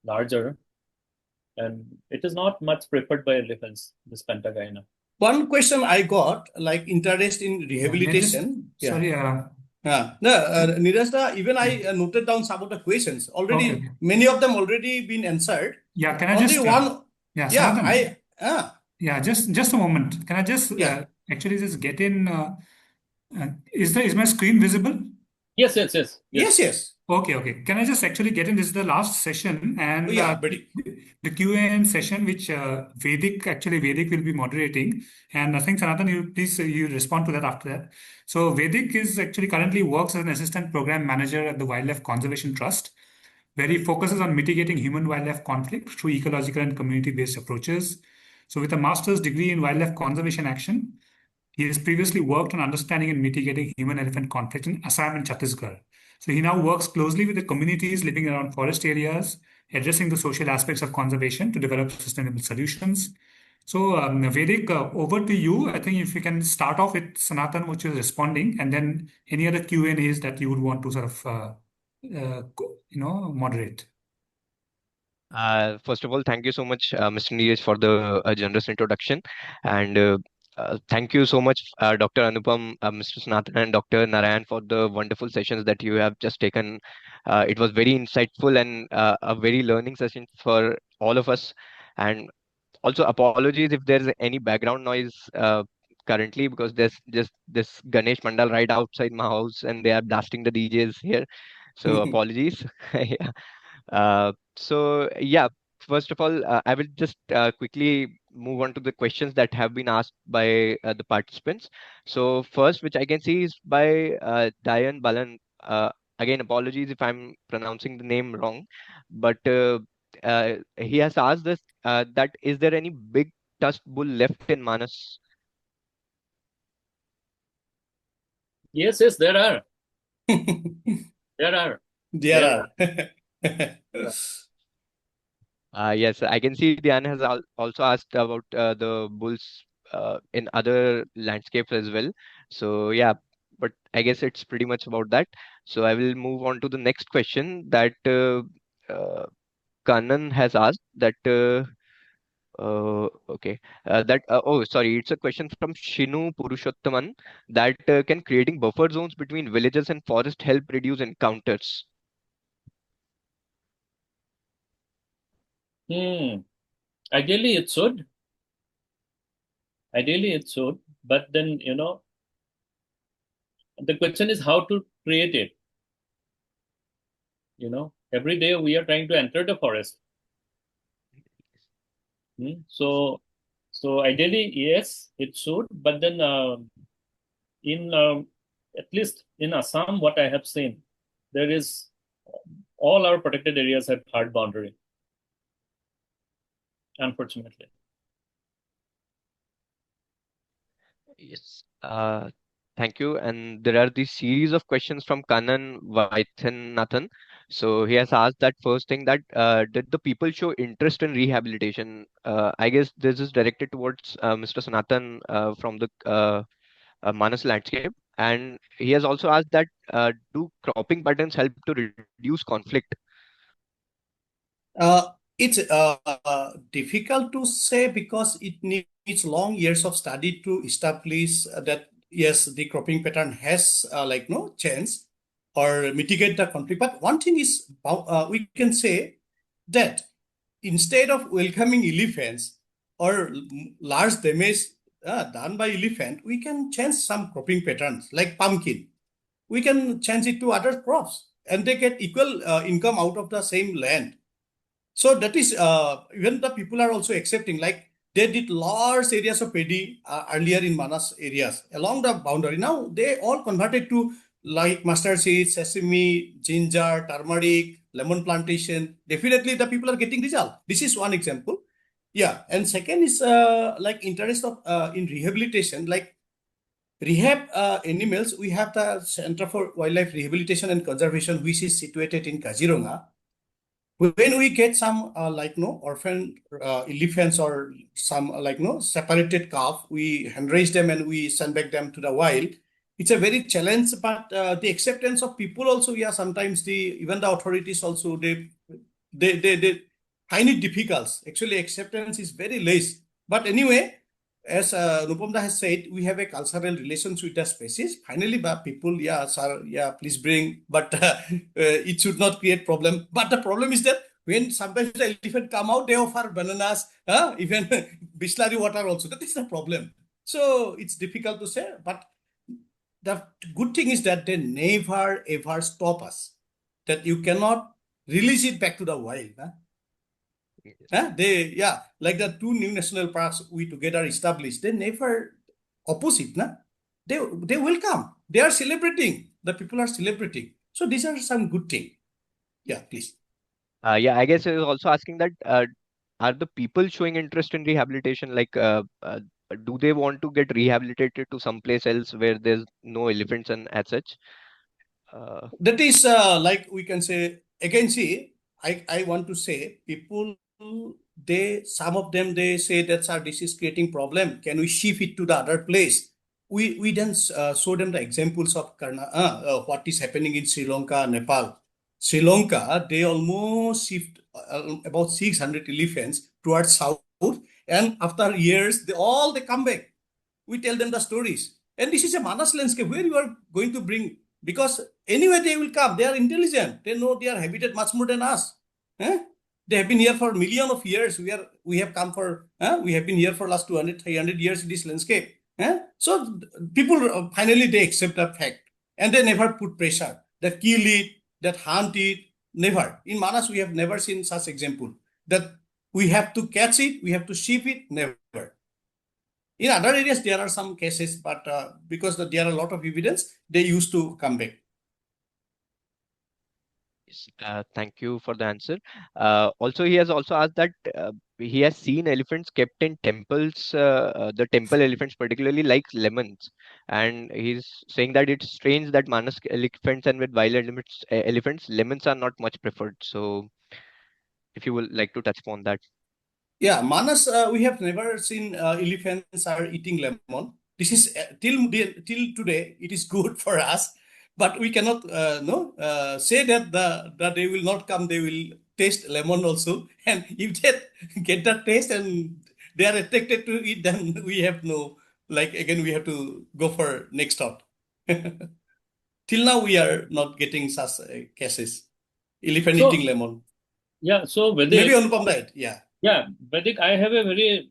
larger. And it is not much preferred by elephants, this pentagina. One question I got, like interest in rehabilitation. Sorry, Yeah. No, Niraj, even I noted down some of the questions. Already, Okay. many of them already been answered. Yeah, can I Only just, one. yeah, Yeah, Sanatan. uh, Yeah, just a moment. Can I just yeah. actually just get in? Is my screen visible? Yes, yes, yes, Yes, yes. yes. Okay. Can I just actually get in? This is the last session, Oh, and yeah, Brady. the Q&A session, which Vedic will be moderating. And I think Sanatan, you please you respond to that after that. So Vedic is actually currently works as an assistant program manager at the Wildlife Conservation Trust, where he focuses on mitigating human-wildlife conflict through ecological and community-based approaches. So with a master's degree in wildlife conservation action, he has previously worked on understanding and mitigating human-elephant conflict in Assam and Chhattisgarh. So he now works closely with the communities living around forest areas, addressing the social aspects of conservation to develop sustainable solutions. So, Vedic, over to you. I think if you can start off with Sanatan, which is responding, and then any other Q&As that you would want to sort of, moderate. First of all, thank you so much, Mr. Neeraj, for the generous introduction. And thank you so much, Dr. Anupam, Mr. Sanatan, and Dr. Narayan, for the wonderful sessions that you have just taken. It was very insightful and a very learning session for all of us. And also, apologies if there's any background noise currently, because there's just this Ganesh Mandal right outside my house and they are blasting the DJs here. So, apologies. Yeah. So yeah, first of all, I will just quickly move on to the questions that have been asked by the participants. So first, which I can see is by Dayan Balan. Again, apologies if I'm pronouncing the name wrong, but he has asked us that is there any big tusked bull left in Manas? Yes, yes, there are. There are. There There are. are. Yes, I can see Diane has also asked about the bulls in other landscapes as well. So yeah, but I guess it's pretty much about that. So I will move on to the next question that Kanan has asked that okay that oh sorry, it's a question from Shinu Purushottaman that can creating buffer zones between villages and forest help reduce encounters? Ideally, it should. But then, the question is how to create it. Every day we are trying to enter the forest. So ideally, yes, it should. But then, in at least in Assam, what I have seen, there is all our protected areas have hard boundary. Unfortunately. Yes. Thank you. And there are these series of questions from Kanan Vaithanathan. So he has asked that first thing that did the people show interest in rehabilitation? I guess this is directed towards Mr. Sanatan from the Manas landscape. And he has also asked that do cropping patterns help to reduce conflict? It's difficult to say because it needs long years of study to establish that yes, the cropping pattern has no chance or mitigate the conflict. But one thing is we can say that instead of welcoming elephants or large damage done by elephant, we can change some cropping patterns like pumpkin. We can change it to other crops and they get equal income out of the same land. So that is even the people are also accepting. Like they did large areas of paddy earlier in Manas areas along the boundary. Now they all converted to like mustard seeds, sesame, ginger, turmeric, lemon plantation. Definitely the people are getting result. This is one example. Yeah, and second is like interest of in rehabilitation. Like rehab animals, we have the Center for Wildlife Rehabilitation and Conservation, which is situated in Kaziranga. When we get some orphan elephants or some separated calf, we hand raise them and we send back them to the wild. It's a very challenge, but the acceptance of people also, yeah, sometimes even the authorities also they find it difficult. Actually, acceptance is very less. But anyway, as Nupamda has said, we have a cultural relations with the species. Finally, people, yeah, sir, yeah, please bring, but it should not create problem. But the problem is that when sometimes the elephant come out, they offer bananas, even Bisleri water also. That is the problem. So it's difficult to say, but the good thing is that they never ever stop us. That you cannot release it back to the wild. Like the two new national parks we together established, they never opposite. They welcome. They are celebrating. The people are celebrating. So these are some good thing. Yeah, please. Yeah, I guess I was also asking that are the people showing interest in rehabilitation? Like, do they want to get rehabilitated to someplace else where there's no elephants and as such? That is like we can say again. See, I want to say people. Some of them they say that sir, this is creating problem. Can we shift it to the other place? We then show them the examples of what is happening in Sri Lanka, Nepal. Sri Lanka, they almost shift about 600 elephants towards south, and after years, they come back. We tell them the stories, and this is a Manas landscape where you are going to bring, because anyway they will come. They are intelligent. They know their habitat much more than us. They have been here for millions of years. We have come for we have been here for last 200, 300 years in this landscape. So people finally they accept that fact, and they never put pressure that kill it, that hunt it. Never in Manas we have never seen such example that we have to catch it, we have to ship it. Never. In other areas there are some cases, but because there are a lot of evidence, they used to come back. Thank you for the answer. Also, he has also asked that he has seen elephants kept in temples, the temple elephants particularly like lemons, and he's saying that it's strange that Manas elephants and with wild elephants, lemons are not much preferred. So, if you would like to touch upon that. Yeah, Manas, we have never seen elephants are eating lemon. This is till today, it is good for us, but we cannot say that they will not come. They will taste lemon also, and if they get that taste and they are attracted to it, then we have no, like again we have to go for next stop. Till now, we are not getting such cases. Elephant So, eating lemon. yeah, so Maybe Vedic, Anupam died. Yeah. yeah, Vedic, I have a very,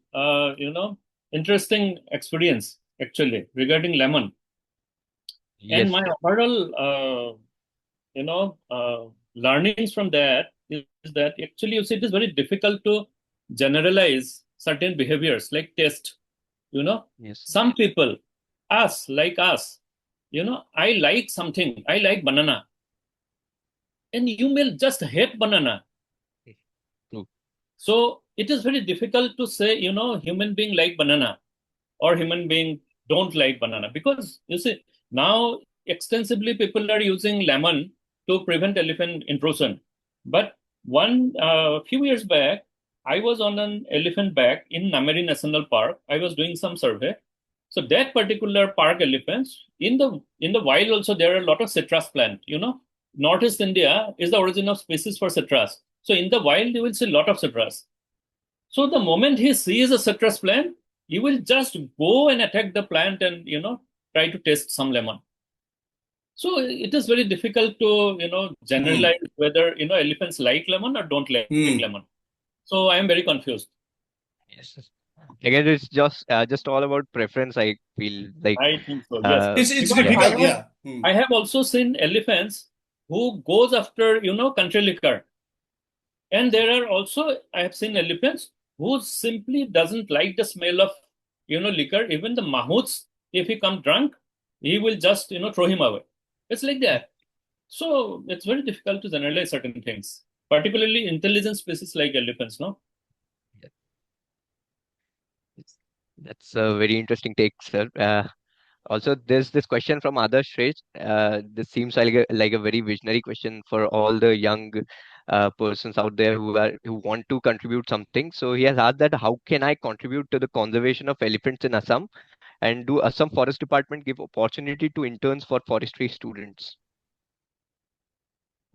interesting experience actually regarding lemon. Yes. And my overall, learnings from that is that actually, you see, it is very difficult to generalize certain behaviors like taste. Yes. Some people, like us, I like something, I like banana, and you may just hate banana. True. So it is very difficult to say, human being like banana or human being don't like banana, because you see, now extensively people are using lemon to prevent elephant intrusion. But one few years back, I was on an elephant back in Nameri National Park. I was doing some survey. So that particular park elephants in the wild also there are a lot of citrus plant. Northeast India is the origin of species for citrus. So in the wild you will see a lot of citrus. So the moment he sees a citrus plant, he will just go and attack the plant and try to taste some lemon. So it is very difficult to generalize whether elephants like lemon or don't like lemon. So I am very confused. Yes. Again, it's just all about preference. I feel like I think so. Yes, it's because difficult. Yeah. I have also seen elephants who goes after country liquor, and there are also I have seen elephants who simply doesn't like the smell of liquor. Even the mahouts, if he come drunk, he will just throw him away. It's like that. So it's very difficult to generalize certain things, particularly intelligent species like elephants. No. that's a very interesting take, sir. Also, there's this question from Adarsh Shrestha. This seems like a very visionary question for all the young persons out there who want to contribute something. So he has asked that how can I contribute to the conservation of elephants in Assam, and do Assam Forest Department give opportunity to interns for forestry students?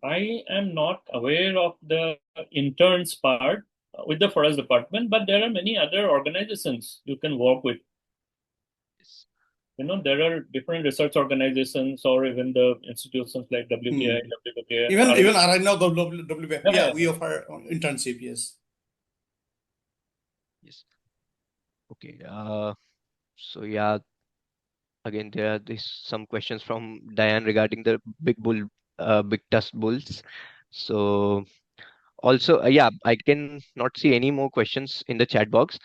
I am not aware of the interns part with the forest department, but there are many other organizations you can work with. there are different research organizations or even the institutions like WTI, WWF, Even RNO. Aranya WWF, Yeah. we offer internship, yes. Yes. Okay. So yeah, again there are some questions from Diane regarding the big tusk bulls. So also, yeah, I can not see any more questions in the chat box.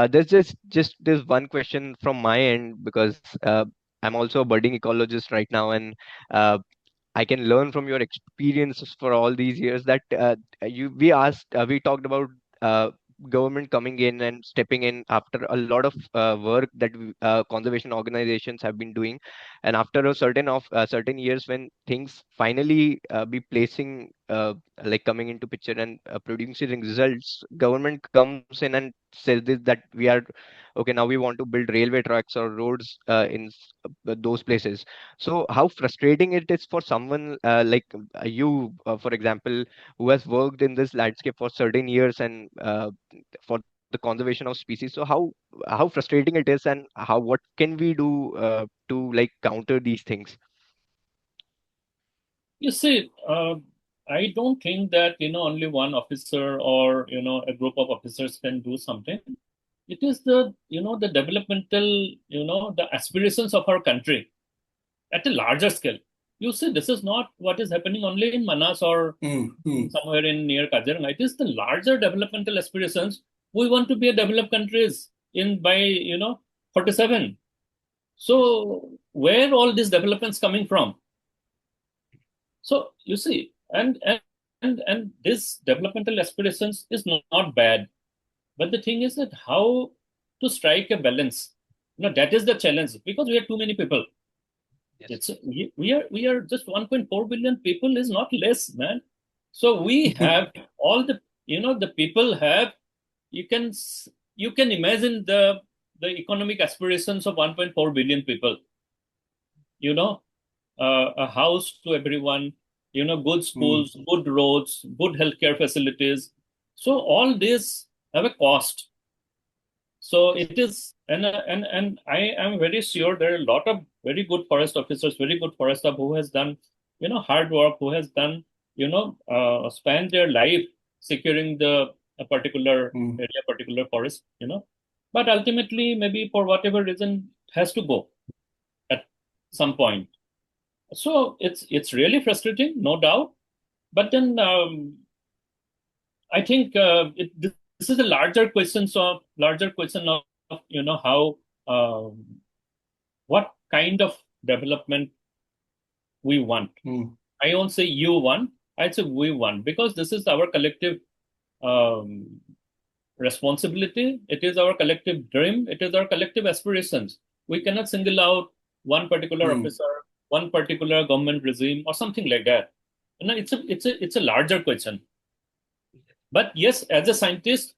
There's just this one question from my end because I'm also a budding ecologist right now, and uh, I can learn from your experiences for all these years that we talked about uh, government coming in and stepping in after a lot of work that conservation organizations have been doing, and after a certain years when things finally be placing like coming into picture and producing results, government comes in and says this that we are okay, now we want to build railway tracks or roads those places. So how frustrating it is for someone like you, for example, who has worked in this landscape for certain years and for the conservation of species. So how frustrating it is, and what can we do to like counter these things? You see, I don't think that, only one officer or, a group of officers can do something. It is the developmental, the aspirations of our country at a larger scale. You see, this is not what is happening only in Manas or somewhere in near Kaziranga. It is the larger developmental aspirations. We want to be a developed countries by 47. So where all these developments coming from? So you see, and this developmental aspirations is not bad, but the thing is that how to strike a balance. That is the challenge because we are too many people. Yes. We are just 1.4 billion people is not less, man. So we have all the people have. You can imagine the economic aspirations of 1.4 billion people. A house to everyone, good schools, good roads, good healthcare facilities. So all this have a cost. So it is, and I am very sure there are a lot of very good forest officers, very good forest staff who has done, hard work, who has done, spent their life securing a particular area, particular forest, But ultimately, maybe for whatever reason, it has to go at some point. So it's really frustrating, no doubt. But then I think this is a larger question. So larger question of how what kind of development we want. I won't say you want. I'd say we want because this is our collective responsibility. It is our collective dream. It is our collective aspirations. We cannot single out one particular officer, one particular government regime, or something like that. It's a larger question. But yes, as a scientist,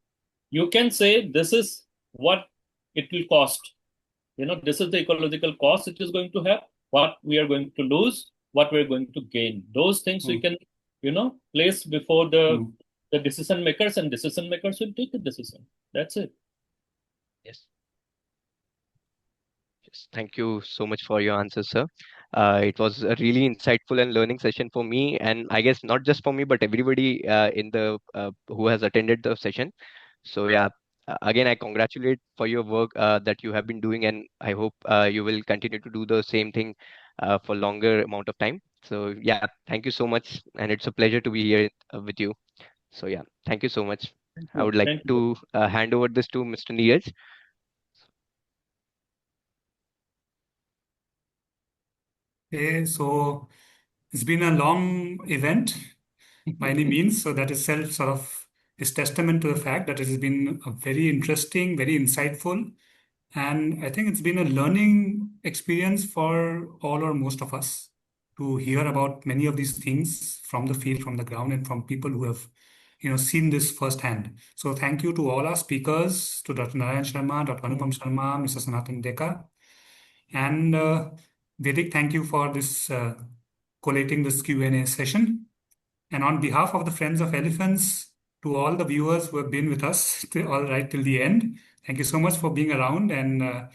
you can say this is what it will cost. This is the ecological cost it is going to have, what we are going to lose, what we're going to gain. Those things we can, place before the decision makers, and decision makers will take a decision. That's it. Yes. Yes. Thank you so much for your answer, sir. It was a really insightful and learning session for me, and I guess not just for me, but everybody in the who has attended the session. So yeah, again, I congratulate for your work that you have been doing, and I hope you will continue to do the same thing for longer amount of time. So yeah, thank you so much, and it's a pleasure to be here with you. So yeah, thank you so much. I would like Thank you. to hand over this to Mr. Neeraj. Okay, so it's been a long event by any means. So that itself sort of is testament to the fact that it has been a very interesting, very insightful, and I think it's been a learning experience for all or most of us to hear about many of these things from the field, from the ground, and from people who have, seen this firsthand. So thank you to all our speakers, to Dr. Narayan Sharma, Dr. Anupam Sarmah, Mr. Sanatan Deka, and Vedic. Thank you for this collating this Q&A session. And on behalf of the Friends of Elephants, to all the viewers who have been with us all right till the end, thank you so much for being around and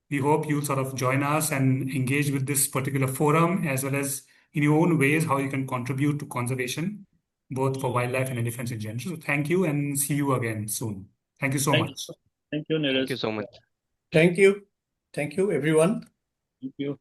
We hope you sort of join us and engage with this particular forum, as well as in your own ways how you can contribute to conservation, both for wildlife and elephants in general. So thank you, and see you again soon. Thank you so Thank much. thank you, Thank Niraj. you so much. Thank you. Thank you, everyone. Thank you.